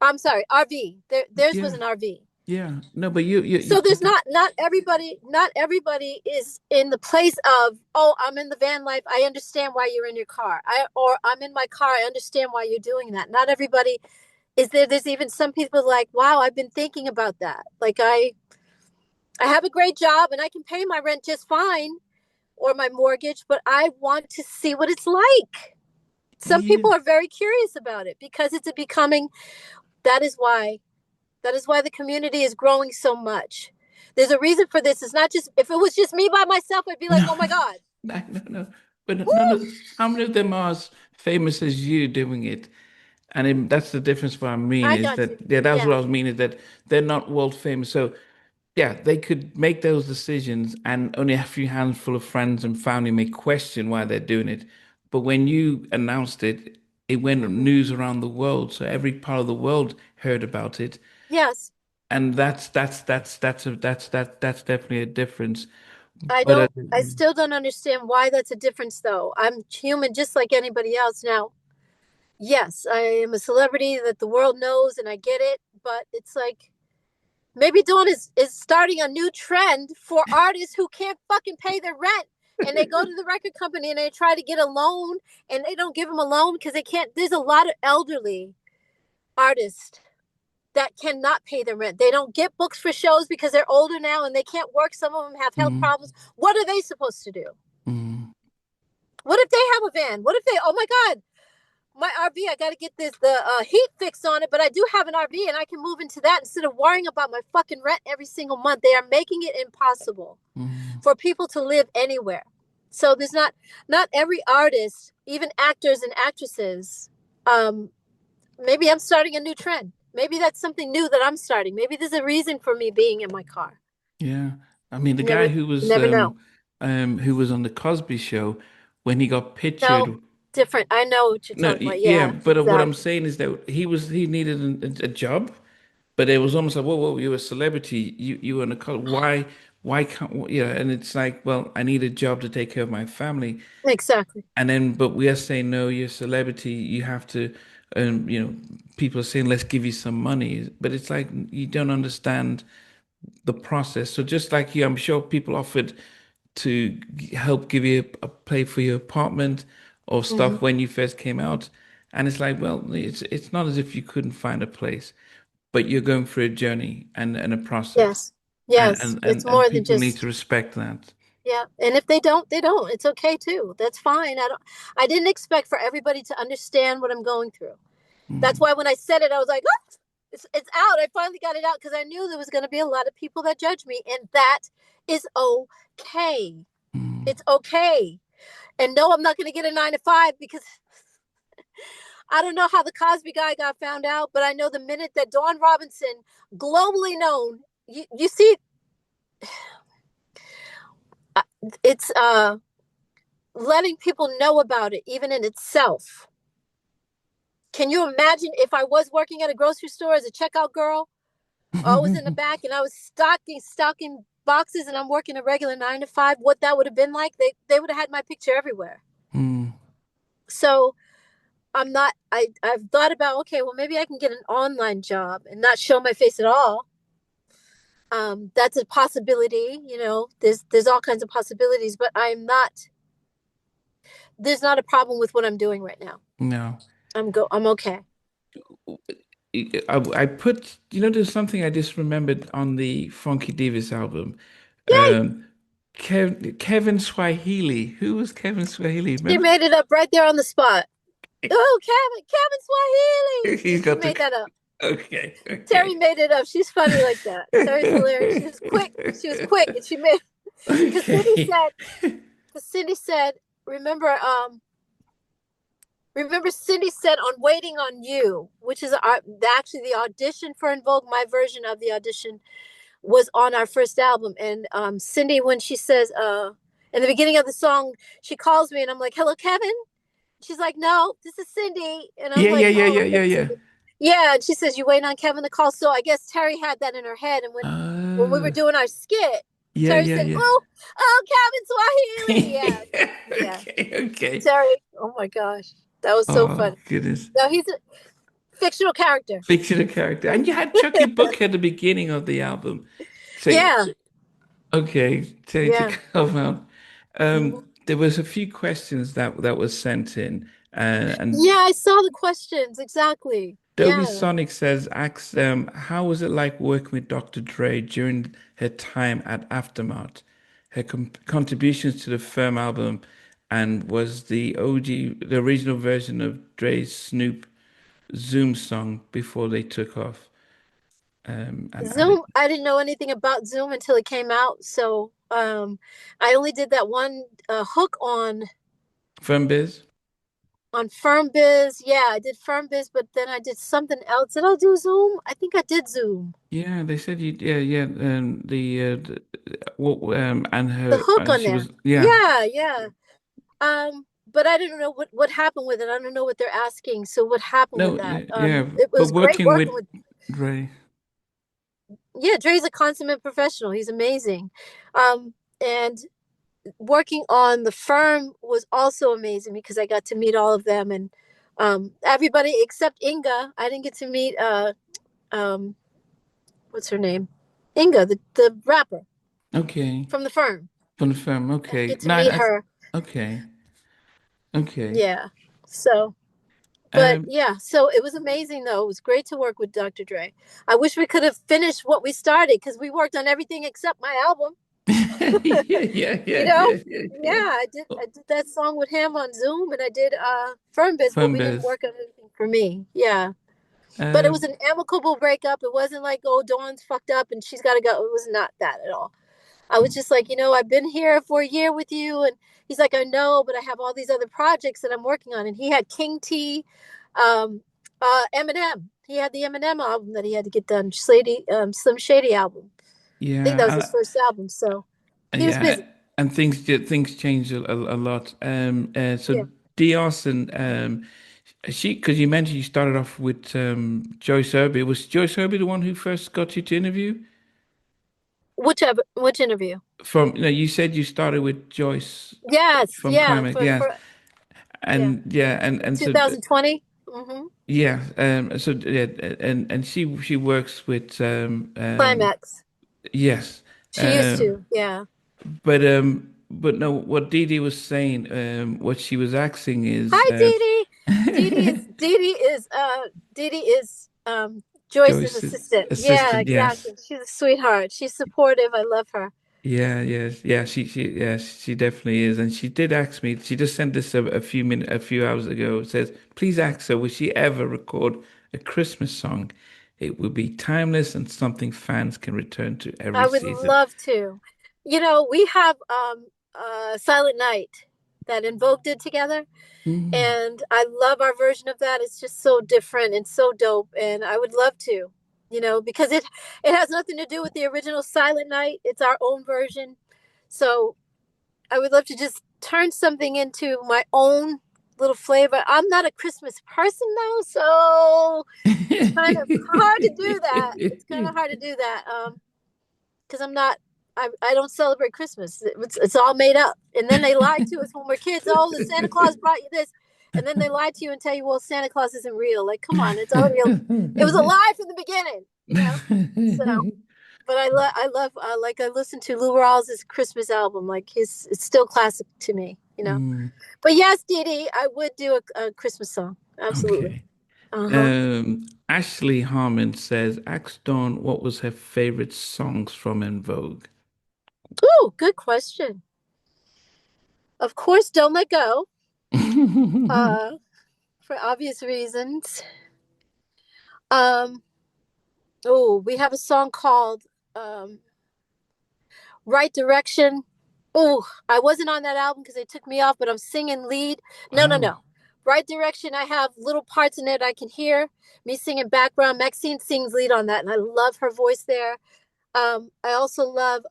A: I'm sorry, RV. Theirs was
B: Yeah,
A: an RV.
B: yeah. No, but you
A: So there's not everybody is in the place of, oh, I'm in the van life, I understand why you're in your car, or I'm in my car, I understand why you're doing that. Not everybody is there. There's even some people like, wow, I've been thinking about that. Like I have a great job and I can pay my rent just fine or my mortgage, but I want to see what it's like. Some
B: yeah.
A: people are very curious about it because it's a becoming. That is why the community is growing so much. There's a reason for this. It's not just, if it was just me by myself, I'd be like,
B: No,
A: oh my God.
B: no. But none
A: Woo!
B: of how many of them are as famous as you doing it? And that's the difference. What I mean
A: I
B: is
A: got
B: that
A: you.
B: yeah, that's what
A: Yeah.
B: I was meaning is that they're not world famous. So yeah, they could make those decisions, and only a few handful of friends and family may question why they're doing it. But when you announced it, it went
A: Mm-hmm.
B: news around the world, so every part of the world heard about it,
A: Yes.
B: and that's definitely a difference. But
A: I still don't understand why that's a difference though. I'm human just like anybody else. Now, yes, I am a celebrity that the world knows and I get it, but it's like, maybe Dawn is starting a new trend for artists who can't fucking pay their rent. And they go to the record company and they try to get a loan and they don't give them a loan because they can't. There's a lot of elderly artists that cannot pay their rent. They don't get books for shows because they're older now and they can't work. Some of them have health
B: mm,
A: problems. What are they supposed to do?
B: mm,
A: What if they have a van? What if they, oh my God, my RV, I got to get the heat fixed on it, but I do have an RV and I can move into that instead of worrying about my fucking rent every single month. They are making it impossible
B: mm.
A: for people to live anywhere. So there's not every artist, even actors and actresses. Um, Maybe I'm starting a new trend. Maybe that's something new that I'm starting. Maybe there's a reason for me being in my car.
B: Yeah. I mean, the
A: You
B: guy
A: never, you never know.
B: who was on the Cosby Show when he got
A: No,
B: pictured.
A: different. I know what you're
B: No,
A: talking about.
B: yeah,
A: Yeah,
B: but what I'm
A: exactly.
B: saying is that he needed a job, but it was almost like, whoa, you're a celebrity. You were on the Cosby. Why can't yeah? And it's like, well, I need a job to take care of my family.
A: Exactly.
B: And then, but we are saying, no, you're a celebrity. You have to, people are saying, let's give you some money. But it's like, you don't understand the process. So just like you, I'm sure people offered to help give you a play for your apartment or
A: Hmm.
B: stuff when you first came out. And it's like, well, it's not as if you couldn't find a place, but you're going through a journey and a process.
A: Yes. Yes. It's
B: And
A: more than
B: people need to
A: just,
B: respect that.
A: yeah. And if they don't, they don't. It's okay too. That's fine. I didn't expect for everybody to understand what I'm going through. That's
B: Mm,
A: why when I said it, I was like, oh, it's out. I finally got it out because I knew there was going to be a lot of people that judge me. And that is okay.
B: mm,
A: It's okay. And no, I'm not going to get a 9 to 5 because I don't know how the Cosby guy got found out, but I know the minute that Dawn Robinson, globally known, you see, it's letting people know about it, even in itself. Can you imagine if I was working at a grocery store as a checkout girl? I was in the back and I was stocking boxes, and I'm working a regular 9 to 5. What that would have been like? They would have had my picture everywhere.
B: mm.
A: So I'm not. I've thought about, okay, well maybe I can get an online job and not show my face at all. That's a possibility. There's all kinds of possibilities, but I'm not. There's not a problem with what I'm doing right now.
B: No.
A: I'm okay.
B: I put, there's something I just remembered on the Funky Divas album.
A: Yay!
B: Um, Kevin Swahili. Who was Kevin Swahili?
A: She
B: Remember?
A: made it up right there on the spot. Oh, Kevin Swahili.
B: He's
A: She
B: got the.
A: made that up.
B: Okay,
A: Terry
B: okay.
A: made it up. She's funny like that. Terry's hilarious. She was quick. She was quick, and she made. Because Cindy
B: Okay.
A: said. Because Cindy said, remember, remember Cindy said on "Waiting on You," which is actually the audition for En Vogue. My version of the audition was on our first album, and Cindy, when she says, in the beginning of the song, she calls me, and I'm like, "Hello, Kevin." She's like, "No, this is Cindy," and I'm
B: Yeah, yeah,
A: like,
B: yeah,
A: "Oh,
B: yeah,
A: okay,
B: yeah, yeah.
A: Cindy." Yeah, and she says, "You waiting on Kevin to call?" So I guess Terry had that in her head, and when we were
B: Uh,
A: doing our skit,
B: yeah,
A: Terry
B: yeah,
A: said,
B: yeah.
A: "Oh, Kevin Swahili." Yeah, yeah.
B: Okay, okay.
A: Terry. Oh my gosh, that was so
B: Oh,
A: funny.
B: goodness.
A: No, he's a fictional character.
B: Fictional character. And you had Chucky Book at the beginning of the album. Say,
A: Yeah,
B: okay, to
A: yeah.
B: come out.
A: Mhm.
B: There was a few questions that was sent in, and
A: Yeah, I saw the questions exactly.
B: Dobie
A: Yeah.
B: Sonic says, asks, how was it like working with Dr. Dre during her time at Aftermath? Her contributions to the Firm album, and was the the original version of Dre's Snoop Zoom song before they took off, and added
A: Zoom, I didn't know anything about Zoom until it came out. So I only did that one hook
B: Firm Biz.
A: on Firm Biz. Yeah, I did Firm Biz, but then I did something else. Did I do Zoom? I think I did Zoom.
B: Yeah, they said you. Yeah, yeah. What? And
A: The
B: her.
A: hook
B: And
A: on
B: she
A: there.
B: was. Yeah.
A: Yeah, yeah. But I didn't know what happened with it. I don't know what they're asking. So what happened with
B: No.
A: that?
B: Yeah. Yeah.
A: It
B: But
A: was great
B: working with
A: working with.
B: Dre.
A: Yeah, Dre's a consummate professional. He's amazing. And working on the firm was also amazing because I got to meet all of them, and everybody except Inga. I didn't get to meet um what's her name? Inga, the rapper
B: Okay.
A: from the firm.
B: From the firm.
A: I didn't
B: Okay.
A: get to
B: No.
A: meet her.
B: Okay. Okay.
A: Yeah. So, but
B: Um.
A: yeah, so it was amazing though. It was great to work with Dr. Dre. I wish we could have finished what we started because we worked on everything except my album.
B: Yeah. Yeah.
A: You
B: Yeah.
A: know?
B: Yeah. Yeah.
A: Yeah,
B: Yeah.
A: I did that song with him on Zoom, and I did Firm Biz, but
B: Firm
A: we didn't
B: Biz.
A: work on anything for me. Yeah. But it was
B: Um.
A: an amicable breakup. It wasn't like, oh, Dawn's fucked up and she's gotta go. It was not that at all. I was just like, I've been here for a year with you, and he's like, I know, but I have all these other projects that I'm working on. And he had King T, Eminem. He had the Eminem album that he had to get done, Slim Shady album. I think that was his
B: Yeah.
A: first album, so he was
B: Yeah,
A: busy.
B: and things change a lot. So
A: Yeah.
B: Dee Austin, because you mentioned you started off with Joyce Irby. Was Joyce Irby the one who first got you to interview?
A: Which interview?
B: You said you started with Joyce
A: Yes,
B: from
A: yeah,
B: Climax,
A: for
B: yes,
A: for yeah,
B: and yeah,
A: in
B: and so
A: 2020. Mm-hmm.
B: yeah, so yeah, and she works with
A: Climax.
B: yes,
A: She used
B: um,
A: to, yeah.
B: but no, what Dee Dee was saying, what she was asking is,
A: Hi, Dee Dee. Dee Dee is Dee because Dee Dee is Joyce's
B: Joyce's
A: assistant. Yeah,
B: assistant, yes.
A: exactly. She's a sweetheart. She's supportive. I love her.
B: Yeah, yeah. She definitely is. And she did ask me, she just sent this a few hours ago. It says, please ask her, will she ever record a Christmas song? It would be timeless and something fans can return to every
A: I would
B: season.
A: love to. You know, we have Silent Night that En Vogue did together,
B: Mm.
A: and I love our version of that. It's just so different and so dope, and I would love to, because it has nothing to do with the original Silent Night. It's our own version. So I would love to just turn something into my own little flavor. I'm not a Christmas person though, so it's kind of hard to do that. It's kind of hard to do that. Because I'm not. I don't celebrate Christmas. It's all made up. And then they lie to us when we're kids. Oh, the Santa Claus brought you this, and then they lie to you and tell you, well, Santa Claus isn't real. Like, come on, it's already. It was a lie from the beginning. So, but like I listened to Lou Rawls' Christmas album. Like it's still classic to me.
B: Mm,
A: But yes, Dee Dee, I would do a Christmas song. Absolutely.
B: okay.
A: Uh-huh.
B: Ashley Harmon says, ask Dawn what was her favorite songs from En Vogue.
A: Oh, good question. Of course, Don't Let Go. Uh, for obvious reasons. Um, oh, we have a song called um, Right Direction. Oh, I wasn't on that album because they took me off, but I'm singing lead. No, no,
B: Oh,
A: no. Right Direction, I have little parts in it I can hear me singing background. Maxine sings lead on that, and I love her voice there. I also love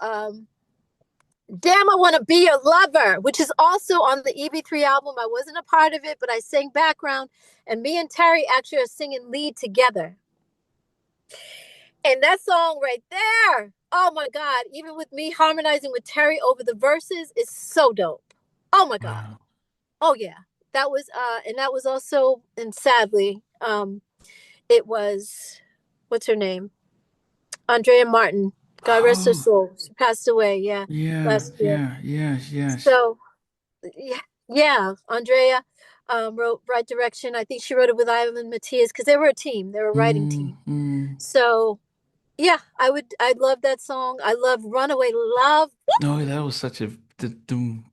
A: Damn, I Want to Be Your Lover, which is also on the EB3 album. I wasn't a part of it, but I sang background, and me and Terry actually are singing lead together. And that song right there, oh my God, even with me harmonizing with Terry over the verses is so dope. Oh my God.
B: wow.
A: Oh yeah. And that was also, and sadly, it was, what's her name? Andrea Martin. God rest her
B: Oh,
A: soul. She passed away, yeah,
B: yeah,
A: last year.
B: yeah, yes, yes.
A: So yeah, yeah. Andrea wrote Right Direction. I think she wrote it with Ivan Matias because they were a team. They were a writing
B: Mm,
A: team.
B: mm.
A: So yeah, I'd love that song. I love Runaway Love.
B: Oh, that was such a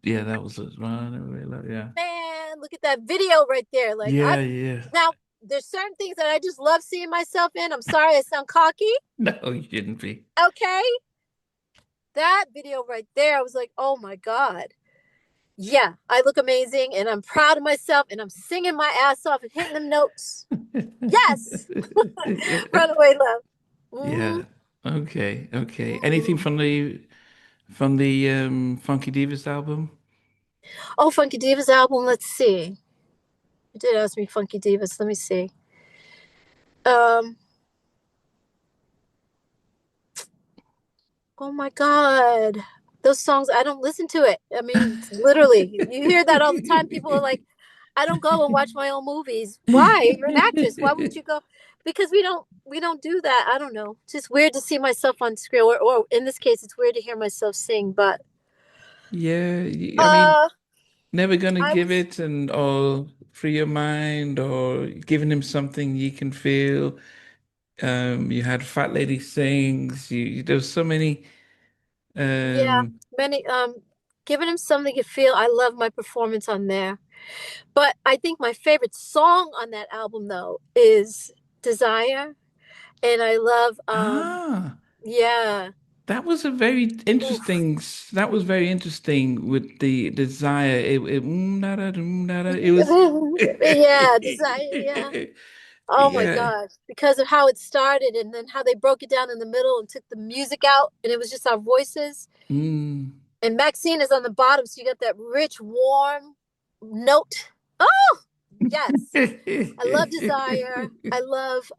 B: yeah, that was a yeah.
A: Man, look at that video right there. Like I
B: Yeah, yeah.
A: now there's certain things that I just love seeing myself in. I'm sorry I sound cocky.
B: No, you shouldn't be.
A: Okay. That video right there, I was like, oh my God. Yeah, I look amazing and I'm proud of myself and I'm singing my ass off and hitting them notes. Yes. Runaway Love.
B: Yeah.
A: Mm-hmm.
B: Okay, okay. Anything
A: Mm-hmm.
B: from the Funky Divas album?
A: Oh, Funky Divas album. Let's see. You did ask me Funky Divas. Let me see. Um, oh my God. Those songs, I don't listen to it. I mean, literally, you hear that all the time. People are like, I don't go and watch my own movies. Why? You're an actress. Why wouldn't you go? Because we don't do that. I don't know. It's just weird to see myself on screen, or in this case, it's weird to hear myself sing. But
B: Yeah, I mean,
A: uh,
B: never gonna
A: I
B: give
A: was
B: it and or free your mind or giving him something you can feel. You had Fat Lady Sings. There's so many.
A: yeah,
B: Um,
A: many giving him something to feel. I love my performance on there. But I think my favorite song on that album though is Desire. And I love
B: ah,
A: yeah.
B: that was a very
A: Oof.
B: interesting. That was very interesting with the desire. It was.
A: Yeah, Desire, yeah. Oh my
B: Yeah.
A: gosh. Because of how it started and then how they broke it down in the middle and took the music out and it was just our voices.
B: Mm.
A: And Maxine is on the bottom, so you got that rich, warm note. Oh yes. I love Desire. I love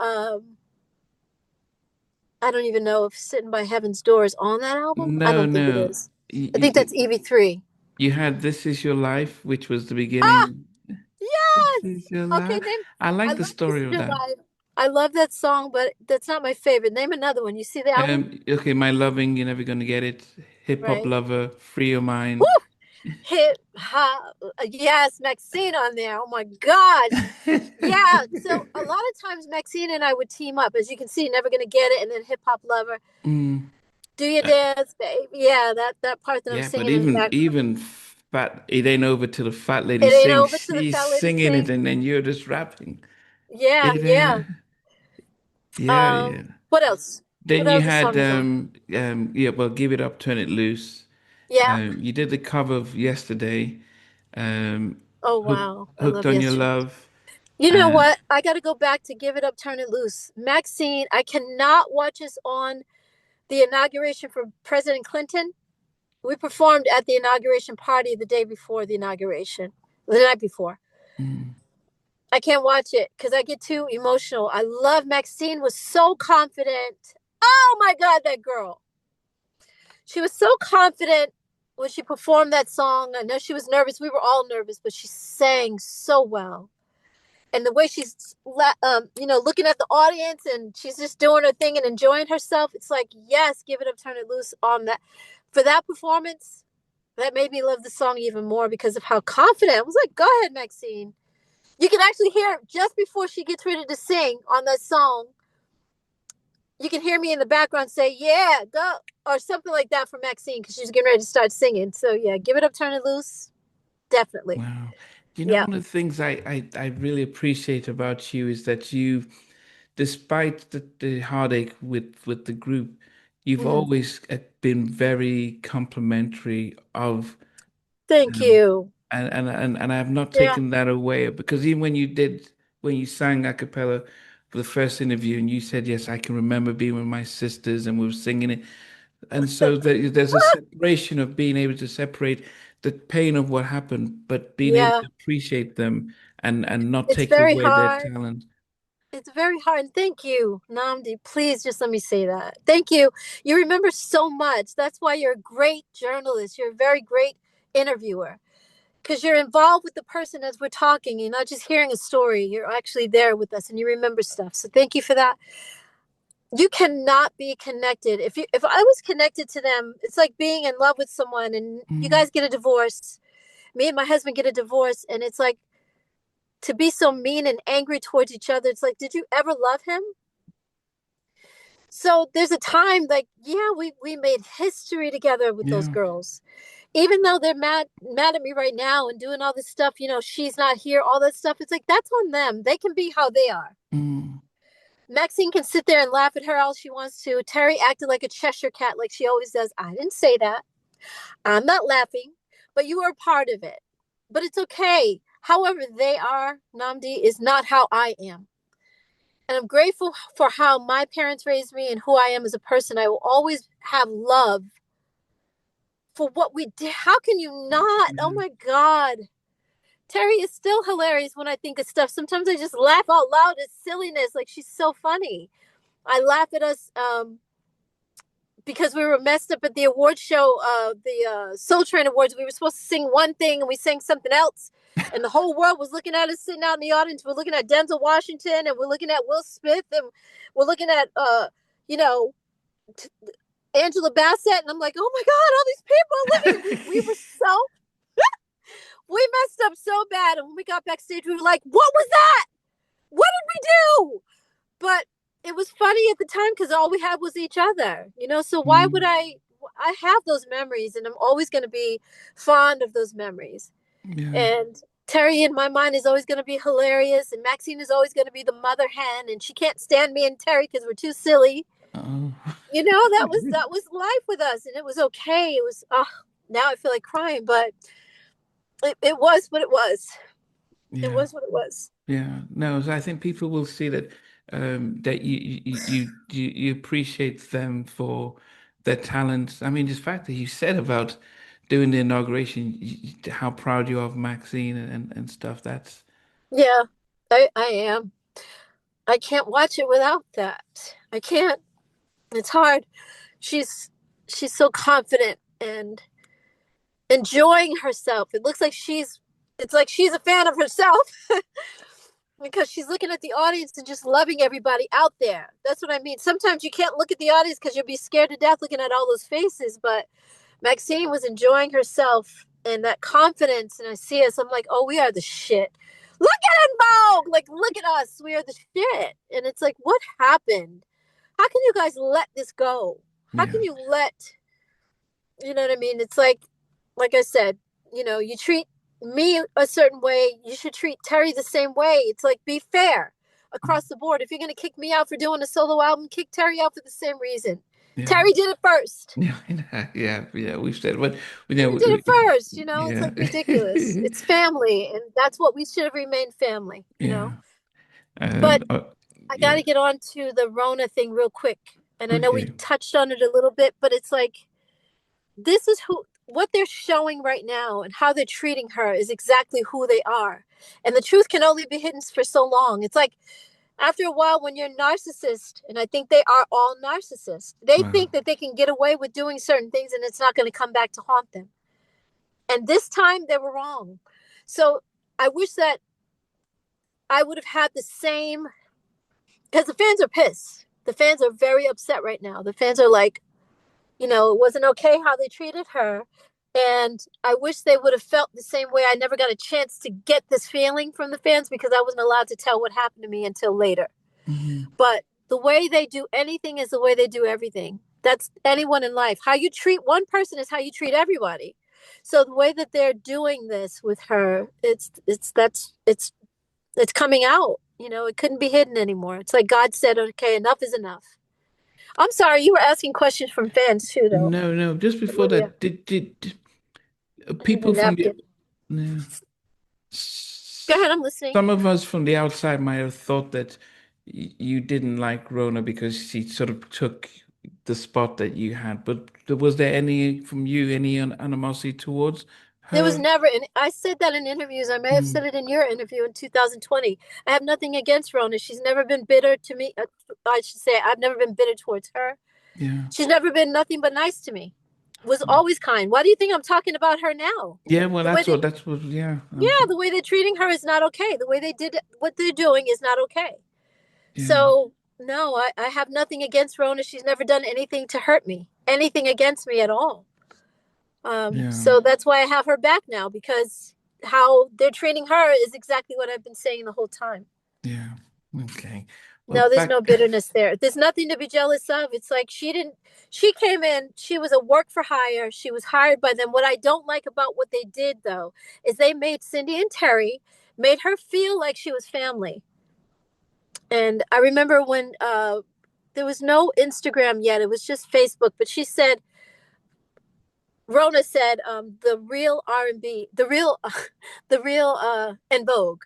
A: I don't even know if Sitting by Heaven's Door is on that album. I
B: No,
A: don't think it
B: no.
A: is. I think that's EV3.
B: You had This Is Your Life, which was the
A: Ah,
B: beginning. This
A: yes.
B: is your
A: Okay,
B: life.
A: name.
B: I
A: I
B: like the
A: love This
B: story
A: Is
B: of
A: Your
B: that.
A: Life. I love that song, but that's not my favorite. Name another one. You see the album?
B: Okay, My Loving, You're Never Gonna Get It. Hip Hop
A: Right.
B: Lover, Free Your
A: Woo!
B: Mind.
A: hip hop. Yes, Maxine on there. Oh my God. Yeah. So a lot of times Maxine and I would team up. As you can see, Never Gonna Get It, and then Hip Hop Lover.
B: Mm.
A: Do you
B: Uh,
A: dance, babe? Yeah, that part that I'm
B: yeah, but
A: singing in the background.
B: even fat, it ain't over till the fat lady
A: It ain't
B: sings.
A: over till the
B: She's
A: fat lady
B: singing it,
A: sing.
B: and then you're just rapping.
A: Yeah,
B: It
A: yeah.
B: yeah, yeah.
A: What else? What
B: Then you
A: other
B: had
A: songs on?
B: yeah, well, Give It Up, Turn It Loose.
A: Yeah.
B: You did the cover of Yesterday,
A: Oh wow, I
B: Hooked
A: love
B: on Your
A: Yesterday.
B: Love.
A: You know
B: Uh,
A: what? I got to go back to Give It Up, Turn It Loose. Maxine, I cannot watch us on the inauguration for President Clinton. We performed at the inauguration party the day before the inauguration, the night before.
B: mm,
A: I can't watch it because I get too emotional. I love Maxine was so confident. Oh my God, that girl. She was so confident when she performed that song. I know she was nervous. We were all nervous, but she sang so well. And the way she's, looking at the audience and she's just doing her thing and enjoying herself. It's like, yes, give it up, turn it loose on that. For that performance, that made me love the song even more because of how confident. I was like, go ahead, Maxine. You can actually hear just before she gets ready to sing on that song. You can hear me in the background say, yeah, go, or something like that for Maxine because she's getting ready to start singing. So, yeah, give it up, turn it loose. Definitely.
B: wow. You know,
A: Yeah.
B: one of the things I really appreciate about you is that despite the heartache with the group, you've
A: Mm.
B: always been very complimentary of
A: Thank you.
B: and I have not
A: Yeah.
B: taken that away because even when you sang a cappella for the first interview and you said yes, I can remember being with my sisters and we were singing it, and so there's a separation of being able to separate the pain of what happened, but being able
A: Yeah.
B: to appreciate them and not
A: It's
B: take
A: very
B: away their
A: hard.
B: talent.
A: It's very hard. And thank you, Namdi. Please just let me say that. Thank you. You remember so much. That's why you're a great journalist. You're a very great interviewer because you're involved with the person as we're talking. You're not just hearing a story. You're actually there with us and you remember stuff. So thank you for that. You cannot be connected. If I was connected to them, it's like being in love with someone and you
B: Mm,
A: guys get a divorce. Me and my husband get a divorce and it's like to be so mean and angry towards each other. It's like, did you ever love him? So there's a time like, yeah, we made history together with those
B: yeah.
A: girls. Even though they're mad at me right now and doing all this stuff, she's not here, all that stuff. It's like that's on them. They can be how they are.
B: Mm,
A: Maxine can sit there and laugh at her all she wants to. Terry acted like a Cheshire cat, like she always does. I didn't say that. I'm not laughing, but you were a part of it. But it's okay. However, they are, Namdi, is not how I am. And I'm grateful for how my parents raised me and who I am as a person. I will always have love for what we did. How can you not? Oh
B: yeah.
A: my God. Terry is still hilarious when I think of stuff. Sometimes I just laugh out loud at silliness. Like she's so funny. I laugh at us because we were messed up at the award show, the Soul Train Awards. We were supposed to sing one thing and we sang something else. And the whole world was looking at us sitting out in the audience. We're looking at Denzel Washington and we're looking at Will Smith and we're looking at, you know, t- Angela Bassett. And I'm like, oh my God, all these people are looking. We were so, we messed up so bad. And when we got backstage, we were like, what was that? What did we do? But it was funny at the time because all we had was each other. So why would
B: Mm,
A: I have those memories and I'm always going to be fond of those memories.
B: yeah.
A: And Terry in my mind is always going to be hilarious and Maxine is always going to be the mother hen and she can't stand me and Terry because we're too silly.
B: Oh.
A: That was life with us and it was okay. It was now I feel like crying, but it was what it was. It
B: Yeah.
A: was what it was.
B: Yeah, no, so I think people will see that that you appreciate them for their talents. I mean, just fact that you said about doing the inauguration, how proud you are of Maxine and stuff. That's
A: Yeah, I am. I can't watch it without that. I can't. It's hard. She's she's so confident and enjoying herself. It's like she's a fan of herself because she's looking at the audience and just loving everybody out there. That's what I mean. Sometimes you can't look at the audience because you'll be scared to death looking at all those faces, but Maxine was enjoying herself and that confidence, and I see us, I'm like, oh, we are the shit. Look at En Vogue, like look at us, we are the shit. And it's like, what happened? How can you guys let this go? How
B: Yeah.
A: can you let, you know what I mean? It's like I said, you treat me a certain way, you should treat Terry the same way. It's like, be fair across the board. If you're going to kick me out for doing a solo album, kick Terry out for the same reason.
B: Yeah.
A: Terry did it first.
B: Yeah. Yeah. Yeah. We've said, but
A: Terry did it first. It's
B: yeah.
A: like ridiculous. It's family, and that's what we should have remained family.
B: Yeah.
A: But
B: And
A: I got
B: yeah.
A: to get on to the Rhona thing real quick. And I know we
B: Okay.
A: touched on it a little bit, but it's like, this is what they're showing right now, and how they're treating her is exactly who they are. And the truth can only be hidden for so long. It's like, after a while, when you're a narcissist, and I think they are all narcissists, they
B: Wow.
A: think that they can get away with doing certain things and it's not going to come back to haunt them. And this time they were wrong. So I wish that I would have had the same, because the fans are pissed. The fans are very upset right now. The fans are like, it wasn't okay how they treated her. And I wish they would have felt the same way. I never got a chance to get this feeling from the fans because I wasn't allowed to tell what happened to me until later.
B: Hmm.
A: But the way they do anything is the way they do everything. That's anyone in life. How you treat one person is how you treat everybody. So the way that they're doing this with her, it's coming out. It couldn't be hidden anymore. It's like God said, okay, enough is enough. I'm sorry, you were asking questions from fans too, though.
B: No, no. Just before
A: What? Yeah,
B: that, did
A: I need a
B: people from the
A: napkin.
B: no,
A: Go ahead, I'm listening.
B: some of us from the outside might have thought that you didn't like Rona because she sort of took the spot that you had. But was there any from you any animosity towards
A: There was
B: her?
A: never, and I said that in interviews. I may have
B: Mm,
A: said it in your interview in 2020. I have nothing against Rona. She's never been bitter to me. I should say, I've never been bitter towards her.
B: yeah.
A: She's never been nothing but nice to me. Was always kind. Why do you think I'm talking about her now?
B: Yeah, well,
A: The way they,
B: that's what, yeah,
A: yeah, the way they're treating her is not okay. The way they did what they're doing is not okay.
B: yeah,
A: So no, I have nothing against Rona. She's never done anything to hurt me, anything against me at all.
B: yeah,
A: So that's why I have her back now, because how they're treating her is exactly what I've been saying the whole time.
B: yeah. Okay. Well,
A: No, there's no
B: back,
A: bitterness there. There's nothing to be jealous of. It's like she came in, she was a work for hire. She was hired by them. What I don't like about what they did, though, is they made Cindy and Terry, made her feel like she was family. And I remember when there was no Instagram yet, it was just Facebook, but she said, Rhona said, the real R&B, the real En Vogue.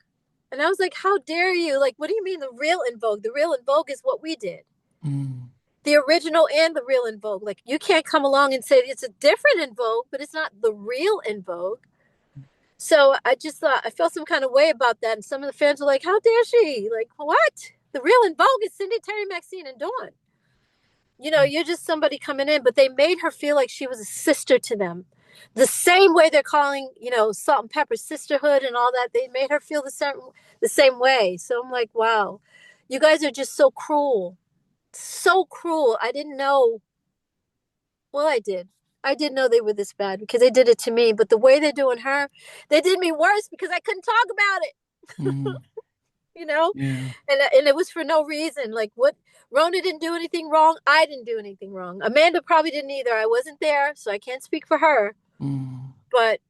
A: And I was like, how dare you? Like, what do you mean the real En Vogue? The real En Vogue is what we did.
B: mm,
A: The original and the real En Vogue. Like, you can't come along and say it's a different En Vogue, but it's not the real En Vogue. So I just thought, I felt some kind of way about that. And some of the fans were like, how dare she? Like, what? The real En Vogue is Cindy, Terry, Maxine, and Dawn. You're just somebody coming in, but they made her feel like she was a sister to them. The same way they're calling, Salt and Pepper sisterhood and all that. They made her feel the same way. So I'm like, wow, you guys are just so cruel. So cruel. I didn't know. Well, I did. I didn't know they were this bad because they did it to me. But the way they're doing her, they did me worse because I couldn't talk about it.
B: mm,
A: you know
B: yeah,
A: and it was for no reason. Like, what? Rhona didn't do anything wrong. I didn't do anything wrong. Amanda probably didn't either. I wasn't there, so I can't speak for her.
B: mm,
A: But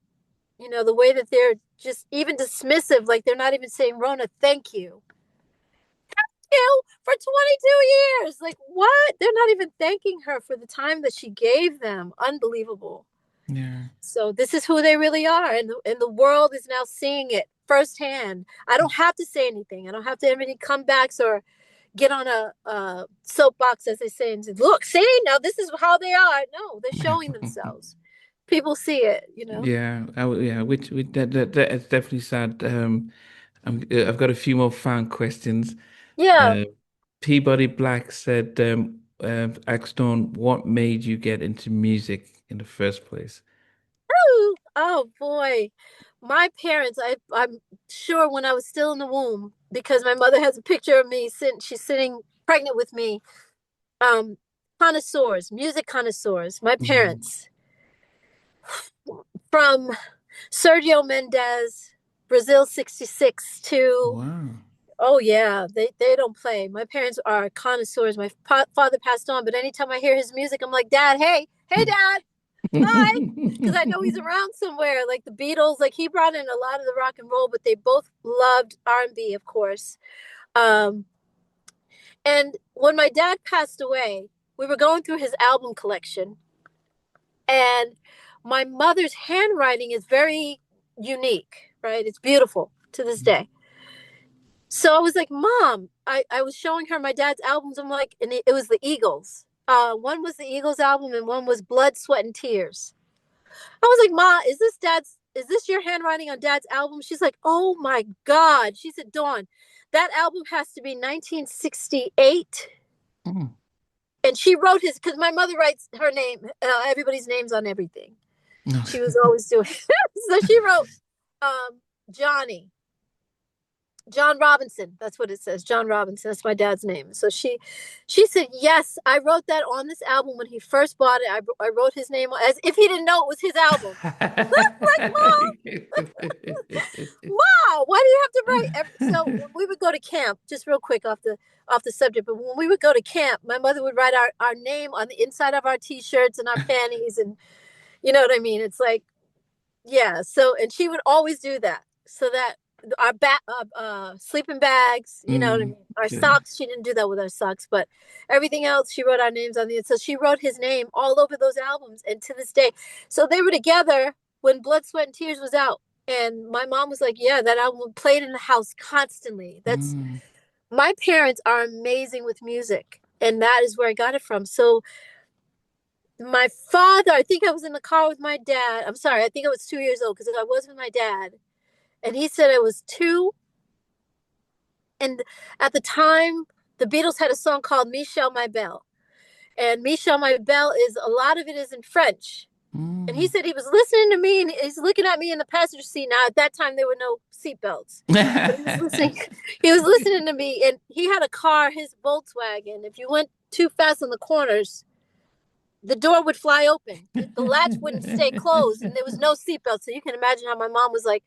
A: the way that they're just even dismissive, like they're not even saying, Rhona, thank you for 22 years. Like, what? They're not even thanking her for the time that she gave them. Unbelievable.
B: yeah,
A: So this is who they really are, and the world is now seeing it firsthand. I don't have to say anything. I don't have to have any comebacks or get on a soapbox, as they say, and say, look, see, now this is how they are. No, they're showing themselves. People see it.
B: yeah, yeah. Which that is definitely sad. I've got a few more fan questions.
A: Yeah.
B: Uh, Peabody Black said, asked Dawn, what made you get into music in the first place?
A: Oh boy. My parents, I'm sure when I was still in the womb, because my mother has a picture of me sitting, she's sitting pregnant with me. Um, Connoisseurs, music connoisseurs, my
B: Mm,
A: parents, from Sergio Mendes, Brazil 66 too.
B: Wow.
A: Oh yeah, they don't play. My parents are connoisseurs. My father passed on, but anytime I hear his music, I'm like, Dad, hey, Dad, hi, because I know he's around somewhere. Like the Beatles, like he brought in a lot of the rock and roll, but they both loved R&B, of course. Um, and when my dad passed away, we were going through his album collection, and my mother's handwriting is very unique, right? It's beautiful to this day. So I was like, Mom, I was showing her my dad's albums. I'm like, and it was the Eagles. One was the Eagles album and one was Blood, Sweat, and Tears. I was like, Ma, is this your handwriting on dad's album? She's like, oh my God. She said, Dawn, that album has to be 1968.
B: Mm.
A: And she wrote his, because my mother writes her name, everybody's names on everything.
B: No.
A: She was always doing so she wrote Johnny, John Robinson. That's what it says. John Robinson. That's my dad's name. So she said, yes, I wrote that on this album when he first bought it. I wrote his name as if he didn't know it was his album. Like, Mom, why do you have to write? So when we would go to camp, just real quick off the subject, but when we would go to camp, my mother would write our name on the inside of our t-shirts and our panties, and you know what I mean. It's like, yeah. So and she would always do that, so that our sleeping bags, you know what I mean.
B: Mm,
A: Our
B: yeah.
A: socks, she didn't do that with our socks, but everything else, she wrote our names on the. So she wrote his name all over those albums, and to this day, so they were together when Blood, Sweat, and Tears was out. And my mom was like, yeah, that album played in the house constantly. That's
B: Mm,
A: my parents are amazing with music, and that is where I got it from. So my father, I think I was in the car with my dad. I'm sorry, I think I was 2 years old because I was with my dad. And he said I was two. And at the time, the Beatles had a song called Michel My Belle. And Michel My Belle is a lot of it is in French. And he
B: mm.
A: said he was listening to me and he's looking at me in the passenger seat. Now, at that time, there were no seatbelts. But he was listening. He was listening to me. And he had a car, his Volkswagen. If you went too fast in the corners, the door would fly open. The latch wouldn't stay closed, and there was no seatbelt. So you can imagine how my mom was like,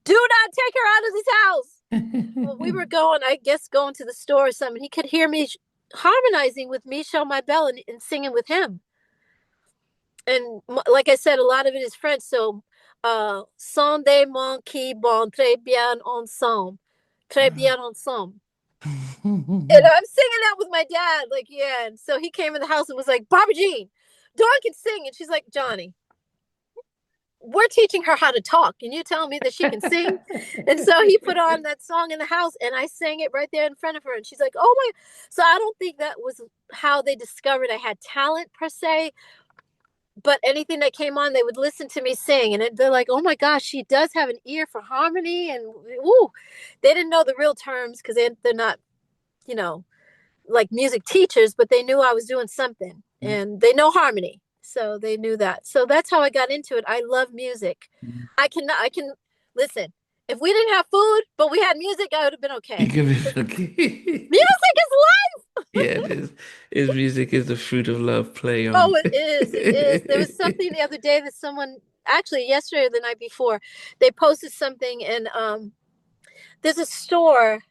A: "Do not take her out of this house." Well, we were going, I guess, going to the store or something. He could hear me harmonizing with Michel My Belle and singing with him. And like I said, a lot of it is French. So, "Sont des mots qui vont très bien ensemble, très bien ensemble." And I'm singing that with my dad, like, yeah. And so he came in the house and was like, Barbara Jean, Dawn can sing. And she's like, Johnny, we're teaching her how to talk. And you tell me that she can sing? And so he put on that song in the house and I sang it right there in front of her. And she's like, oh my. So I don't think that was how they discovered I had talent per se. But anything that came on, they would listen to me sing. And they're like, oh my gosh, she does have an ear for harmony. And ooh, they didn't know the real terms because they're not, you know, like music teachers, but they knew I was doing something and they know harmony. So they knew that. So that's how I got into it. I love music. I can listen. If we didn't have food, but we had music, I would have been
B: You
A: okay.
B: give me
A: Because
B: okay.
A: music is life.
B: Yeah, it is. His music is the fruit of love. Play
A: Oh,
B: on.
A: it is. It is. There was something the other day that someone actually yesterday or the night before, they posted something and there's a store,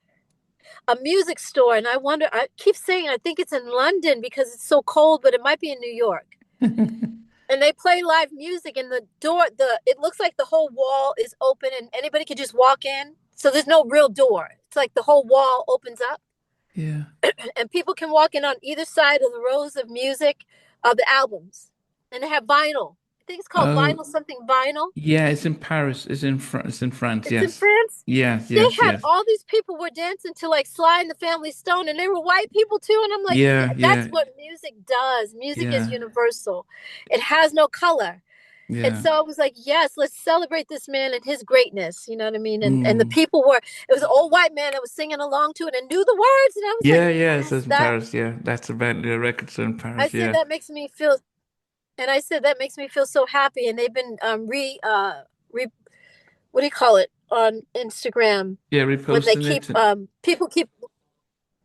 A: a music store, and I wonder, I keep saying I think it's in London because it's so cold, but it might be in New York. And they play live music and the door, the it looks like the whole wall is open and anybody can just walk in. So there's no real door. It's like the whole wall opens up
B: Yeah.
A: and people can walk in on either side of the rows of music of the albums. And they have vinyl. I think it's called
B: Oh,
A: vinyl something vinyl.
B: yeah. It's in Paris. It's in France.
A: It's in
B: Yes.
A: France.
B: Yes.
A: They
B: Yes.
A: had
B: Yes.
A: all these people were dancing to like Sly and the Family Stone, and they were white people too. And I'm like,
B: Yeah.
A: that's
B: Yeah.
A: what music does. Music is
B: Yeah.
A: universal. It has no color. And
B: Yeah.
A: so I was like, yes, let's celebrate this man and his greatness. You know what I mean? And the
B: Mm.
A: people were, it was an old white man that was singing along to it and knew the words. And I was like,
B: Yeah. Yeah. So
A: yes,
B: it's in
A: that,
B: Paris. Yeah. That's about the record. So in
A: I
B: Paris.
A: said,
B: Yeah.
A: that makes me feel, and I said, that makes me feel so happy. And they've been re, what do you call it on Instagram
B: Yeah.
A: when they
B: Reposting
A: keep,
B: it.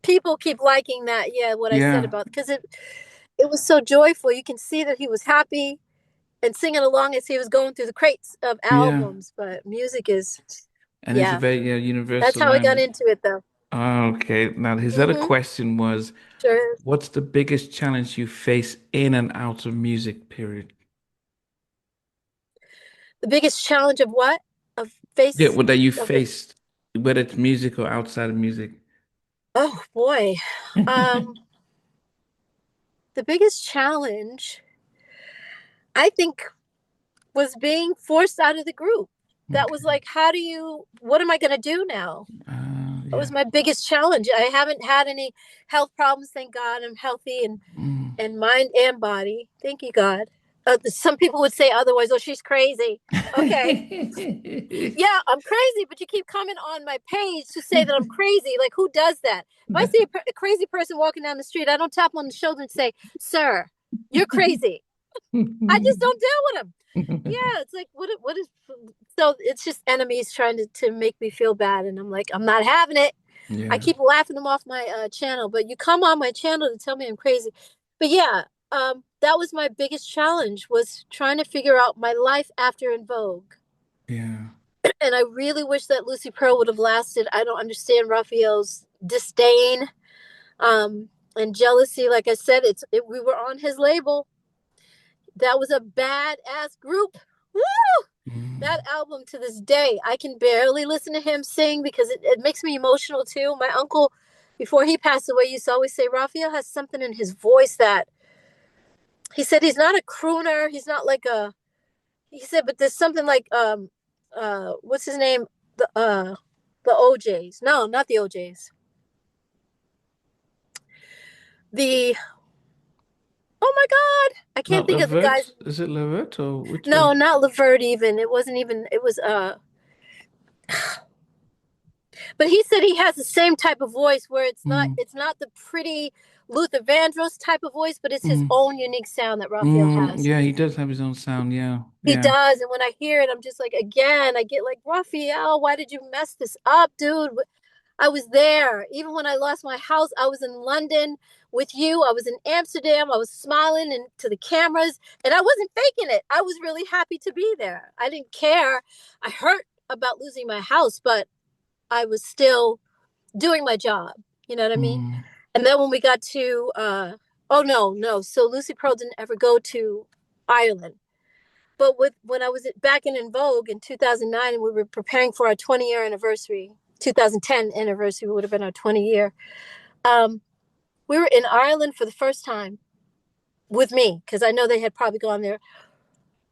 A: people keep liking that. Yeah. What I said
B: Yeah.
A: about, because it was so joyful. You can see that he was happy and singing along as he was going through the crates of
B: Yeah.
A: albums. But music is,
B: And it's a
A: yeah,
B: very
A: that's
B: universal
A: how I got
B: language.
A: into it, though.
B: Oh, okay. Now his other
A: Hmm.
B: question was,
A: Sure.
B: what's the biggest challenge you face in and out of music, period?
A: The biggest challenge of what? Of
B: Yeah,
A: face
B: what that you
A: of it.
B: faced, whether it's music or outside of music.
A: Oh boy. Um, the biggest challenge, I think, was being forced out of the group. That was
B: Okay.
A: like, what am I going to do now? That
B: Yeah.
A: was my biggest challenge. I haven't had any health problems, thank God. I'm healthy
B: Mm.
A: and mind and body. Thank you, God. Some people would say otherwise. Oh, she's crazy. Okay. Yeah, I'm crazy, but you keep coming on my page to say that I'm crazy. Like, who does that? If I see a crazy person walking down the street, I don't tap on the shoulder and say, "Sir, you're crazy." I just don't deal with them. Yeah, it's like, what is, so it's just enemies trying to make me feel bad. And I'm like, I'm not having it. I
B: Yeah,
A: keep laughing them off my channel, but you come on my channel to tell me I'm crazy. But yeah, that was my biggest challenge, was trying to figure out my life after En Vogue.
B: yeah,
A: And I really wish that Lucy Pearl would have lasted. I don't understand Raphael's disdain, and jealousy. Like I said, we were on his label. That was a bad ass group. Woo! That
B: mm,
A: album, to this day, I can barely listen to him sing because it makes me emotional too. My uncle, before he passed away, used to always say Raphael has something in his voice that, he said, he's not a crooner. He's not like a, he said, but there's something like, what's his name? The OJs. No, not the OJs. The, oh my God, I can't
B: Not
A: think of the guy's.
B: Levert? Is it Levert or which
A: No,
B: one?
A: not Levert even. It wasn't even, it was, but he said he has the same type of voice where
B: Mm,
A: it's not the pretty Luther Vandross type of voice, but it's his
B: mm,
A: own unique sound that Raphael has.
B: yeah, he does have his own sound. Yeah,
A: He
B: yeah.
A: does. And when I hear it, I'm just like, again, I get like, Raphael, why did you mess this up, dude? I was there. Even when I lost my house, I was in London with you. I was in Amsterdam. I was smiling to the cameras, and I wasn't faking it. I was really happy to be there. I didn't care. I hurt about losing my house, but I was still doing my job. You know what I mean?
B: Mm,
A: And then when we got to, oh no, no. So Lucy Pearl didn't ever go to Ireland. But when I was back in Vogue in 2009, and we were preparing for our 20-year anniversary, 2010 anniversary would have been our 20-year. Um, we were in Ireland for the first time with me, because I know they had probably gone there.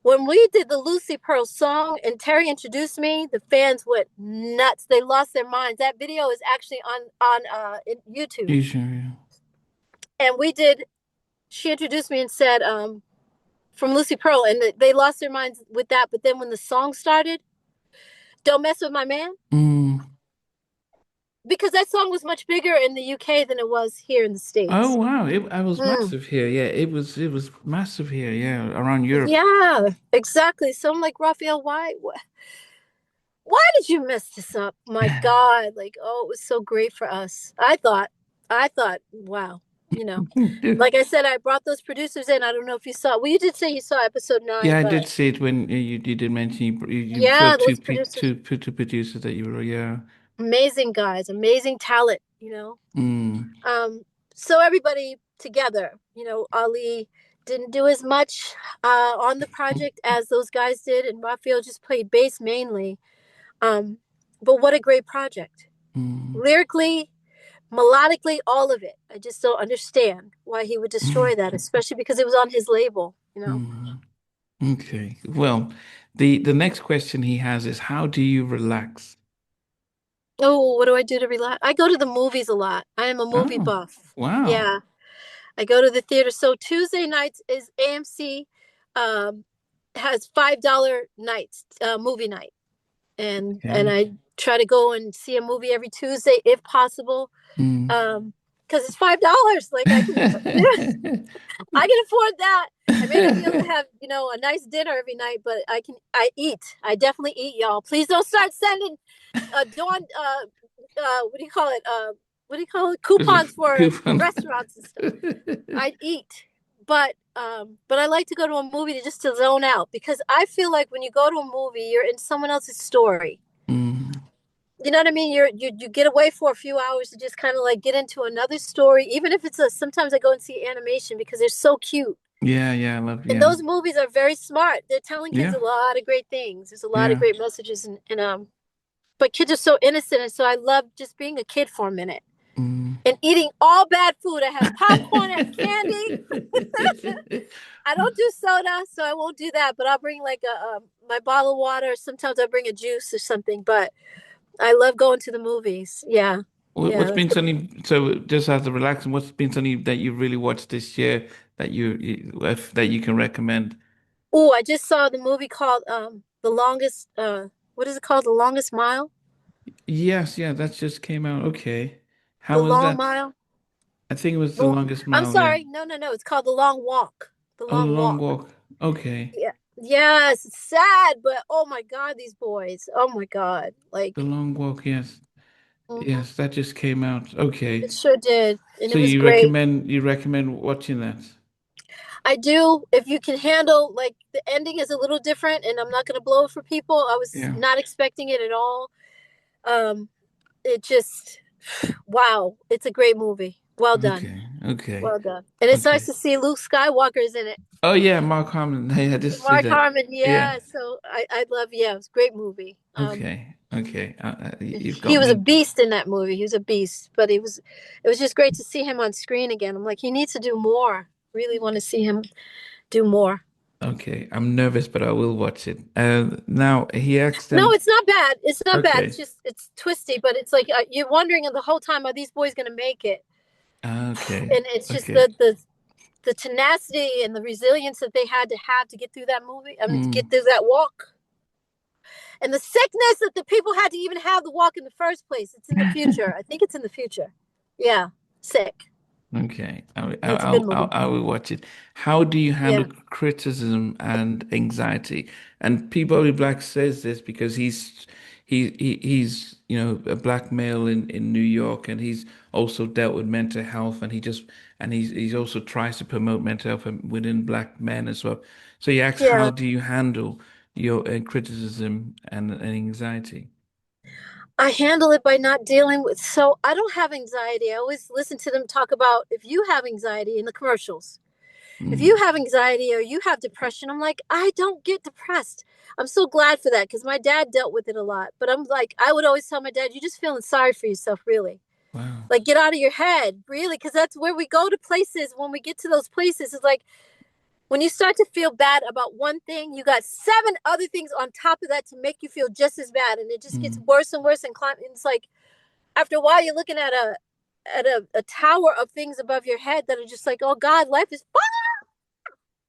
A: When we did the Lucy Pearl song and Terry introduced me, the fans went nuts. They lost their minds. That video is actually on YouTube.
B: you sure? Yeah.
A: And we did. She introduced me and said, from Lucy Pearl, and they lost their minds with that. But then when the song started, "Don't Mess with My Man,"
B: Mm.
A: because that song was much bigger in the UK than it was here in the
B: Oh
A: States.
B: wow, I was
A: Mm.
B: massive here. Yeah, it was massive here. Yeah, around Europe.
A: Yeah, exactly. So I'm like, Raphael, why did you mess this up? My God, like, oh, it was so great for us. I thought, wow, you know, like I said, I brought those producers in. I don't know if you saw. Well, you did say you saw episode
B: Yeah,
A: nine,
B: I
A: but
B: did see it when you did mention you
A: yeah,
B: showed
A: those producers,
B: two producers that you were. Yeah.
A: amazing guys, amazing talent.
B: Mm,
A: Um, so everybody together, Ali didn't do as much on the project as those guys did, and Raphael just played bass mainly. Um, but what a great project!
B: mm,
A: Lyrically, melodically, all of it. I just don't understand why he would destroy that, especially because it was on his label.
B: mm. Okay. Well, the next question he has is how do you relax?
A: Oh, what do I do to relax? I go to the movies a lot. I am a movie
B: Oh,
A: buff.
B: wow.
A: Yeah, I go to the theater. So Tuesday nights is AMC, um, has $5 nights, movie night, and
B: Okay.
A: I try to go and see a movie every Tuesday if possible.
B: Mm.
A: Because it's $5. Like, I can, I can afford that. I may not be able to have a nice dinner every night, but I eat. I definitely eat, y'all. Please don't start sending Dawn, what do you call it? Coupons for
B: Coupon.
A: restaurants and stuff. I'd eat. but I like to go to a movie to just to zone out because I feel like when you go to a movie, you're in someone else's story.
B: Mm.
A: You know what I mean? You get away for a few hours to just kind of like get into another story, even if it's a. Sometimes I go and see animation because they're so cute,
B: Yeah, yeah, I love,
A: and
B: yeah.
A: those movies are very smart. They're telling kids
B: Yeah,
A: a lot of great things. There's a lot of
B: yeah.
A: great messages, and but kids are so innocent, and so I love just being a kid for a minute
B: Mm.
A: and eating all bad food. I have popcorn, I have candy. I don't do soda, so I won't do that. But I'll bring like a my bottle of water. Sometimes I bring a juice or something. But I love going to the movies. Yeah,
B: What's
A: yeah.
B: been something, so just as a relaxing, what's been something that you really watched this year that that you can recommend?
A: Oh, I just saw the movie called The Longest. What is it called? The Longest Mile.
B: Yes, yeah, that just came out. Okay. How
A: The
B: was
A: Long
B: that?
A: Mile.
B: I think it was The
A: The,
B: Longest
A: I'm
B: Mile, yeah.
A: sorry. No, no, no. It's called The Long Walk. The
B: Oh, The
A: Long
B: Long
A: Walk.
B: Walk. Okay.
A: Yeah. Yes, it's sad, but oh my God, these boys. Oh my God.
B: The
A: Like,
B: Long Walk, yes.
A: mhm.
B: Yes, that just came out.
A: It
B: Okay.
A: sure did. And
B: So
A: it was great.
B: you recommend watching that?
A: I do, if you can handle, like, the ending is a little different, and I'm not going to blow it for people. I was
B: Yeah.
A: not expecting it at all. Um, it just, wow, it's a great movie. Well done.
B: Okay. Okay.
A: Well done. And it's nice
B: Okay.
A: to see Luke Skywalker's in it.
B: Oh yeah, Mark Harmon. Hey, I just see
A: Mark
B: that.
A: Harmon,
B: Yeah.
A: yeah. So I love, yeah, it was a great movie.
B: Okay. Okay. You've
A: He
B: got
A: was a
B: me.
A: beast in that movie. He was a beast, but it was just great to see him on screen again. I'm like, he needs to do more. Really want to see him do more.
B: Okay. I'm nervous, but I will watch it. Now he asked
A: No,
B: them.
A: it's not bad. It's not bad. It's
B: Okay.
A: just it's twisty, but it's like you're wondering the whole time, are these boys going to make it?
B: Okay.
A: And it's just
B: Okay.
A: the tenacity and the resilience that they had to have to get through that movie. I mean, to get
B: Mm.
A: through that walk, and the sickness that the people had to even have the walk in the first place. It's in the future. I think it's in the future. Yeah, sick.
B: Okay,
A: It's a good movie.
B: I will watch it. How do you handle
A: Yeah,
B: criticism and anxiety? And Peabody Black says this because he's a black male in New York, and he's also dealt with mental health, and he's also tries to promote mental health within black men as well. So he asks, how
A: yeah.
B: do you handle your criticism and anxiety?
A: I handle it by not dealing with. So I don't have anxiety. I always listen to them talk about if you have anxiety in the commercials. If you
B: Mm,
A: have anxiety or you have depression, I'm like, I don't get depressed. I'm so glad for that because my dad dealt with it a lot. But I'm like, I would always tell my dad, you're just feeling sorry for yourself, really.
B: wow.
A: Like, get out of your head, really, because that's where we go to places. When we get to those places, it's like when you start to feel bad about one thing, you got seven other things on top of that to make you feel just as bad. And it just gets
B: Mm,
A: worse and worse. And it's like after a while, you're looking at a tower of things above your head that are just like, oh God, life is fun,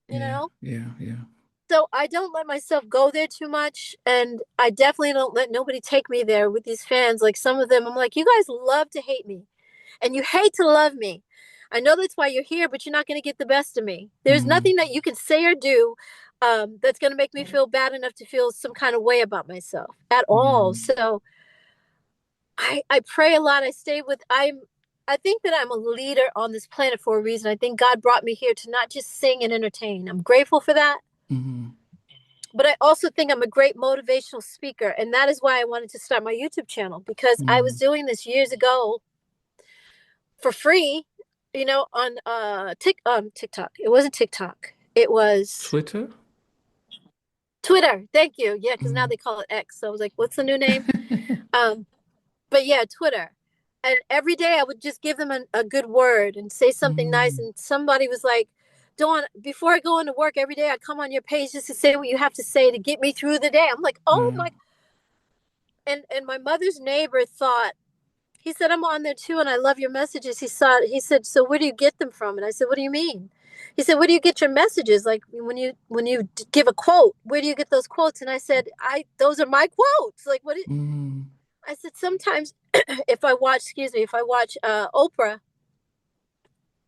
A: you
B: yeah,
A: know?
B: yeah, yeah.
A: So I don't let myself go there too much, and I definitely don't let nobody take me there with these fans. Like some of them, I'm like, you guys love to hate me, and you hate to love me. I know that's why you're here, but you're not going to get the best of me. There's
B: Mm,
A: nothing that you can say or do that's going to make me feel bad enough to feel some kind of way about myself at all.
B: mm,
A: So I pray a lot. I stay with I think that I'm a leader on this planet for a reason. I think God brought me here to not just sing and entertain. I'm grateful for that,
B: mm,
A: but I also think I'm a great motivational speaker. And that is why I wanted to start my YouTube channel because I was
B: mm.
A: doing this years ago for free, on TikTok. It wasn't TikTok. It was
B: Twitter?
A: Twitter. Thank you. Yeah, because now
B: Mm.
A: they call it X. So I was like, what's the new name? Um, but yeah, Twitter. And every day I would just give them a good word and say something nice.
B: Mm,
A: And somebody was like, Dawn, before I go into work every day, I come on your page just to say what you have to say to get me through the day. I'm like, oh
B: wow.
A: my. And my mother's neighbor thought, he said, I'm on there too, and I love your messages. He said, so where do you get them from? And I said, what do you mean? He said, where do you get your messages? Like when you give a quote, where do you get those quotes? And I said, those are my quotes. Like what?
B: Mm,
A: I said, sometimes if I watch Oprah,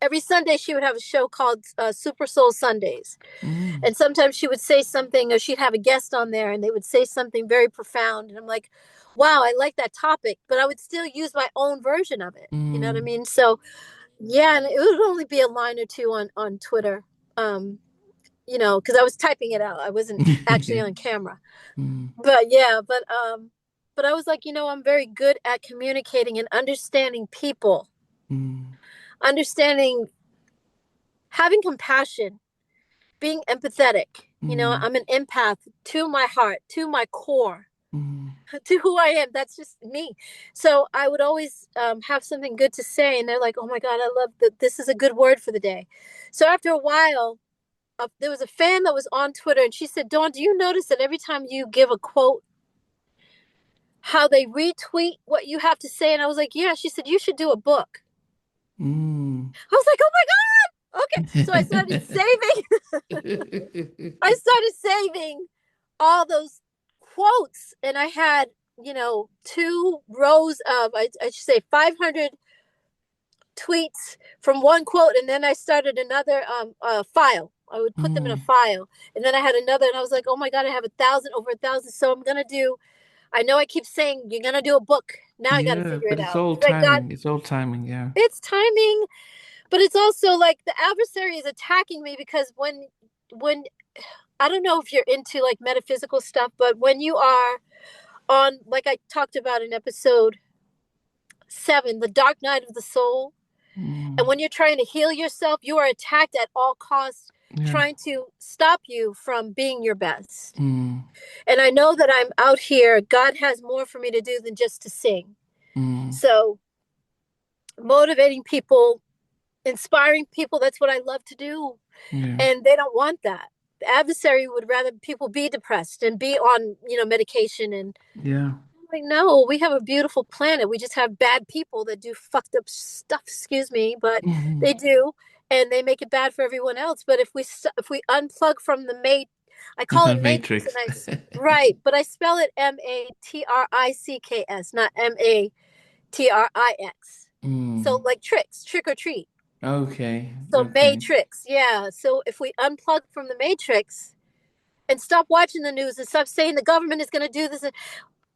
A: every Sunday she would have a show called Super Soul Sundays.
B: mm,
A: And sometimes she would say something, or she'd have a guest on there and they would say something very profound. And I'm like, wow, I like that topic, but I would still use my own version of it. You know what I
B: mm.
A: mean? So, yeah, and it would only be a line or two on Twitter. um, because I was typing it out. I wasn't actually on camera.
B: Mm,
A: But yeah, but I was like, I'm very good at communicating and understanding people,
B: mm,
A: understanding, having compassion, being empathetic.
B: mm,
A: I'm an empath to my heart, to my core,
B: mm,
A: to who I am. That's just me. So I would always have something good to say, and they're like, "Oh my God, I love that. This is a good word for the day." So after a while, there was a fan that was on Twitter, and she said, "Dawn, do you notice that every time you give a quote, how they retweet what you have to say?" And I was like, "Yeah." She said, "You should do a book."
B: mm.
A: I was like, "Oh my God." Okay. So I started saving. I started saving all those quotes, and I had, 2 rows of, I should say, 500 tweets from one quote, and then I started another file. I would put them in a
B: Mm.
A: file, and then I had another, and I was like, "Oh my God, I have 1,000, over 1,000." So I'm gonna do. I know I keep saying you're gonna do a book. Now I got to
B: Yeah,
A: figure
B: but
A: it
B: it's
A: out
B: all
A: because I got
B: timing. It's all timing. Yeah.
A: it's timing, but it's also like the adversary is attacking me because when I don't know if you're into like metaphysical stuff, but when you are on, like I talked about in episode 7, the dark night of the soul, and
B: Mm.
A: when you're trying to heal yourself, you are attacked at all costs,
B: Yeah.
A: trying to stop you from being your best.
B: Mm.
A: And I know that I'm out here. God has more for me to do than just to sing.
B: Mm.
A: So motivating people, inspiring people, that's what I love to do.
B: Yeah.
A: And they don't want that. The adversary would rather people be depressed and be on, medication. And
B: Yeah.
A: I'm like, no, we have a beautiful planet. We just have bad people that do fucked up stuff, excuse me, but they
B: Mm.
A: do, and they make it bad for everyone else. But if we unplug from the mate, I call it matrix, and
B: Matrix.
A: right, but I spell it Matricks, not Matrix. So
B: Mm.
A: like tricks, trick or treat.
B: Okay.
A: So
B: Okay.
A: matrix, yeah. So if we unplug from the matrix and stop watching the news and stop saying the government is going to do this, and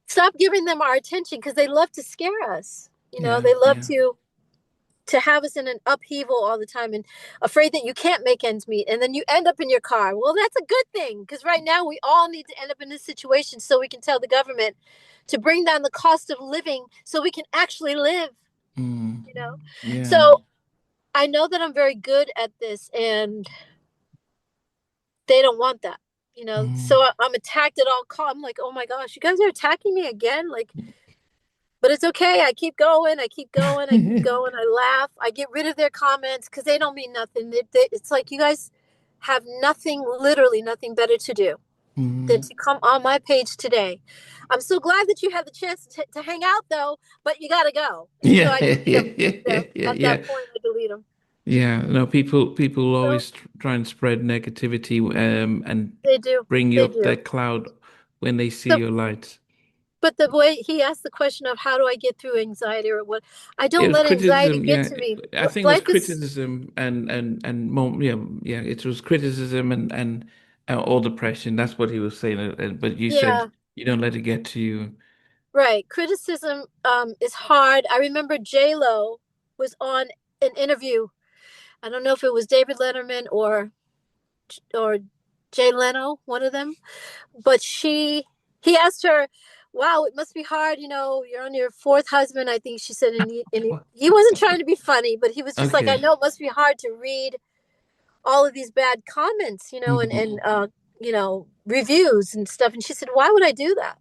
A: stop giving them our attention because they love to scare us.
B: Yeah.
A: They love
B: Yeah.
A: to have us in an upheaval all the time and afraid that you can't make ends meet, and then you end up in your car. Well, that's a good thing because right now we all need to end up in this situation so we can tell the government to bring down the cost of living so we can actually live,
B: Mm.
A: you know.
B: Yeah.
A: So I know that I'm very good at this, and they don't want that.
B: Mm.
A: So I'm attacked at all costs. I'm like, oh my gosh, you guys are attacking me again. Like, but it's okay. I keep going. I keep going. I keep going. I laugh. I get rid of their comments because they don't mean nothing. It's like you guys have nothing, literally nothing better to do than
B: Mm.
A: to come on my page today. I'm so glad that you had the chance to hang out, though, but you got to go. And so
B: Yeah.
A: I delete
B: Yeah.
A: them.
B: Yeah. Yeah. Yeah.
A: At that
B: Yeah.
A: point, I delete them.
B: Yeah, no, people
A: So
B: always try and spread negativity and
A: they do.
B: bring you
A: They
B: up
A: do.
B: that cloud when they see
A: So,
B: your light.
A: but the way he asked the question of how do I get through anxiety or what, I
B: It
A: don't
B: was
A: let anxiety
B: criticism,
A: get
B: yeah.
A: to me.
B: I think it was
A: Life is,
B: criticism and more, yeah, yeah. It was criticism and all depression. That's what he was saying. But you said
A: yeah.
B: you don't let it get to you.
A: Right. Criticism is hard. I remember J Lo was on an interview. I don't know if it was David Letterman or Jay Leno, one of them, but he asked her, "Wow, it must be hard. You're on your fourth husband." I think she said, and he wasn't trying to be funny, but he was just like, "I
B: Okay.
A: know it must be hard to read all of these bad comments, and
B: Mm,
A: reviews and stuff." And she said, "Why would I do that?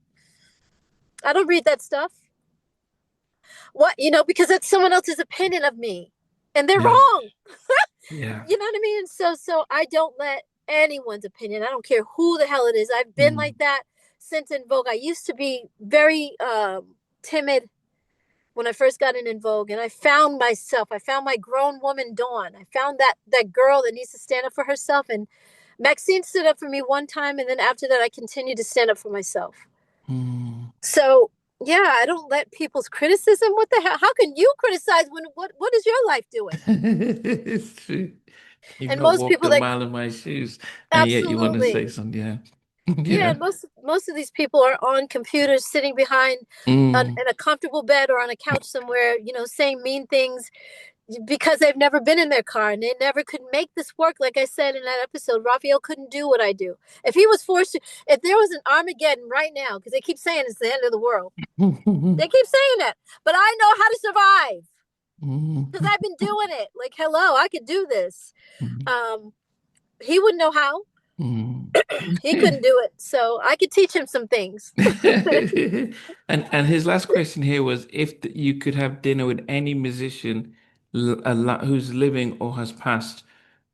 A: I don't read that stuff. What, because that's someone else's opinion of me, and they're
B: yeah,
A: wrong."
B: yeah.
A: You know what I mean? So I don't let anyone's opinion, I don't care who the hell it is. I've been
B: Mm,
A: like that since En Vogue. I used to be very timid when I first got in Vogue, and I found myself. I found my grown woman Dawn. I found that girl that needs to stand up for herself. And Maxine stood up for me one time, and then after that I continued to stand up for myself.
B: mm.
A: So yeah, I don't let people's criticism. What the hell? How can you criticize when what is your life doing?
B: It's true. You've
A: And
B: not
A: most
B: walked
A: people
B: a
A: that
B: mile in my shoes, and yet you want to
A: absolutely.
B: say something. Yeah,
A: Yeah,
B: yeah.
A: and most of these people are on computers, sitting behind
B: Mm,
A: in a comfortable bed or on a couch somewhere, saying mean things. because they've never been in their car and they never could make this work. Like I said in that episode, Raphael couldn't do what I do. If he was forced to, if there was an Armageddon right now, because they keep saying it's the end of the world, they keep saying it, but I know how to survive because I've been doing it. Like, hello, I could do this. Um, he wouldn't know how. He couldn't do it, so I could teach him some things.
B: And his last question here was if you could have dinner with any musician who's living or has passed,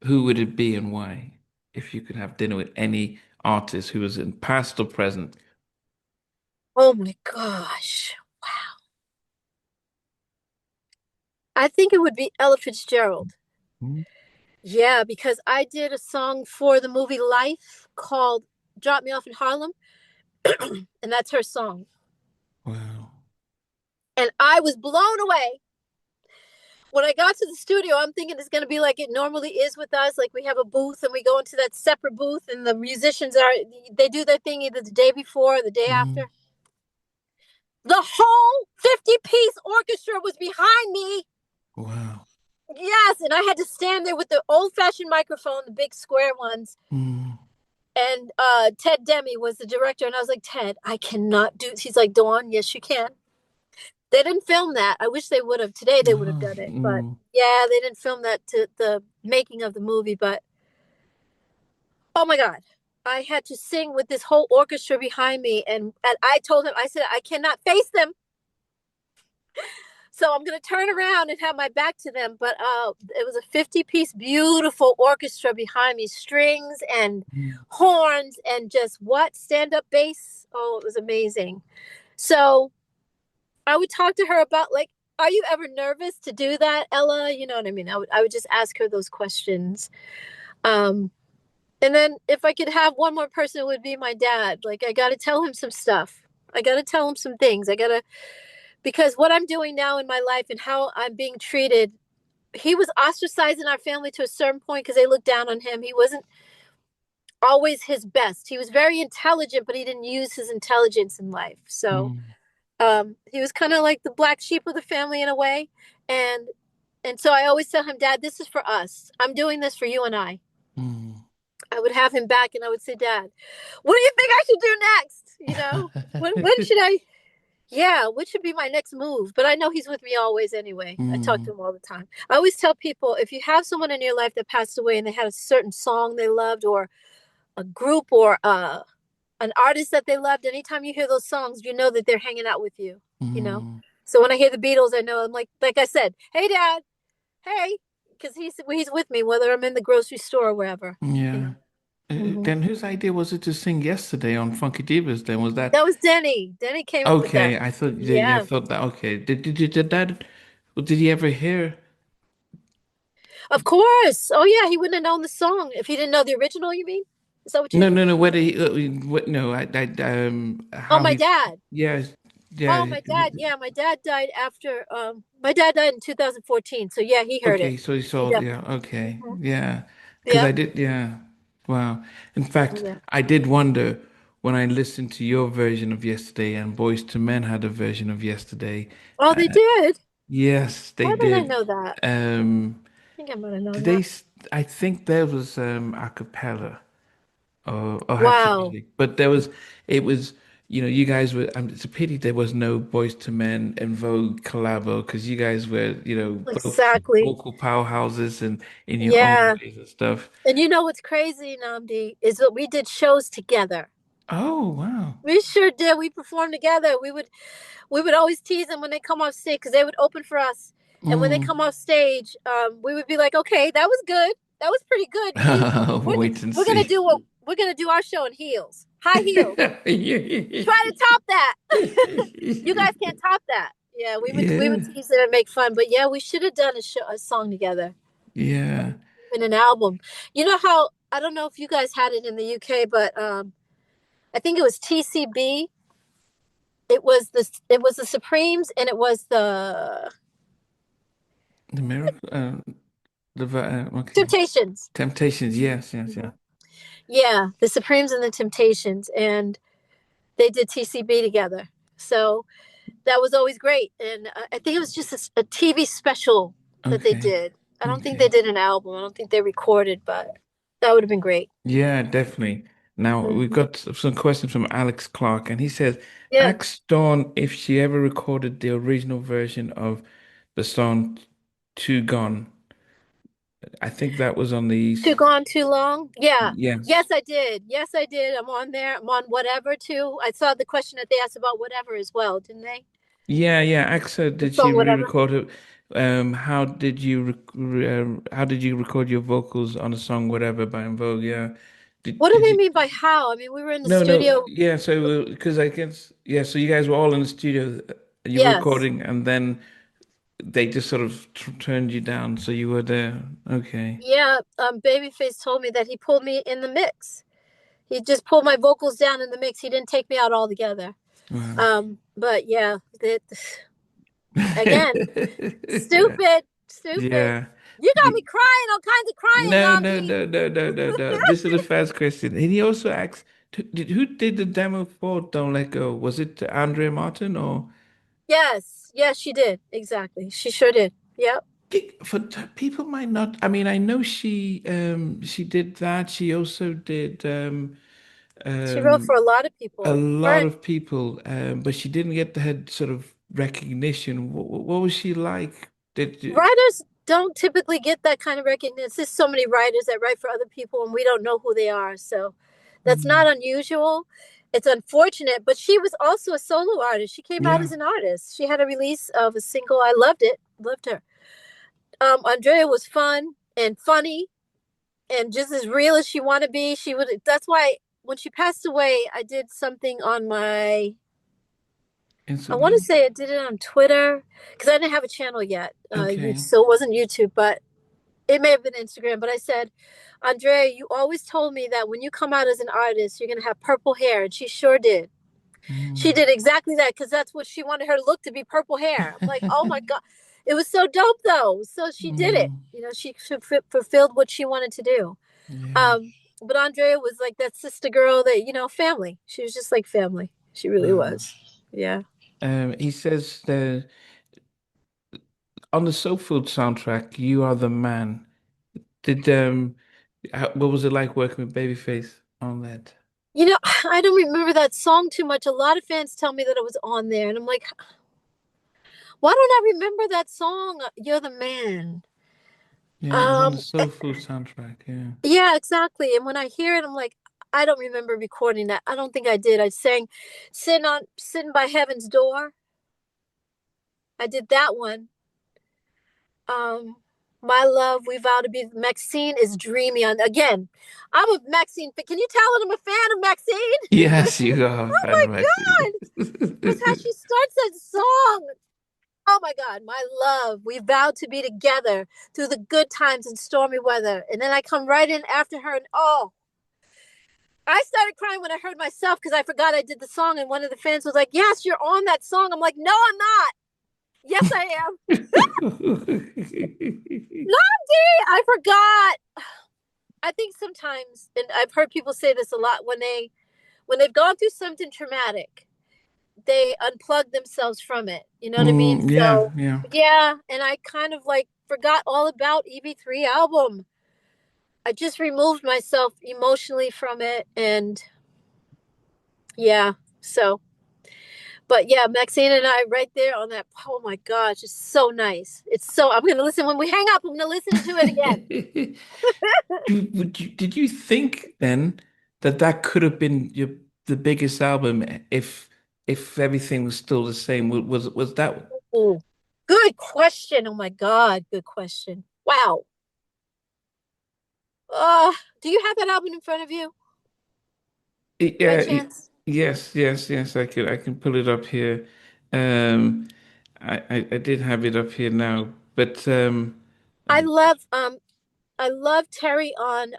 B: who would it be and why? If you could have dinner with any artist who was in past or present.
A: Oh my gosh. I think it would be Ella Fitzgerald.
B: Mm.
A: Yeah, because I did a song for the movie Life called Drop Me Off in Harlem, and that's her song.
B: Wow.
A: And I was blown away. When I got to the studio, I'm thinking it's going to be like it normally is with us. Like we have a booth and we go into that separate booth, and the musicians they do their thing either the day before or the day
B: Mm.
A: after. The whole 50-piece orchestra was behind me.
B: Wow.
A: Yes, and I had to stand there with the old-fashioned microphone, the big square ones.
B: Mm.
A: And Ted Demi was the director, and I was like, Ted, I cannot do. He's like, Dawn, yes, you can. They didn't film that. I wish they would have. Today they would have
B: Oh,
A: done it, but
B: mm.
A: yeah, they didn't film that to the making of the movie. But oh my God, I had to sing with this whole orchestra behind me, and I told him, I said, I cannot face them. So I'm going to turn around and have my back to them. But it was a 50-piece, beautiful orchestra behind me, strings and
B: Mm.
A: horns and just what? Stand up bass. Oh, it was amazing. So I would talk to her about, like, are you ever nervous to do that, Ella? You know what I mean? I would just ask her those questions. Um, and then if I could have one more person, it would be my dad. Like, I got to tell him some stuff. I got to tell him some things. I got to, because what I'm doing now in my life and how I'm being treated, he was ostracized in our family to a certain point because they looked down on him. He wasn't always his best. He was very intelligent, but he didn't use his intelligence in life. So
B: Mm.
A: he was kind of like the black sheep of the family in a way. And and so I always tell him, Dad, this is for us. I'm doing this for you and I.
B: Mm.
A: I would have him back and I would say, Dad, what do you think I should do next? You know, when should I? Yeah, what should be my next move? But I know he's with me always anyway. I talk to
B: Mm.
A: him all the time. I always tell people if you have someone in your life that passed away and they had a certain song they loved or a group or an artist that they loved, anytime you hear those songs, you know that they're hanging out with you, you know?
B: Mm.
A: So when I hear the Beatles, I know I'm like I said, hey, Dad, hey, because he's with me, whether I'm in the grocery store or wherever, you
B: Yeah.
A: know? Hmm.
B: Then whose idea was it to sing yesterday on Funky Divas? Then was that
A: That was Denny. Denny came up with that.
B: okay? I thought yeah, I
A: Yeah.
B: thought that okay. Did that? Did he ever hear?
A: Of course. Oh yeah, he wouldn't have known the song if he didn't know the original, you mean? Is that what you
B: No,
A: mean?
B: no, no. Whether he, what? No,
A: Oh,
B: how
A: my
B: he's
A: dad.
B: yeah,
A: Oh,
B: yeah.
A: my dad. Yeah, my dad died after my dad died in 2014. So yeah, he heard it.
B: Okay, so he
A: He
B: saw yeah.
A: definitely.
B: Okay,
A: Mhm.
B: yeah. Because
A: Yeah.
B: I did yeah. Wow. In fact,
A: Yeah.
B: I did wonder when I listened to your version of Yesterday and Boys to Men had a version of Yesterday.
A: Oh, they did.
B: Yes, they
A: Why didn't I
B: did.
A: know that? I think I might have known
B: Did they?
A: that.
B: I think there was a cappella or had some
A: Wow.
B: music, but there was. It was. You guys were. It's a pity there was no Boys to Men and Vogue collabo because you guys were, both
A: Exactly.
B: vocal powerhouses and in your own
A: Yeah.
B: ways and stuff.
A: And you know what's crazy, Namdi, is that we did shows together.
B: Oh wow.
A: We sure did. We performed together. We would always tease them when they come off stage because they would open for us. And when they
B: Mm.
A: come off stage, we would be like, "Okay, that was good. That was pretty good. We're
B: Wait and
A: we're gonna
B: see.
A: do what we're gonna do our show in heels, high heels. Try to top that. You guys can't top that. Yeah, we would
B: Yeah,
A: tease it and make fun, but yeah, we should have done a song together,
B: yeah.
A: even an album. You know how I don't know if you guys had it in the UK, but I think it was TCB. It was the Supremes, and it was the
B: The miracle. Okay.
A: Temptations.
B: Temptations. Yes, yes,
A: Mhm.
B: yeah.
A: Yeah, the Supremes and the Temptations, and they did TCB together. So that was always great, and I think it was just a TV special that they
B: Okay.
A: did. I don't think they
B: Okay.
A: did an album. I don't think they recorded, but that would have been great.
B: Yeah, definitely. Now we've
A: Mhm.
B: got some questions from Alex Clark, and he says,
A: Yeah.
B: ask Dawn if she ever recorded the original version of the song Too Gone. I think that was on the
A: Too gone too long? Yeah. Yes,
B: yes.
A: I did. Yes, I did. I'm on there. I'm on whatever too. I saw the question that they asked about whatever as well, didn't they?
B: Yeah, yeah. AXA,
A: The
B: did she
A: song whatever.
B: re-record it? How did you record your vocals on a song, whatever, by En Vogue? Yeah.
A: What do
B: Did
A: they
B: you?
A: mean by how? I mean, we were in the
B: No, no.
A: studio.
B: Yeah. So because I guess yeah. So you guys were all in the studio. You were
A: Yes.
B: recording, and then they just sort of turned you down, so you were there. Okay.
A: Yeah. Babyface told me that he pulled me in the mix. He just pulled my vocals down in the mix. He didn't take me out altogether.
B: Wow.
A: But yeah, that again, stupid, stupid.
B: Yeah.
A: You got me
B: You,
A: crying, all kinds of crying,
B: no, no,
A: Namdi.
B: no, no, no, no, no. This is the first question. And he also asked, who did the demo for Don't Let Go? Was it Andrea Martin or
A: Yes, yes, she did. Exactly. She sure did. Yep.
B: people might not. I mean, I know she did that. She also did
A: She wrote for
B: um
A: a lot of
B: a
A: people.
B: lot
A: Her
B: of people, but she didn't get the head sort of recognition. What was she like? Did you?
A: writers don't typically get that kind of recognition. There's so many writers that write for other people and we don't know who they are. So that's
B: Mm,
A: not unusual. It's unfortunate, but she was also a solo artist. She came out
B: yeah.
A: as an artist. She had a release of a single. I loved it. Loved her. Andrea was fun and funny and just as real as she wanted to be. She would. That's why when she passed away, I did something on my. I want to
B: Instagram?
A: say I did it on Twitter because I didn't have a channel yet.
B: Okay.
A: So it wasn't YouTube, but it may have been Instagram. But I said, Andrea, you always told me that when you come out as an artist, you're gonna have purple hair, and she sure did. She
B: Mm.
A: did exactly that because that's what she wanted her look to be, purple hair. I'm like, oh my god, it was so dope though. So she did it.
B: Mm.
A: She fulfilled what she wanted to do.
B: Yeah.
A: But Andrea was like that sister girl that family. She was just like family. She really
B: Wow.
A: was. Yeah.
B: He says that on the Soul Food soundtrack, "You Are the Man." Did what was it like working with Babyface on that?
A: I don't remember that song too much. A lot of fans tell me that it was on there, and I'm like, why don't I remember that song? You're the man.
B: Yeah, it was on the
A: Um,
B: Soul Food soundtrack. Yeah.
A: yeah, exactly. And when I hear it, I'm like, I don't remember recording that. I don't think I did. I sang Sitting by Heaven's Door. I did that one. Um, My Love, We Vow to Be. Maxine is dreamy on again. I'm a Maxine. Can you tell that I'm a fan of Maxine?
B: Yes, you are a
A: Oh
B: fan
A: my
B: of Maxine.
A: God. Because how she starts that song. Oh my God, my love, we vowed to be together through the good times and stormy weather. And then I come right in after her, and oh, I started crying when I heard myself because I forgot I did the song. And one of the fans was like, yes, you're on that song. I'm like, no, I'm not. Yes, I am. No, I forgot. I think sometimes, and I've heard people say this a lot when they've gone through something traumatic, they unplug themselves from it. You know what I mean?
B: Yeah,
A: So
B: yeah.
A: yeah, and I kind of like forgot all about EB3 album. I just removed myself emotionally from it, and yeah. So, but yeah, Maxine and I right there on that. Oh my gosh, it's so nice. It's so. I'm gonna listen when we hang up. I'm gonna listen to it again.
B: Did you think then that that could have been the biggest album if everything was still the same? Was that
A: Ooh, good question. Oh my God, good question. Wow. Do you have that album in front of you by
B: yeah,
A: chance?
B: yes, yes, yes, I can pull it up here. Um I did have it up here now, but
A: I
B: um,
A: love I love Terry on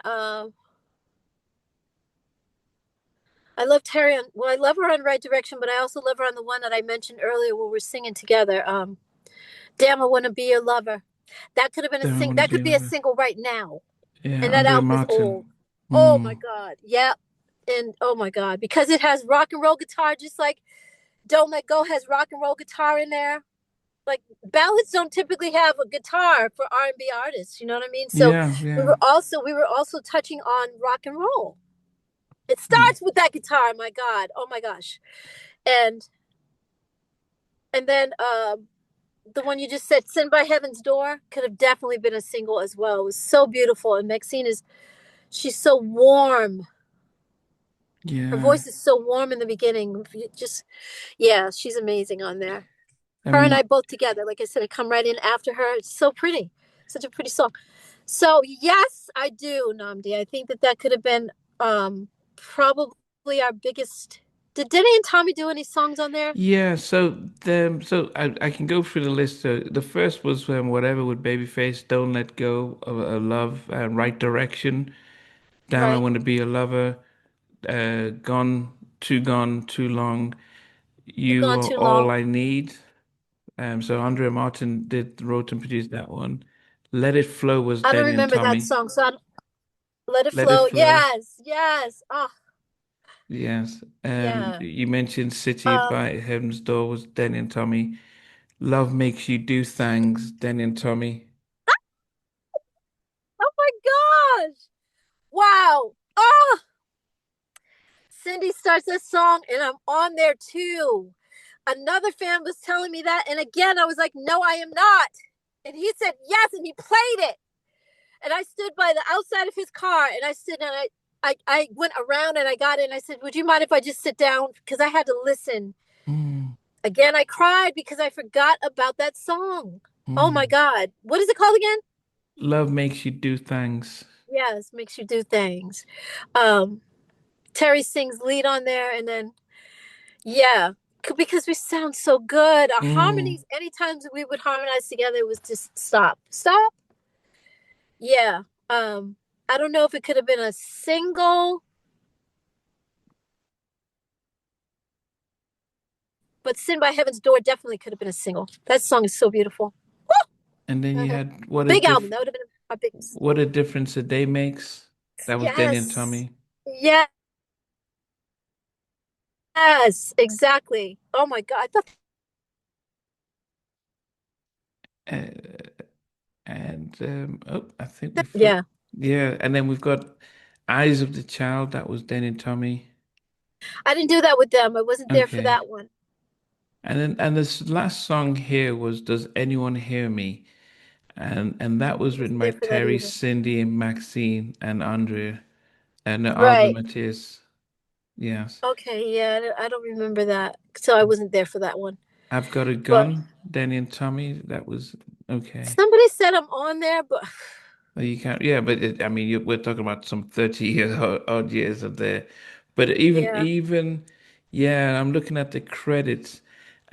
A: I love Terry on well I love her on Right Direction, but I also love her on the one that I mentioned earlier where we're singing together. Damn, I wanna be your lover. That could have been a
B: don't
A: sing
B: want to
A: that
B: be
A: could be a
B: another.
A: single right now.
B: Yeah,
A: And that
B: Andrea
A: album is old.
B: Martin.
A: Oh my
B: Mm.
A: God. Yeah. And oh my God. Because it has rock and roll guitar, just like Don't Let Go has rock and roll guitar in there. like ballads don't typically have a guitar for R&B artists, you know what I mean? So
B: Yeah,
A: we
B: yeah.
A: were also we were also touching on rock and roll. It starts with that guitar, my god. Oh my gosh. And then the one you just said, Sin by Heaven's Door, could have definitely been a single as well. It was so beautiful. And Maxine is, she's so warm. Her
B: Yeah.
A: voice is so warm in the beginning. Just, yeah, she's amazing on there.
B: I
A: Her and I
B: mean,
A: both together. Like I said, I come right in after her. It's so pretty. Such a pretty song. So, yes, I do, Namdi. I think that that could have been probably our biggest. Did Denny and Tommy do any songs on there?
B: yeah, I can go through the list. So the first was Whatever with Babyface, Don't Let Go of Love, Right Direction, Damn I
A: Right.
B: Want to Be a Lover, Gone, Too Long,
A: You've
B: You
A: gone
B: Are
A: too
B: All
A: long.
B: I Need. So Andrea Martin wrote and produced that one. Let It Flow was
A: I don't
B: Danny and
A: remember that
B: Tommy.
A: song. So I, Let It
B: Let It
A: Flow.
B: Flow.
A: Yes, yes. Oh,
B: Yes.
A: yeah.
B: You mentioned City
A: Um,
B: by Heaven's Door was Danny and Tommy. Love Makes You Do Things, Danny and Tommy.
A: oh my gosh. Wow. Oh, Cindy starts this song and I'm on there too. Another fan was telling me that. And again, I was like, no, I am not. And he said, yes. And he played it. And I stood by the outside of his car and I stood and I went around and I got in. I said, would you mind if I just sit down? Because I had to listen.
B: Mm,
A: Again, I cried because I forgot about that song. Oh my
B: mm.
A: God. What is it called again?
B: Love Makes You Do Things.
A: Yes, makes you do things. Um, Terry sings lead on there, and then yeah, because we sound so good. Our
B: Mm.
A: harmonies, anytime we would harmonize together, it was just stop, stop. Yeah. Um, I don't know if it could have been a single, but Sin by Heaven's Door definitely could have been a single. That song is so beautiful.
B: And then you
A: Uh-huh.
B: had
A: Big album. That would have been our biggest.
B: What a Difference a Day Makes. That was Danny and
A: Yes.
B: Tommy.
A: Yes. Yes, exactly. Oh my God. I thought,
B: Uh, and oh, I think
A: yeah,
B: yeah, and then we've got Eyes of the Child. That was Danny and Tommy.
A: I didn't do that with them. I wasn't there for
B: Okay.
A: that one.
B: And this last song here was Does Anyone Hear Me? And that was written
A: Wasn't
B: by
A: there for that
B: Terry,
A: either.
B: Cindy, and Maxine and Andrea and Aldo
A: Right.
B: Matias. Yes.
A: Okay. Yeah, I don't remember that. So I wasn't there for that one.
B: I've Got a
A: But
B: Gun, Danny and Tommy. That was okay.
A: somebody said I'm on there, but
B: Well, you can't, yeah, but I mean, we're talking about some 30 years odd years of there. But
A: yeah,
B: yeah, I'm looking at the credits,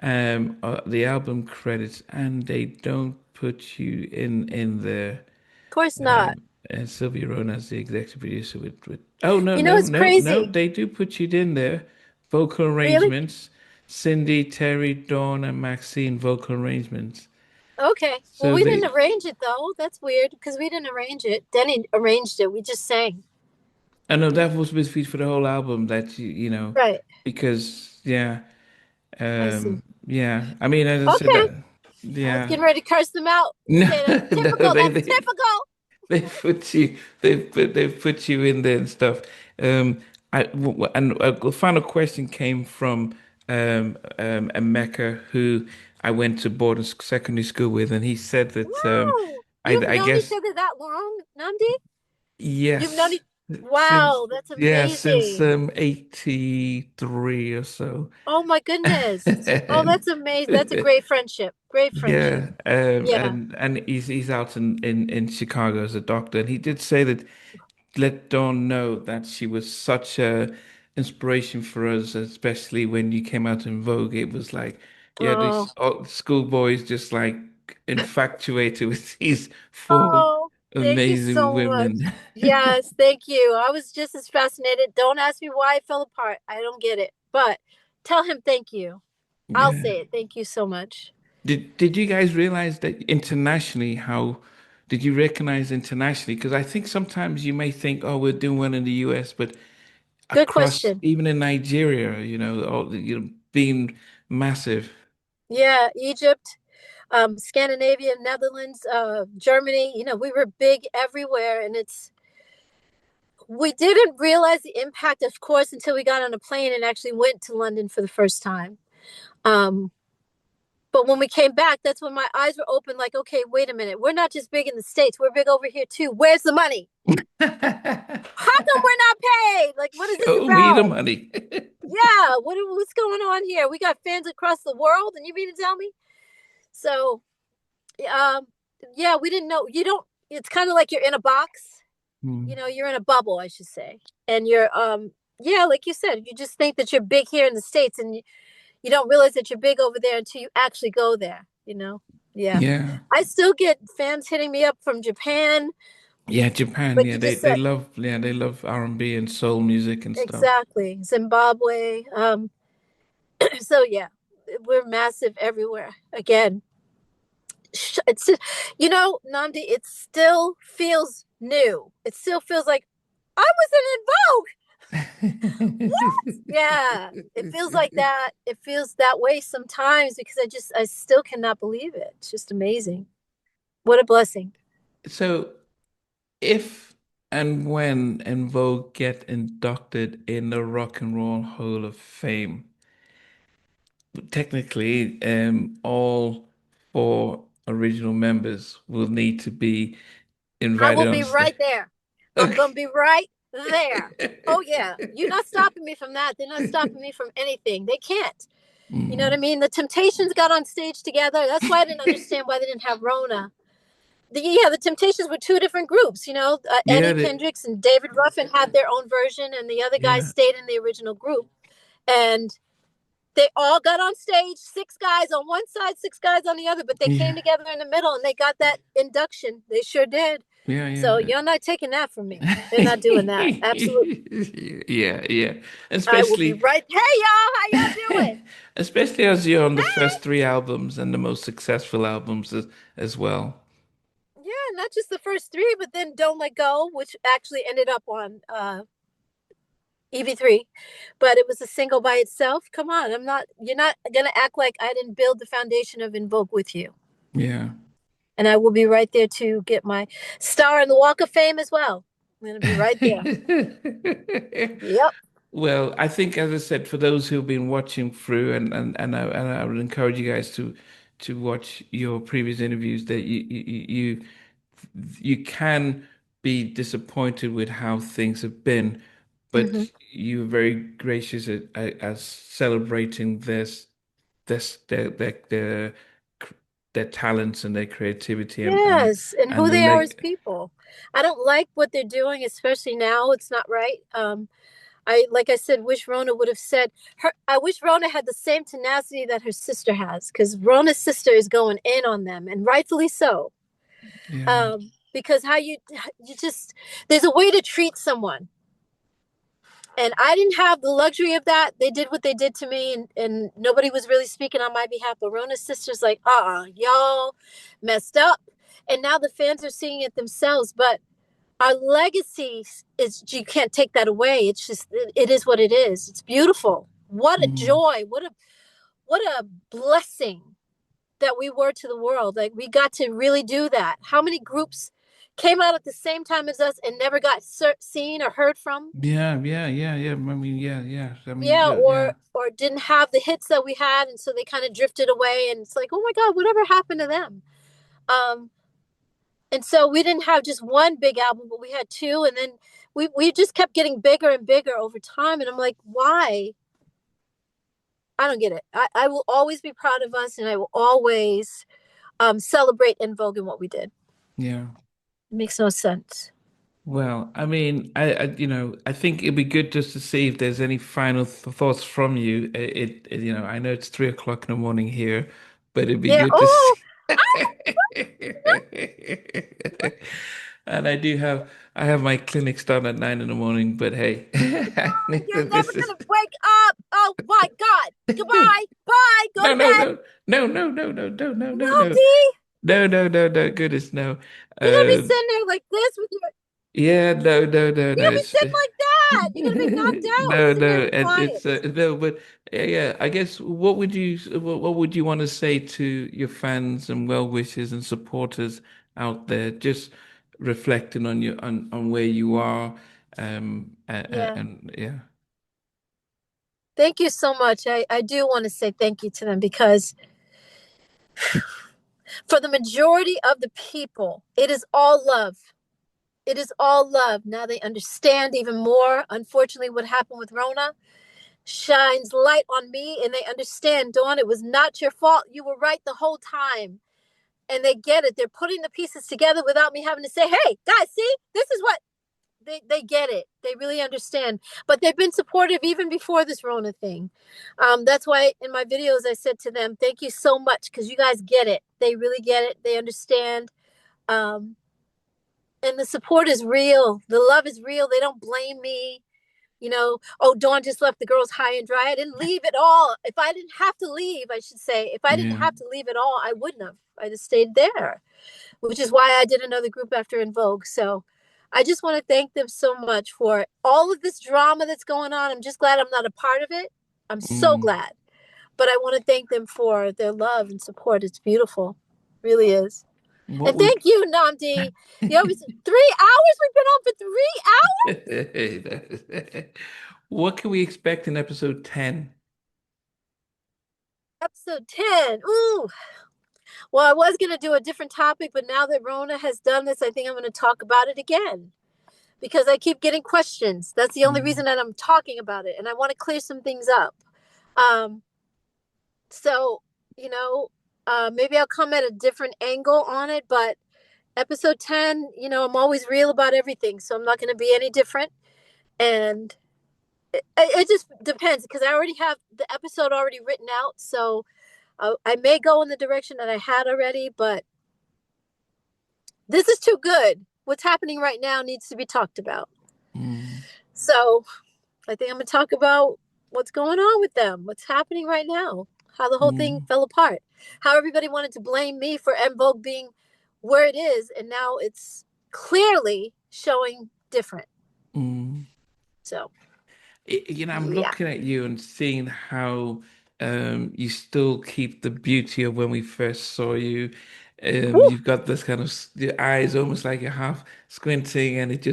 B: the album credits, and they don't put you in there.
A: of course not.
B: Um, and Sylvia Rhona is the executive producer with. Oh no,
A: You know,
B: no,
A: it's
B: no, no,
A: crazy.
B: they do put you in there. Vocal
A: Really?
B: arrangements, Cindy, Terry, Dawn, and Maxine vocal arrangements.
A: Okay. Well,
B: So
A: we didn't
B: they
A: arrange it though. That's weird because we didn't arrange it. Denny arranged it. We just sang.
B: I know that was supposed to be for the whole album that
A: Right.
B: because yeah,
A: I see.
B: yeah. I mean, as I said
A: Okay.
B: that,
A: I was
B: yeah.
A: getting ready to curse them out.
B: No,
A: Say that
B: no,
A: typical. That's typical.
B: they put you they put you in there and stuff. And a final question came from a Mecca who I went to boarding secondary school with, and he said that
A: Wow. You've
B: I
A: known each
B: guess
A: other that long, Namdi? You've known
B: yes
A: each.
B: since
A: Wow, that's
B: yeah since
A: amazing.
B: 83 or so.
A: Oh my goodness. Oh,
B: And
A: that's amazing. That's a great friendship. Great friendship.
B: yeah,
A: Yeah.
B: and he's out in Chicago as a doctor, and he did say that let Dawn know that she was such a inspiration for us, especially when you came out in Vogue. It was like, yeah,
A: Oh,
B: these schoolboys just like infatuated with these four
A: oh, thank you
B: amazing
A: so much.
B: women.
A: Yes, thank you. I was just as fascinated. Don't ask me why it fell apart. I don't get it. But tell him thank you. I'll
B: Yeah.
A: say it. Thank you so much.
B: Did you guys realize that internationally, how did you recognize internationally? Because I think sometimes you may think, oh, we're doing well in the US, but
A: Good
B: across
A: question.
B: even in Nigeria, being massive.
A: Yeah, Egypt. Scandinavia, Netherlands, Germany. You know, we were big everywhere, and we didn't realize the impact, of course, until we got on a plane and actually went to London for the first time. Um, but when we came back, that's when my eyes were open. Like, okay, wait a minute, we're not just big in the States; we're big over here too. Where's the money? How come we're not paid? Like, what is this
B: Show me the
A: about?
B: money.
A: Yeah, what's going on here? We got fans across the world, and you mean to tell me? So, um, yeah, we didn't know. You don't. It's kind of like you're in a box. You
B: Hmm.
A: know, you're in a bubble, I should say, and yeah, like you said, you just think that you're big here in the States, and you don't realize that you're big over there until you actually go there. You know. Yeah,
B: Yeah.
A: I still get fans hitting me up from Japan,
B: Yeah, Japan.
A: like
B: Yeah,
A: you
B: they
A: just
B: they
A: said.
B: love yeah, they love R&B and soul music and stuff.
A: Exactly. Zimbabwe. So yeah, we're massive everywhere. Again, it's just, Namdi, it still feels new. It still feels like I was in Vogue. Yeah, it feels like that. It feels that way sometimes because I still cannot believe it. It's just amazing. What a blessing.
B: So if and when En Vogue get inducted in the Rock and Roll Hall of Fame, technically, all four original members will need to be
A: I
B: invited
A: will
B: on
A: be
B: stage.
A: right there. I'm
B: Okay.
A: gonna be right there. Oh yeah, you're not stopping me from that. They're not stopping me from anything. They can't. You know what I
B: Mm.
A: mean? The Temptations got on stage together. That's why I didn't understand why they didn't have Rhona. Yeah, the Temptations were two different groups.
B: Yeah,
A: Eddie Kendricks and David Ruffin had their own version, and the other guys
B: yeah,
A: stayed in the original group. And they all got on stage, six guys on one side, six guys on the other, but they
B: yeah,
A: came together in the middle and they got that induction. They sure did.
B: yeah,
A: So
B: yeah.
A: you're not taking that from me. They're not doing that. Absolutely.
B: Yeah, yeah.
A: I will be
B: Especially,
A: right. Hey, y'all, how y'all doing?
B: especially as you're on the first three albums and the most successful albums as well.
A: Yeah, not just the first three, but then Don't Let Go, which actually ended up on EV3, but it was a single by itself. Come on, you're not going to act like I didn't build the foundation of En Vogue with you.
B: Yeah.
A: And I will be right there to get my star in the Walk of Fame as well. I'm going to be right there. Yep.
B: Well, I think, as I said, for those who've been watching through, and I would encourage you guys to watch your previous interviews, that you can be disappointed with how things have been, but
A: Mm-hmm.
B: you're very gracious at celebrating this their talents and their creativity
A: Yes, and who
B: and the
A: they are as
B: make.
A: people. I don't like what they're doing, especially now. It's not right. Like I said, wish Rhona would have said her. I wish Rhona had the same tenacity that her sister has, because Rhona's sister is going in on them, and rightfully so.
B: Yeah,
A: Because you just there's a way to treat someone, and I didn't have the luxury of that. They did what they did to me, and nobody was really speaking on my behalf. But Rhona's sister's like, y'all messed up, and now the fans are seeing it themselves. But our legacy is you can't take that away. It's just it is what it is. It's beautiful. What a
B: mm,
A: joy. What a blessing that we were to the world. Like we got to really do that. How many groups came out at the same time as us and never got seen or heard from?
B: yeah. I mean, yeah. I mean,
A: Yeah,
B: yeah, yeah,
A: or didn't have the hits that we had, and so they kind of drifted away. And it's like, oh my God, whatever happened to them? Um, and so we didn't have just one big album, but we had two, and then we just kept getting bigger and bigger over time. And I'm like, why? I don't get it. I will always be proud of us, and I will always celebrate En Vogue and what we did.
B: yeah.
A: It makes no sense.
B: Well, I mean, I think it'd be good just to see if there's any final th thoughts from you. I know it's 3 o'clock in the morning here, but it'd be
A: Yeah.
B: good to
A: Oh,
B: see. And I have my clinic start at 9 in the morning, but hey,
A: you're never
B: this is
A: gonna wake up. Oh my God. Goodbye. Bye. Go
B: no,
A: to
B: no,
A: bed.
B: no, no, no, no, no, no, no, no,
A: No,
B: no,
A: D.
B: no, no, no, no, goodness, no.
A: You're gonna be
B: Uh,
A: sitting there like this with your.
B: Yeah, no, no, no,
A: You
B: no.
A: gotta be
B: It's
A: sitting like that. You're gonna be knocked out,
B: no,
A: sitting there
B: no, and
A: quiet.
B: it's no, but yeah, yeah. I guess what would you want to say to your fans and well wishers and supporters out there? Just reflecting on your on where you are,
A: Yeah.
B: and yeah,
A: Thank you so much. I do want to say thank you to them because for the majority of the people, it is all love. It is all love. Now they understand even more. Unfortunately, what happened with Rona shines light on me and they understand, Dawn, it was not your fault. You were right the whole time. And they get it. They're putting the pieces together without me having to say, hey, guys, see, this is what they get it. They really understand. But they've been supportive even before this Rona thing. That's why in my videos I said to them, thank you so much because you guys get it. They really get it. They understand. Um, and the support is real. The love is real. They don't blame me. Oh, Dawn just left the girls high and dry. I didn't leave at all. If I didn't have to leave, I should say, if I didn't
B: yeah,
A: have to leave at all, I wouldn't have. I just stayed there, which is why I did another group after En Vogue. So I just want to thank them so much for all of this drama that's going on. I'm just glad I'm not a part of it. I'm so
B: mm.
A: glad. But I want to thank them for their love and support. It's beautiful. It really is.
B: What
A: And
B: would
A: thank you, Namdi. You always 3 hours? We've been on for 3 hours?
B: what can we expect in episode 10?
A: Episode 10. Ooh. Well, I was going to do a different topic, but now that Rona has done this, I think I'm going to talk about it again because I keep getting questions. That's the only
B: Mm,
A: reason that I'm talking about it. And I want to clear some things up. Um, so, you know, maybe I'll come at a different angle on it, but episode 10, I'm always real about everything. So I'm not going to be any different. And it just depends because I already have the episode already written out. So I may go in the direction that I had already, but this is too good. What's happening right now needs to be talked about.
B: mm,
A: So I think I'm going to talk about what's going on with them, what's happening right now, how the whole thing
B: mm,
A: fell apart, how everybody wanted to blame me for En Vogue being where it is. And now it's clearly showing different.
B: mm.
A: So,
B: I'm
A: yeah.
B: looking at you and seeing how you still keep the beauty of when we first saw you.
A: Woo.
B: You've got this kind of your eyes almost like you're half squinting, and it's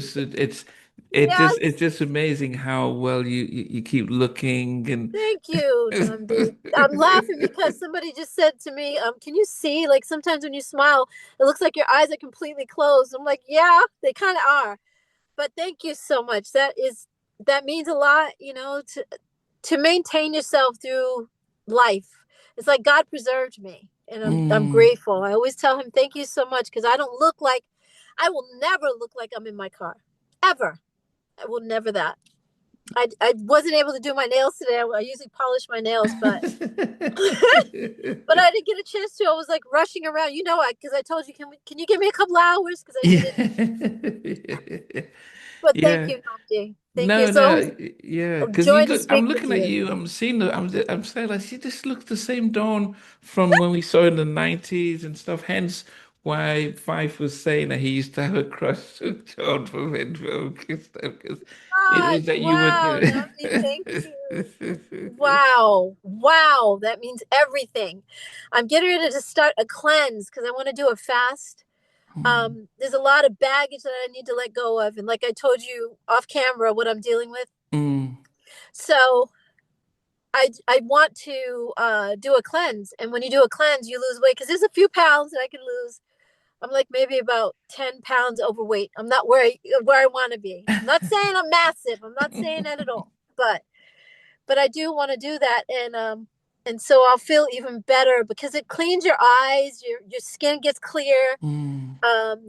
A: Yes.
B: just amazing how well you keep looking and
A: Thank you, Nandi. I'm laughing because somebody just said to me, can you see? Like sometimes when you smile, it looks like your eyes are completely closed. I'm like, yeah, they kind of are. But thank you so much. That means a lot, to maintain yourself through life. It's like God preserved me, and I'm
B: mm,
A: grateful. I always tell him thank you so much because I will never look like I'm in my car, ever. I will never that. I wasn't able to do my nails today. I usually polish my nails, but but I didn't get a chance to. I was like rushing around, because I told you, can you give me a couple hours because I needed.
B: yeah.
A: But thank
B: Yeah.
A: you, Namdi. Thank you.
B: No,
A: So it was
B: no, yeah,
A: a
B: because you
A: joy to
B: look. I'm
A: speak with
B: looking at
A: you.
B: you. I'm seeing. I'm saying like, she just looks the same Dawn from when we saw in the '90s and stuff. Hence, why Fife was saying that he used to have a crush on John from En Vogue and stuff. Because it
A: God,
B: was that you would,
A: wow, Namdi, thank you. Wow, wow, that means everything. I'm getting ready to start a cleanse because I want to do a fast.
B: Mm,
A: There's a lot of baggage that I need to let go of, and like I told you off camera, what I'm dealing with.
B: mm,
A: So I want to do a cleanse, and when you do a cleanse, you lose weight because there's a few pounds that I can lose. I'm like maybe about 10 pounds overweight. I'm not where I want to be. I'm not saying I'm massive. I'm not saying that at all. But I do want to do that, and so I'll feel even better because it cleans your eyes, your skin gets clear,
B: mm,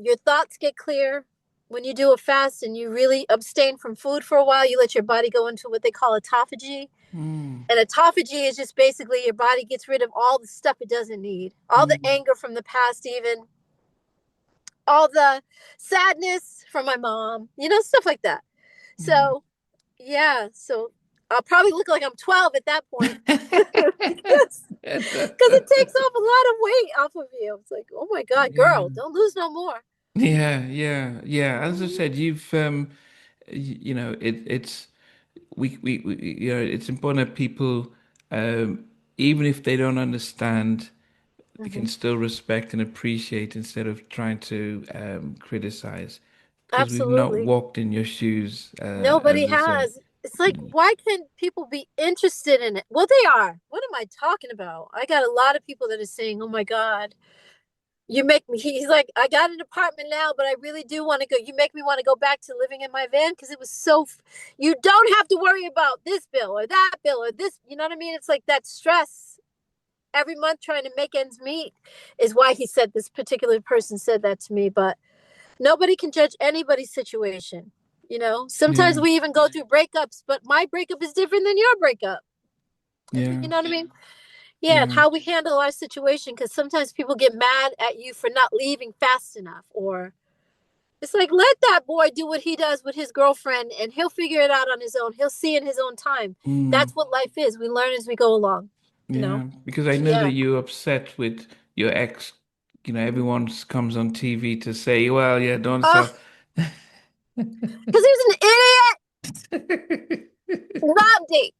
A: your thoughts get clear. When you do a fast and you really abstain from food for a while, you let your body go into what they call autophagy.
B: mm,
A: And autophagy is just basically your body gets rid of all the stuff it doesn't need, all the
B: mm,
A: anger from the past, even all the sadness from my mom, stuff like that.
B: mm.
A: So, yeah, so I'll probably look like I'm 12 at that point because it takes off a lot of weight off of you. It's like, oh my God, girl,
B: Yeah.
A: don't lose no more.
B: Yeah, yeah, yeah. As I
A: Mhm.
B: said, you know, it's you know, it's important that people, even if they don't understand, they can
A: Mhm.
B: still respect and appreciate instead of trying to criticize, because we've not
A: Absolutely.
B: walked in your shoes,
A: Nobody
B: as I said.
A: has. It's like, why can't people be interested in it? Well, they are. What am I talking about? I got a lot of people that are saying, "Oh my God, you make me." He's like, "I got an apartment now, but I really do want to go. You make me want to go back to living in my van because it was so. You don't have to worry about this bill or that bill or this. You know what I mean? It's like that stress every month trying to make ends meet is why he said this particular person said that to me. But nobody can judge anybody's situation. You know, sometimes
B: Yeah,
A: we even go through breakups, but my breakup is different than your breakup.
B: yeah,
A: You know what I mean? Yeah, and
B: yeah.
A: how we handle our situation, because sometimes people get mad at you for not leaving fast enough, or it's like, let that boy do what he does with his girlfriend and he'll figure it out on his own. He'll see in his own time. That's
B: Mm,
A: what life is. We learn as we go along, you know?
B: yeah, because I know that
A: Yeah.
B: you're upset with your ex. You know, everyone comes on TV to say, "Well, yeah, don't
A: Uh,
B: stop."
A: because he's an idiot. Robbed.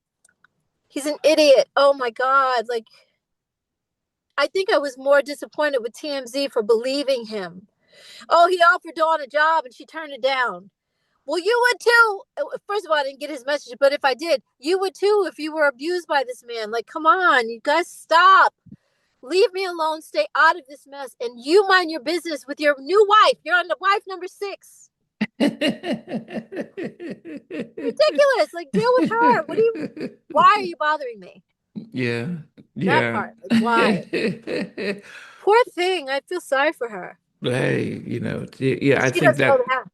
A: He's an idiot. Oh my God. Like, I think I was more disappointed with TMZ for believing him. Oh, he offered Dawn a job and she turned it down. Well, you would too. First of all, I didn't get his message, but if I did, you would too if you were abused by this man. Like, come on, you guys, stop. Leave me alone. Stay out of this mess, and you mind your business with your new wife. You're on the wife number 6. Ridiculous. Like, deal with her. What do you? Why are you bothering me?
B: Yeah,
A: That
B: yeah.
A: part. Like, why? Poor thing. I feel sorry for her
B: Hey, you know, yeah,
A: because
B: I
A: she
B: think
A: doesn't know the
B: that,
A: half.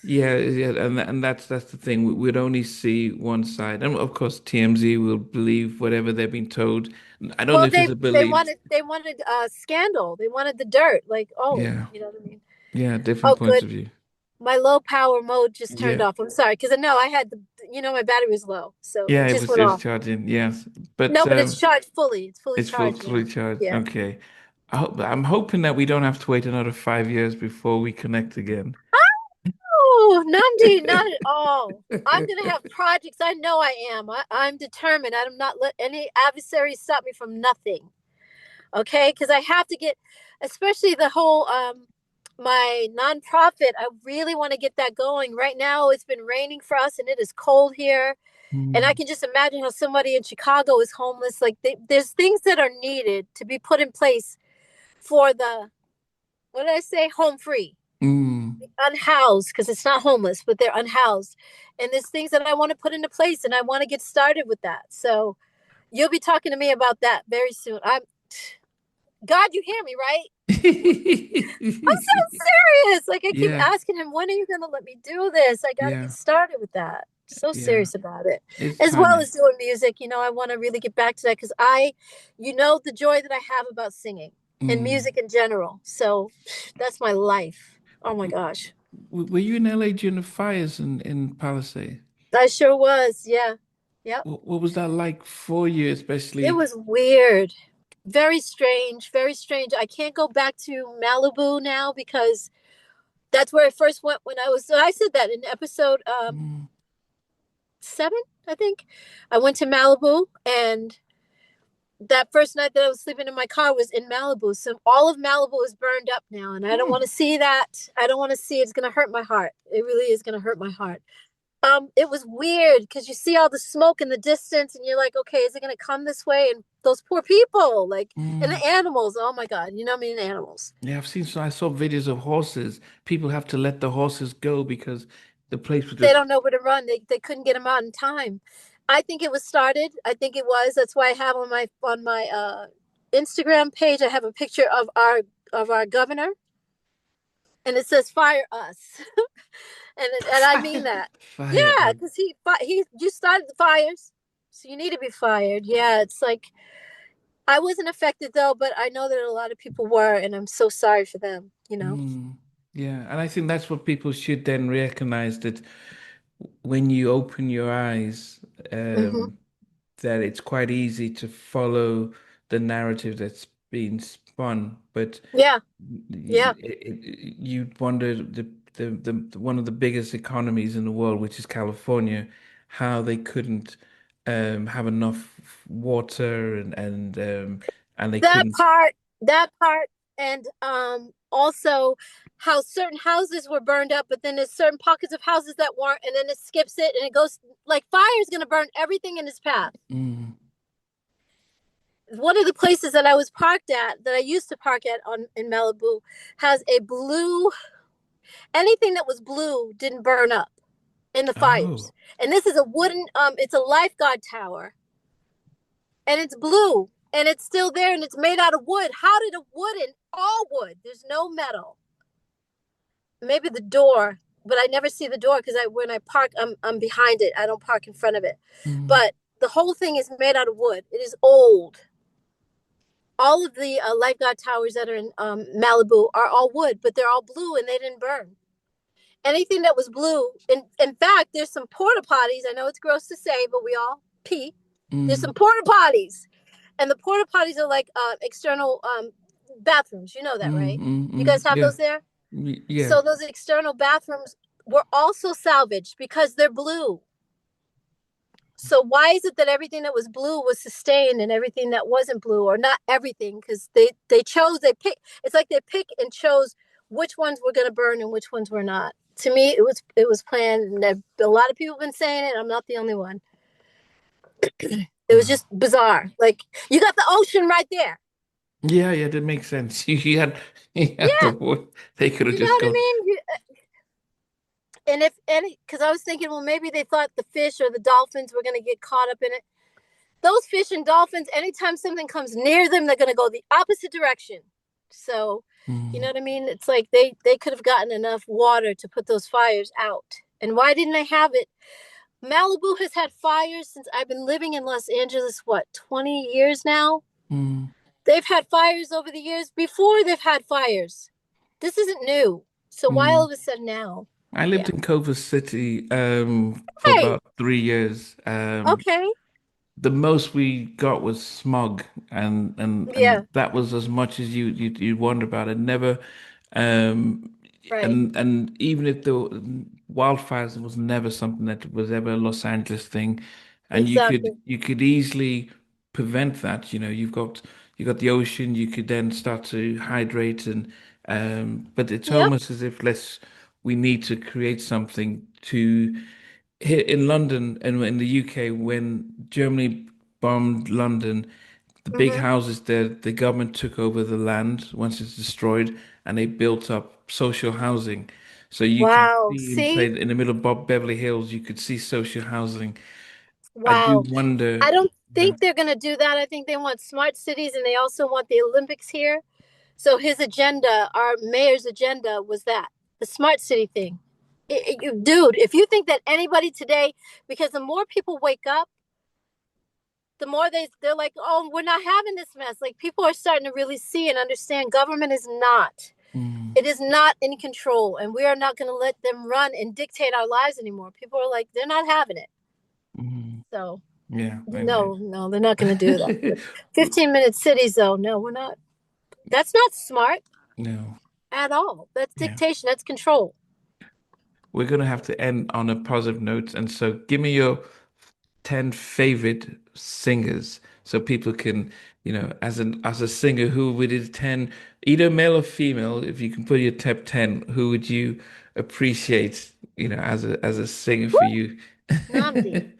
B: yeah, yeah, and that's the thing. We'd only see one side, and of course, TMZ will believe whatever they've been told. I don't know
A: Well,
B: if it's a belief.
A: they wanted scandal. They wanted the dirt. Like, oh,
B: Yeah,
A: you know what I mean?
B: yeah, different
A: Oh,
B: points
A: good.
B: of view.
A: My low power mode just turned
B: Yeah,
A: off. I'm sorry because I know I had the my battery was low, so
B: yeah,
A: it just
B: it
A: went
B: was
A: off.
B: charging. Yes, but
A: No, but it's charged fully. It's fully
B: it's
A: charged
B: fully
A: now.
B: charged.
A: Yeah.
B: Okay, I'm hoping that we don't have to wait another 5 years before we connect again.
A: Oh, Namdi, not at all. I'm gonna have projects. I know I am. I'm determined. I'm not let any adversaries stop me from nothing. Okay, because I have to get, especially the whole my nonprofit. I really want to get that going. Right now, it's been raining for us, and it is cold here. And I
B: Mm,
A: can just imagine how somebody in Chicago is homeless. Like there's things that are needed to be put in place for the what did I say? Home free,
B: mm.
A: unhoused, because it's not homeless, but they're unhoused. And there's things that I want to put into place, and I want to get started with that. So you'll be talking to me about that very soon. I'm God, you hear me, right? I'm so serious. Like I keep
B: Yeah,
A: asking him, when are you gonna let me do this? I gotta get
B: yeah,
A: started with that. So
B: yeah.
A: serious about it.
B: It's
A: As well
B: timing.
A: as doing music. I want to really get back to that because the joy that I have about singing and
B: Mm.
A: music in general. So that's my life. Oh my gosh.
B: Were you in LA during the fires in Palisade?
A: I sure was. Yeah. Yep.
B: What was that like for you,
A: It
B: especially?
A: was weird. Very strange. Very strange. I can't go back to Malibu now because that's where I first went when I said that in episode
B: Mm,
A: 7, I think. I went to Malibu, and that first night that I was sleeping in my car was in Malibu. So all of Malibu is burned up now, and I don't want
B: mm,
A: to see that. I don't want to see it. It's going to hurt my heart. It really is going to hurt my heart. It was weird because you see all the smoke in the distance, and you're like, okay, is it going to come this way? And those poor people, like, and
B: mm.
A: the animals. Oh my God, you know me and animals.
B: Yeah, I saw videos of horses. People have to let the horses go because the place was
A: They
B: just.
A: don't know where to run. They couldn't get them out in time. I think it was started. I think it was. That's why I have on my Instagram page. I have a picture of our governor, and it says "Fire us," and I mean that.
B: Fire.
A: Yeah, because he you started the fires, so you need to be fired. Yeah, it's like I wasn't affected though, but I know that a lot of people were, and I'm so sorry for them.
B: Mm, yeah, and I think that's what people should then recognize that when you open your eyes,
A: Hmm.
B: that it's quite easy to follow the narrative that's being spun, but
A: Yeah, yeah.
B: you'd wonder one of the biggest economies in the world, which is California, how they couldn't have enough water and they
A: That
B: couldn't.
A: part, that part, and also how certain houses were burned up, but then there's certain pockets of houses that weren't, and then it skips it and it goes like fire is going to burn everything in its path.
B: Mm.
A: One of the places that I was parked at, that I used to park at on in Malibu, has a blue. Anything that was blue didn't burn up in the
B: Oh.
A: fires. And this is a wooden. It's a lifeguard tower, and it's blue, and it's still there, and it's made out of wood. How did a wooden all wood? There's no metal. Maybe the door, but I never see the door because I when I park, I'm behind it. I don't park in front of it.
B: Mm.
A: But the whole thing is made out of wood. It is old. All of the lifeguard towers that are in Malibu are all wood, but they're all blue and they didn't burn. Anything that was blue, in fact, there's some porta potties. I know it's gross to say, but we all pee. There's
B: Mm.
A: some porta potties, and the porta potties are like external bathrooms. You know that,
B: Mm.
A: right?
B: Mm.
A: You
B: Mm.
A: guys have
B: Yeah.
A: those there?
B: Yeah.
A: So those external bathrooms were also salvaged because they're blue. So why is it that everything that was blue was sustained and everything that wasn't blue, or not everything, because they pick, it's like they pick and chose which ones were going to burn and which ones were not. To me, it was planned, and a lot of people have been saying it. I'm not the only one. It was
B: Wow.
A: just bizarre. Like, you got the ocean right there.
B: Yeah, yeah, that makes sense. You had the
A: Yeah,
B: wood. They could have
A: you know
B: just
A: what I
B: gone.
A: mean. And if any, because I was thinking, well, maybe they thought the fish or the dolphins were going to get caught up in it. Those fish and dolphins, anytime something comes near them, they're going to go the opposite direction. So, you know
B: Mm.
A: what I mean? It's like they could have gotten enough water to put those fires out. And why didn't they have it? Malibu has had fires since I've been living in Los Angeles, what, 20 years now?
B: Mm.
A: They've had fires over the years before they've had fires. This isn't new. So why all
B: Mm.
A: of a sudden now?
B: I lived
A: Yeah.
B: in Culver City for
A: Hey,
B: about 3 years.
A: okay.
B: The most we got was smog, and
A: Yeah,
B: that was as much as you wonder about it. Never, um,
A: right.
B: and even if the wildfires was never something that was ever a Los Angeles thing, and
A: Exactly.
B: you could easily prevent that. You got the ocean. You could then start to hydrate but it's
A: Yep.
B: almost as if let's we need to create something to here in London and in the UK, when Germany bombed London, the big
A: Mm-hmm.
B: houses there, the government took over the land once it's destroyed, and they built up social housing. So you could
A: Wow.
B: see
A: See?
B: in the middle of Bob Beverly Hills, you could see social housing. I do
A: Wow.
B: wonder.
A: I don't
B: Yeah.
A: think they're going to do that. I think they want smart cities and they also want the Olympics here. So his agenda, our mayor's agenda, was that the smart city thing. Dude, if you think that anybody today, because the more people wake up, the more they're like, oh, we're not having this mess. Like, people are starting to really see and understand government is not.
B: Mm,
A: It is not in control, and we are not going to let them run and dictate our lives anymore. People are like, they're not having it.
B: mm,
A: So
B: yeah,
A: no, no, they're not going to do that. But 15-minute cities, though, no, we're not. That's not smart
B: no,
A: at all. That's
B: yeah.
A: dictation. That's control.
B: We're gonna have to end on a positive note, and so give me your 10 favorite singers so people can, as a singer, who would it 10, either male or female, if you can put your top 10, who would you appreciate, as a singer for
A: Woo!
B: you?
A: Namdi.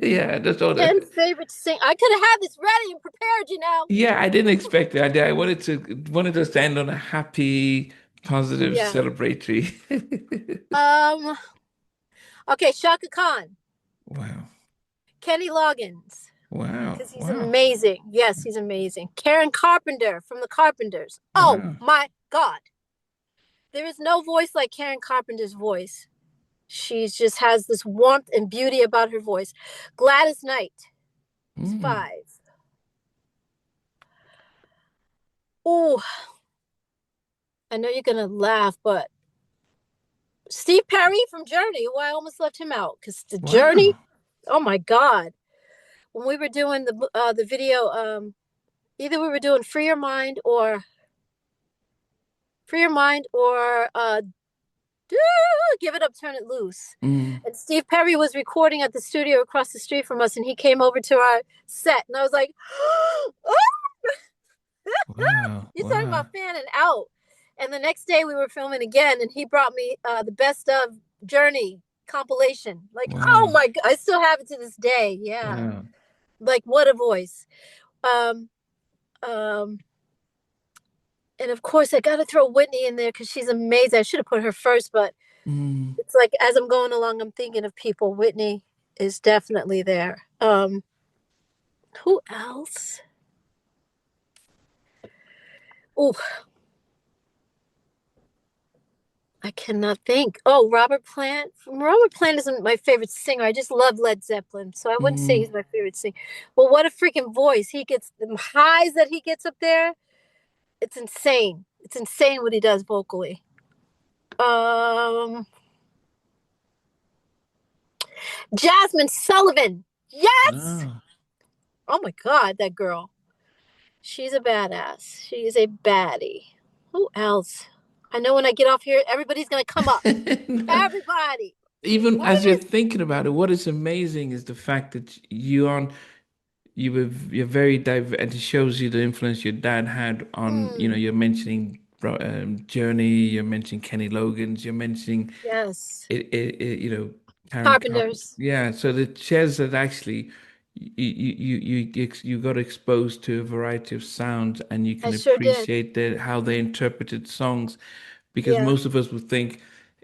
B: Yeah, just all
A: 10
B: that.
A: favorite sing. I could have had this ready and prepared, you know.
B: Yeah, I didn't expect that. I wanted us to end on a happy, positive,
A: Yeah.
B: celebratory.
A: Um. Okay, Shaka Khan,
B: Wow.
A: Kenny Loggins,
B: Wow.
A: because he's
B: Wow.
A: amazing. Yes, he's amazing. Karen Carpenter from the Carpenters. Oh
B: Wow.
A: my God. There is no voice like Karen Carpenter's voice. She just has this warmth and beauty about her voice. Gladys Knight is
B: Mm.
A: 5. Oh, I know you're gonna laugh, but Steve Perry from Journey. Well, I almost left him out because the Journey.
B: Wow.
A: Oh my God! When we were doing the video, Either we were doing Free Your Mind or Give It Up, Turn It Loose.
B: Mm.
A: And Steve Perry was recording at the studio across the street from us, and he came over to our set, and I was like, oh,
B: Wow.
A: you're talking
B: Wow.
A: about fanning out. And the next day we were filming again, and he brought me the Best of Journey compilation. Like, oh
B: Wow.
A: my God, I still have it to this day. Yeah.
B: Wow.
A: Like, what a voice. Um, um, and of course, I got to throw Whitney in there because she's amazing. I should have put her first, but
B: Mm.
A: it's like as I'm going along, I'm thinking of people. Whitney is definitely there. Who else? Oh, I cannot think. Oh, Robert Plant. Robert Plant isn't my favorite singer. I just love Led Zeppelin, so I wouldn't say
B: Mm.
A: he's my favorite singer. But what a freaking voice! He gets the highs that he gets up there. It's insane. It's insane what he does vocally. Um, Jasmine Sullivan. Yes.
B: Oh.
A: Oh my God, that girl. She's a badass. She's a baddie. Who else? I know when I get off here, everybody's gonna come up.
B: No.
A: Everybody.
B: Even
A: What
B: as you're
A: is?
B: thinking about it, what is amazing is the fact that you're very diverse, and it shows you the influence your dad had on,
A: Mm,
B: you're mentioning Journey, you're mentioning Kenny Loggins, you're mentioning
A: yes.
B: Karen Carpenter.
A: Carpenters.
B: Yeah, so the chairs that actually you got exposed to a variety of sounds, and you
A: I
B: can
A: sure did.
B: appreciate how they interpreted songs, because
A: Yeah.
B: most of us would think,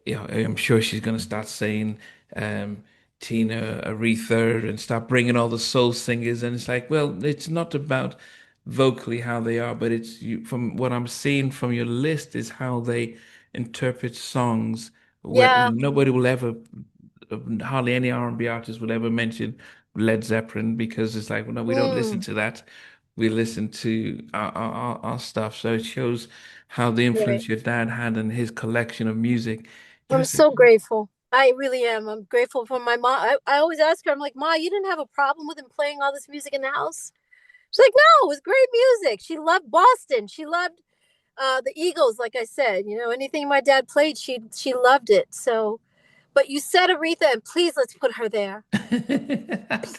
B: I'm sure she's going to start saying um, Tina, Aretha, and start bringing all the soul singers, and it's like, well, it's not about vocally how they are, but it's from what I'm seeing from your list is how they interpret songs. Where
A: Yeah.
B: nobody will ever, hardly any R&B artist will ever mention Led Zeppelin, because it's like, well, no, we don't listen
A: Mm,
B: to that. We listen to our stuff. So it shows how the
A: right.
B: influence your dad had and his collection of music.
A: I'm
B: Yes.
A: so grateful. I really am. I'm grateful for my mom. I always ask her, I'm like, Ma, you didn't have a problem with him playing all this music in the house? She's like, no, it was great music. She loved Boston. She loved the Eagles, like I said. Anything my dad played, she loved it. So, but you said Aretha, and please let's put her there.
B: I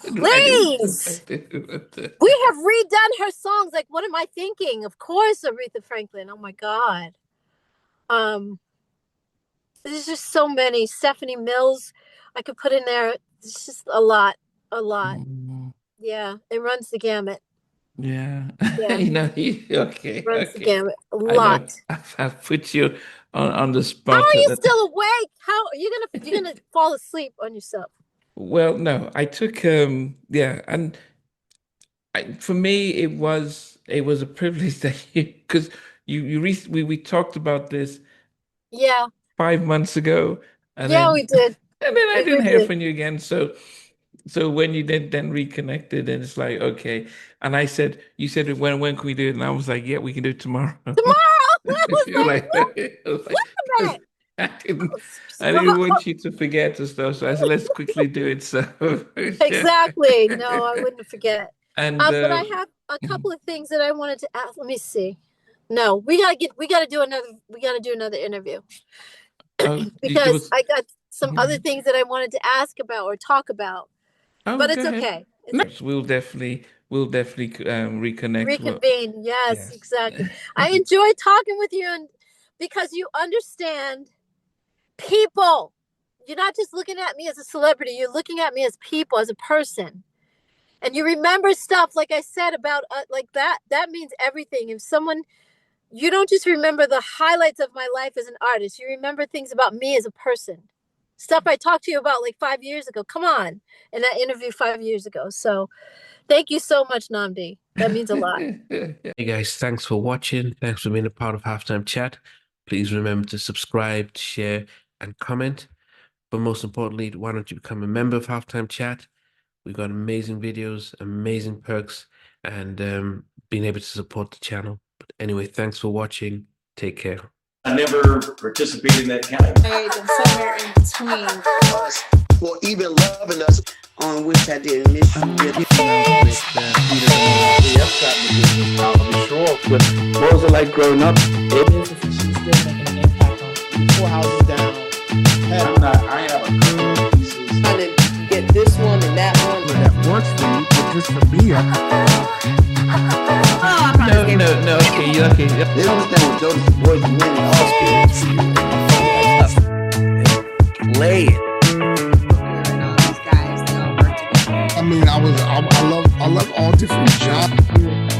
B: didn't.
A: Please. We have redone her songs. Like, what am I thinking? Of course, Aretha Franklin. Oh my God. Um, there's just so many. Stephanie Mills, I could put in there. It's just a lot, a lot.
B: Mm,
A: Yeah, it runs the gamut.
B: yeah.
A: Yeah,
B: Okay,
A: runs the
B: okay.
A: gamut. A
B: I
A: lot.
B: know I've put you on the
A: How
B: spot.
A: are you still awake? How are you gonna fall asleep on yourself?
B: Well, no, I took yeah, and for me it was a privilege that because we talked about this
A: Yeah,
B: 5 months ago, and
A: yeah,
B: then
A: we did.
B: I
A: We
B: didn't hear
A: did.
B: from you again. So when you then reconnected, and it's like, okay. And I said, you said, when can we do it? And I was like, yeah, we can do it tomorrow.
A: Tomorrow. I was
B: You're
A: like,
B: like,
A: what?
B: I was
A: Wait
B: like,
A: a minute.
B: I didn't
A: Oh,
B: I didn't want you to forget and stuff. So I said, let's quickly do it. So yeah.
A: exactly. No, I wouldn't forget.
B: And
A: But I have a couple of things that I wanted to ask. Let me see. No, we gotta do another interview
B: oh, there
A: because
B: was.
A: I got some other
B: Mhm.
A: things that I wanted to ask about or talk about.
B: Oh,
A: But
B: go
A: it's
B: ahead.
A: okay. It's
B: No,
A: okay.
B: we'll definitely reconnect. Well,
A: Reconvene. Yes,
B: yes.
A: exactly. I enjoy talking with you, and because you understand people. You're not just looking at me as a celebrity, you're looking at me as people, as a person. And you remember stuff like I said about like that means everything. If someone you don't just remember the highlights of my life as an artist, you remember things about me as a person. Stuff I talked to you about like 5 years ago. Come on. In that interview 5 years ago. So thank you so much, Namdi. That means a lot.
C: Hey guys, thanks for watching. Thanks for being a part of Halftime Chat. Please remember to subscribe, share, and comment. But most importantly, why don't you become a member of Halftime Chat? We've got amazing videos, amazing perks, and being able to support the channel. But anyway, thanks for watching. Take care.
D: I never participated in that kind of.
E: And somewhere in between.
F: For even loving us, on which I didn't miss you.
B: With Peter.
G: like growing up.
H: business and she's still making an impact on 4 houses down.
D: I have a couple of pieces.
I: Trying to get this one and that one.
J: That works for you, but just for me,
B: No, okay.
G: They don't understand what Jonas boys are winning all
C: Play it.
I: And all these guys, they all work together.
J: I mean, I love all different genres.